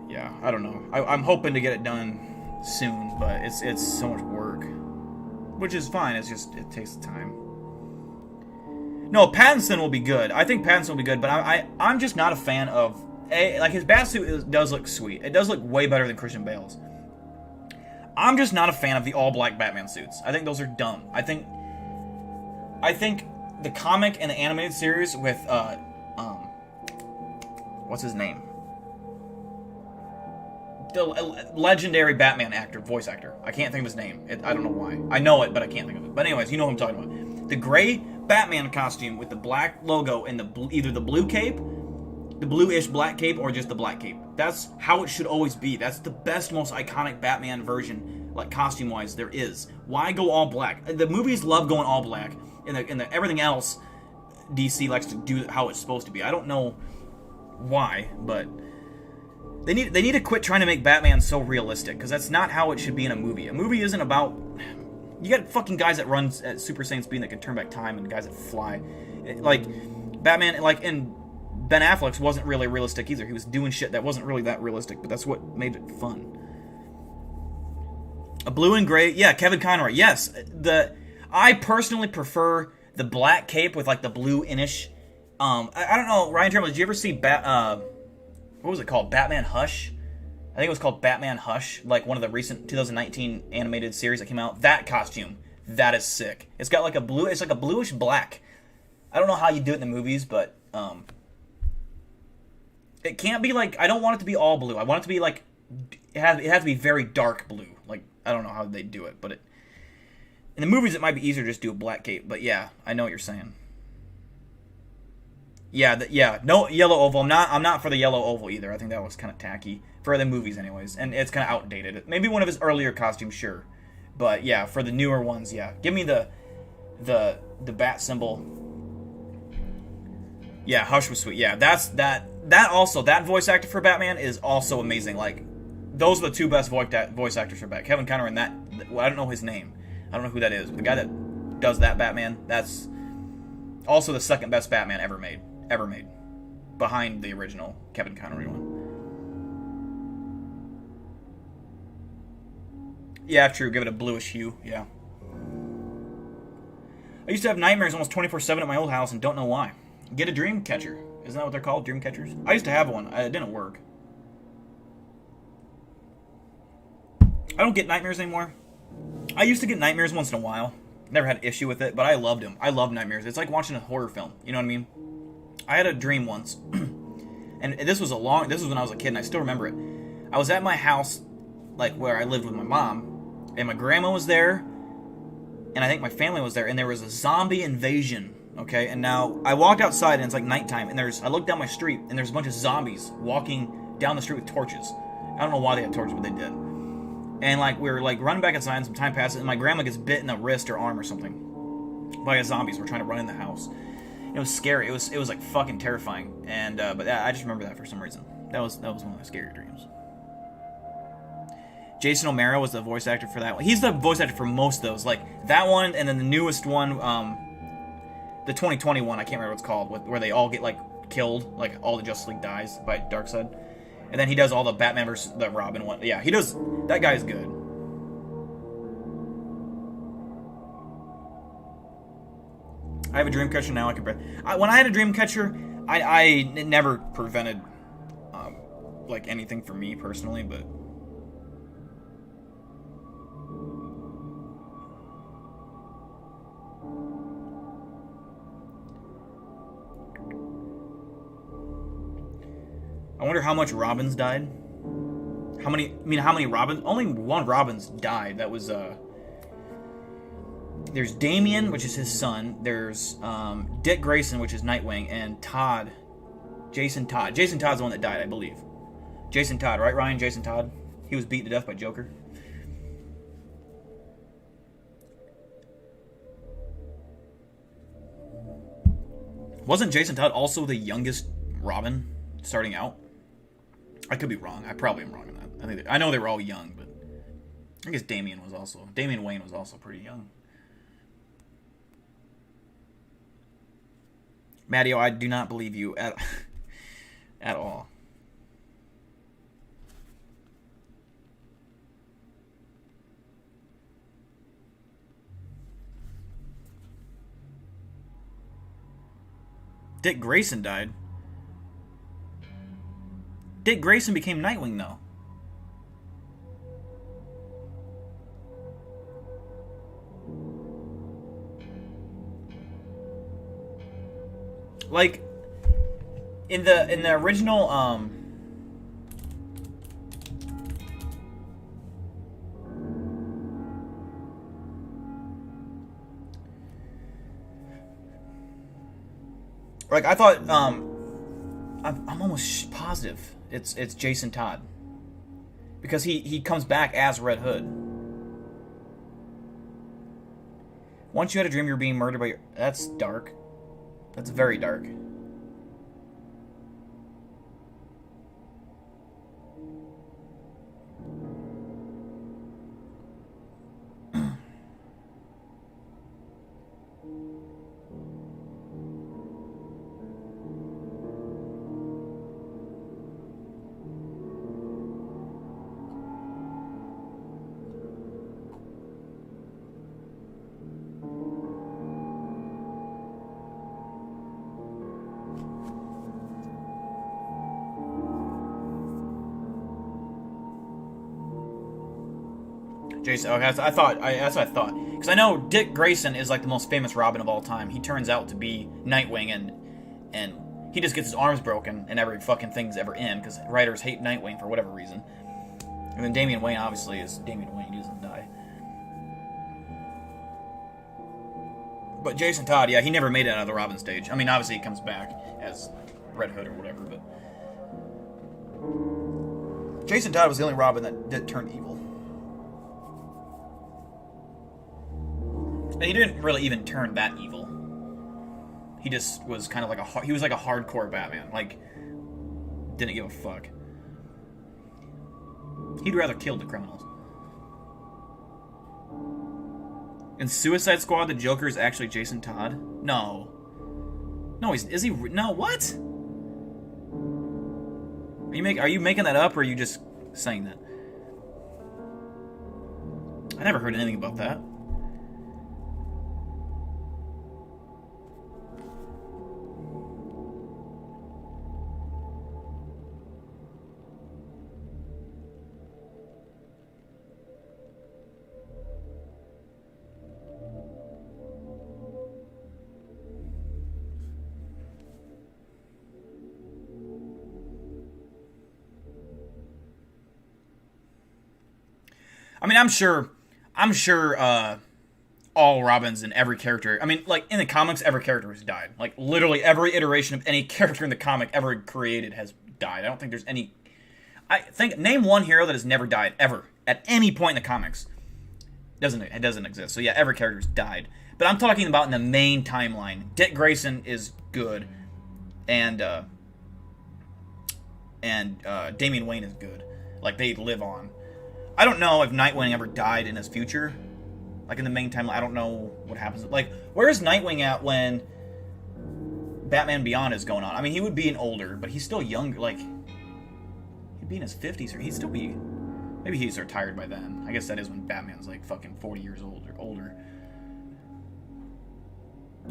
yeah, I don't know. I'm hoping to get it done soon, but it's so much work, which is fine. It's just, it takes time. No, Pattinson will be good. I think Pattinson will be good, but I'm just not a fan of like his Batsuit does look sweet. It does look way better than Christian Bale's. I'm just not a fan of the all-black Batman suits. I think those are dumb. I think the comic and the animated series with what's his name? The legendary Batman actor, voice actor. I can't think of his name. I don't know why. I know it, but I can't think of it. But anyways, you know what I'm talking about. The gray Batman costume with the black logo and either the blue cape, the bluish black cape, or just the black cape. That's how it should always be. That's the best, most iconic Batman version, like costume-wise, there is. Why go all black? The movies love going all black, and everything else, DC likes to do how it's supposed to be. I don't know why, but they need to quit trying to make Batman so realistic, because that's not how it should be in a movie. A movie isn't about... You got fucking guys that run at Super Saiyan speed that can turn back time, and guys that fly. Like, Batman, like, and Ben Affleck's wasn't really realistic either. He was doing shit that wasn't really that realistic, but that's what made it fun. A blue and gray... Yeah, Kevin Conroy. Yes, I personally prefer the black cape with, like, the blue-inish... I don't know, Ryan Terrell, did you ever see what was it called? Batman Hush? I think it was called Batman Hush, like one of the recent 2019 animated series that came out. That costume, that is sick. It's got like it's like a bluish black. I don't know how you do it in the movies, but it can't be like, I don't want it to be all blue. I want it to be like, it has to be very dark blue. Like, I don't know how they do it, but in the movies it might be easier to just do a black cape, but yeah, I know what you're saying. Yeah, no yellow oval. I'm not for the yellow oval either. I think that was kind of tacky for the movies, anyways, and it's kind of outdated. Maybe one of his earlier costumes, sure, but yeah, for the newer ones, yeah. Give me the bat symbol. Yeah, Hush was sweet. Yeah, that also, that voice actor for Batman is also amazing. Like, those are the 2 best voice actors for Batman. Kevin Conroy and I don't know his name. I don't know who that is. But the guy that does that Batman, Also the second best Batman ever made. Behind the original Kevin Conroy one. Yeah, true. Give it a bluish hue. Yeah. I used to have nightmares almost 24/7 at my old house and don't know why. Get a dream catcher. Isn't that what they're called? Dream catchers? I used to have one. It didn't work. I don't get nightmares anymore. I used to get nightmares once in a while. Never had an issue with it, but I loved them. I love nightmares. It's like watching a horror film. You know what I mean? I had a dream once. And this was when I was a kid, and I still remember it. I was at my house, like where I lived with my mom, and my grandma was there, and I think my family was there, and there was a zombie invasion, okay? And now, I walked outside, and it's like nighttime, and I looked down my street, and there's a bunch of zombies walking down the street with torches. I don't know why they had torches, but they did. And like, we were like running back inside, and some time passes, and my grandma gets bit in the wrist or arm or something by zombies. We're trying to run in the house. It was scary. It was like fucking terrifying. And but I just remember that for some reason. That was one of my scarier dreams. Jason O'Mara was the voice actor for that one. He's the voice actor for most of those, like that one, and then the newest one, the 2020 one. I can't remember what it's called, where they all get like killed, like all the Justice League dies by Darkseid, and then he does all the Batman versus the Robin one. Yeah, he does. That guy's good. I have a dream catcher now. When I had a dream catcher, it never prevented like anything for me personally, but I wonder how much Robins died. How many Robins? Only one Robins died. That was there's Damian, which is his son. There's Dick Grayson, which is Nightwing, and Jason Todd. Jason Todd's the one that died, I believe. Jason Todd, right, Ryan? Jason Todd? He was beaten to death by Joker. Wasn't Jason Todd also the youngest Robin starting out? I could be wrong. I probably am wrong on that. I know they were all young, but I guess Damian Wayne was also pretty young. Matteo, I do not believe you at all. Dick Grayson died. Dick Grayson became Nightwing, though. Like in the original like I thought I'm almost positive it's Jason Todd, because he comes back as Red Hood. Once you had a dream you were being murdered by that's dark. That's very dark. Jason, okay, that's what I thought. Because I know Dick Grayson is like the most famous Robin of all time. He turns out to be Nightwing, and he just gets his arms broken and every fucking thing's ever in, because writers hate Nightwing for whatever reason. And then Damian Wayne obviously is Damian Wayne. He doesn't die. But Jason Todd, yeah, he never made it out of the Robin stage. I mean, obviously he comes back as Red Hood or whatever, but Jason Todd was the only Robin that turned evil. And he didn't really even turn that evil. He just was kind of like he was like a hardcore Batman. Like, didn't give a fuck. He'd rather kill the criminals. In Suicide Squad, the Joker is actually Jason Todd? No. No, is he? No, what? Are you making that up, or are you just saying that? I never heard anything about that. I mean, I'm sure all Robins and every character, I mean, like, in the comics, every character has died. Like, literally every iteration of any character in the comic ever created has died. I don't think there's any... name one hero that has never died, ever, at any point in the comics. It doesn't exist. So yeah, every character's died. But I'm talking about in the main timeline. Dick Grayson is good, and Damian Wayne is good. Like, they live on. I don't know if Nightwing ever died in his future. Like, in the main timeline, I don't know what happens. Like, where's Nightwing at when Batman Beyond is going on? I mean, he would be an older, but he's still younger. Like, he'd be in his 50s, or he'd still be... Maybe he's retired by then. I guess that is when Batman's, like, fucking 40 years old or older.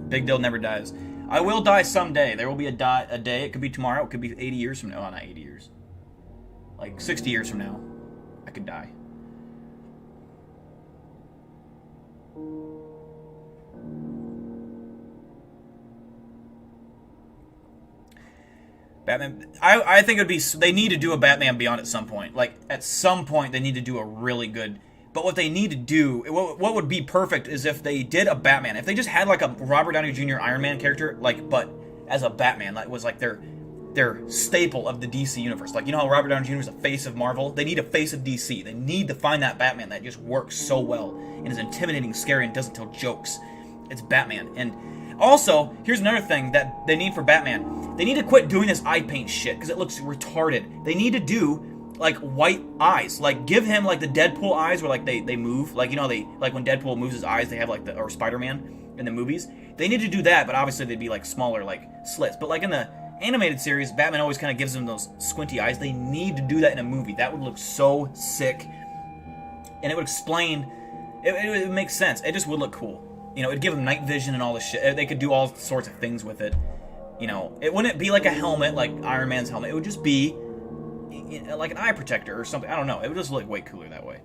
Big Dill never dies. I will die someday. There will be a day. It could be tomorrow. It could be 80 years from now. Oh, not 80 years. Like, 60 years from now. I could die. Batman... I think it would be... They need to do a Batman Beyond at some point. Like, at some point, they need to do a really good... But what they need to do... What would be perfect is if they did a Batman. If they just had, like, a Robert Downey Jr. Iron Man character, like, but as a Batman. That was, like, their staple of the DC universe. Like, you know how Robert Downey Jr. is the face of Marvel? They need a face of DC. They need to find that Batman that just works so well and is intimidating, scary, and doesn't tell jokes. It's Batman. And also, here's another thing that they need for Batman. They need to quit doing this eye paint shit because it looks retarded. They need to do, like, white eyes. Like, give him, like, the Deadpool eyes where, like, they move. Like, you know, like, when Deadpool moves his eyes, they have, like, or Spider-Man in the movies. They need to do that, but obviously they'd be, like, smaller, like, slits. But, like, in the animated series, Batman always kind of gives them those squinty eyes. They need to do that in a movie. That would look so sick. And it would explain... It would make sense. It just would look cool. You know, it'd give them night vision and all this shit. They could do all sorts of things with it. You know, it wouldn't be like a helmet, like Iron Man's helmet. It would just be like an eye protector or something. I don't know. It would just look way cooler that way.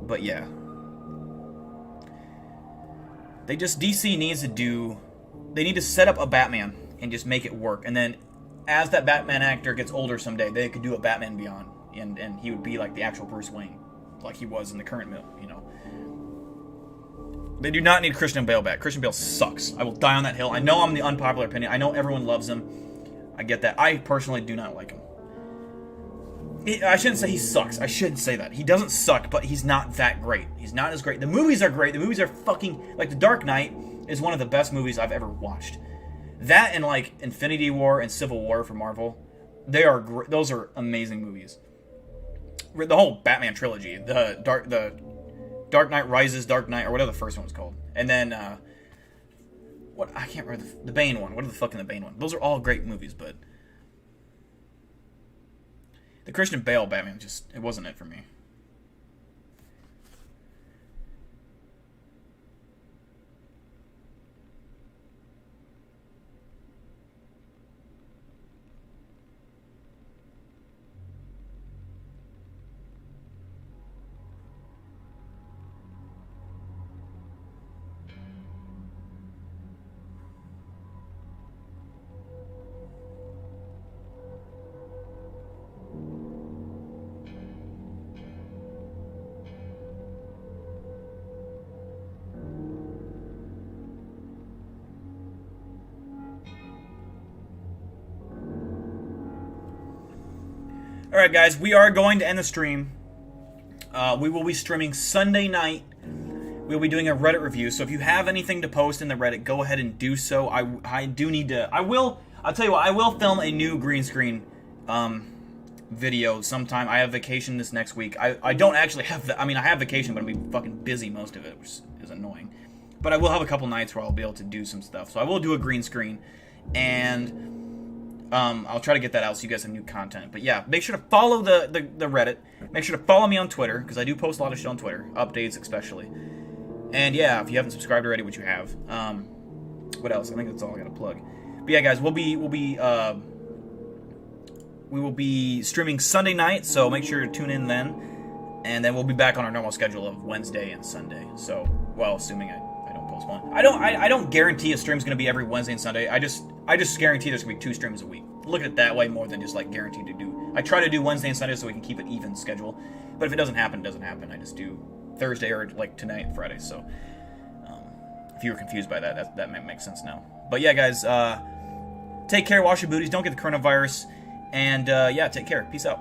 But yeah. DC needs to do... They need to set up a Batman and just make it work. And then, as that Batman actor gets older someday, they could do a Batman Beyond. And he would be like the actual Bruce Wayne. Like he was in the current mill, you know. They do not need Christian Bale back. Christian Bale sucks. I will die on that hill. I know I'm the unpopular opinion. I know everyone loves him. I get that. I personally do not like him. I shouldn't say he sucks. I shouldn't say that. He doesn't suck, but he's not that great. He's not as great. The movies are great. The movies are fucking... Like, The Dark Knight is one of the best movies I've ever watched. That and, like, Infinity War and Civil War for Marvel, those are amazing movies. The whole Batman trilogy, the Dark Knight Rises, Dark Knight, or whatever the first one was called. And then, I can't remember the Bane one. What are the fucking the Bane one? Those are all great movies, but the Christian Bale Batman it wasn't it for me. Alright guys, we are going to end the stream. We will be streaming Sunday night. We'll be doing a Reddit review, so if you have anything to post in the Reddit, go ahead and do so. I do need to... I'll tell you what, I will film a new green screen video sometime. I have vacation this next week. I don't actually have... I have vacation, but I'll be fucking busy most of it, which is annoying. But I will have a couple nights where I'll be able to do some stuff. So I will do a green screen, and I'll try to get that out so you guys have new content. But yeah, make sure to follow the Reddit. Make sure to follow me on Twitter, because I do post a lot of shit on Twitter, updates especially. And yeah, if you haven't subscribed already, which you have. What else? I think that's all I gotta plug. But yeah, guys, we will be streaming Sunday night, so make sure to tune in then. And then we'll be back on our normal schedule of Wednesday and Sunday. So, well, assuming I don't postpone. I don't guarantee a stream's gonna be every Wednesday and Sunday. I just guarantee there's gonna be 2 streams a week. Look at it that way more than just like guaranteed to do. I try to do Wednesday and Sunday so we can keep it even schedule. But if it doesn't happen, it doesn't happen. I just do Thursday or like tonight and Friday. So if you were confused by that makes sense now. But yeah, guys, take care, wash your booties, don't get the coronavirus, and yeah, take care. Peace out.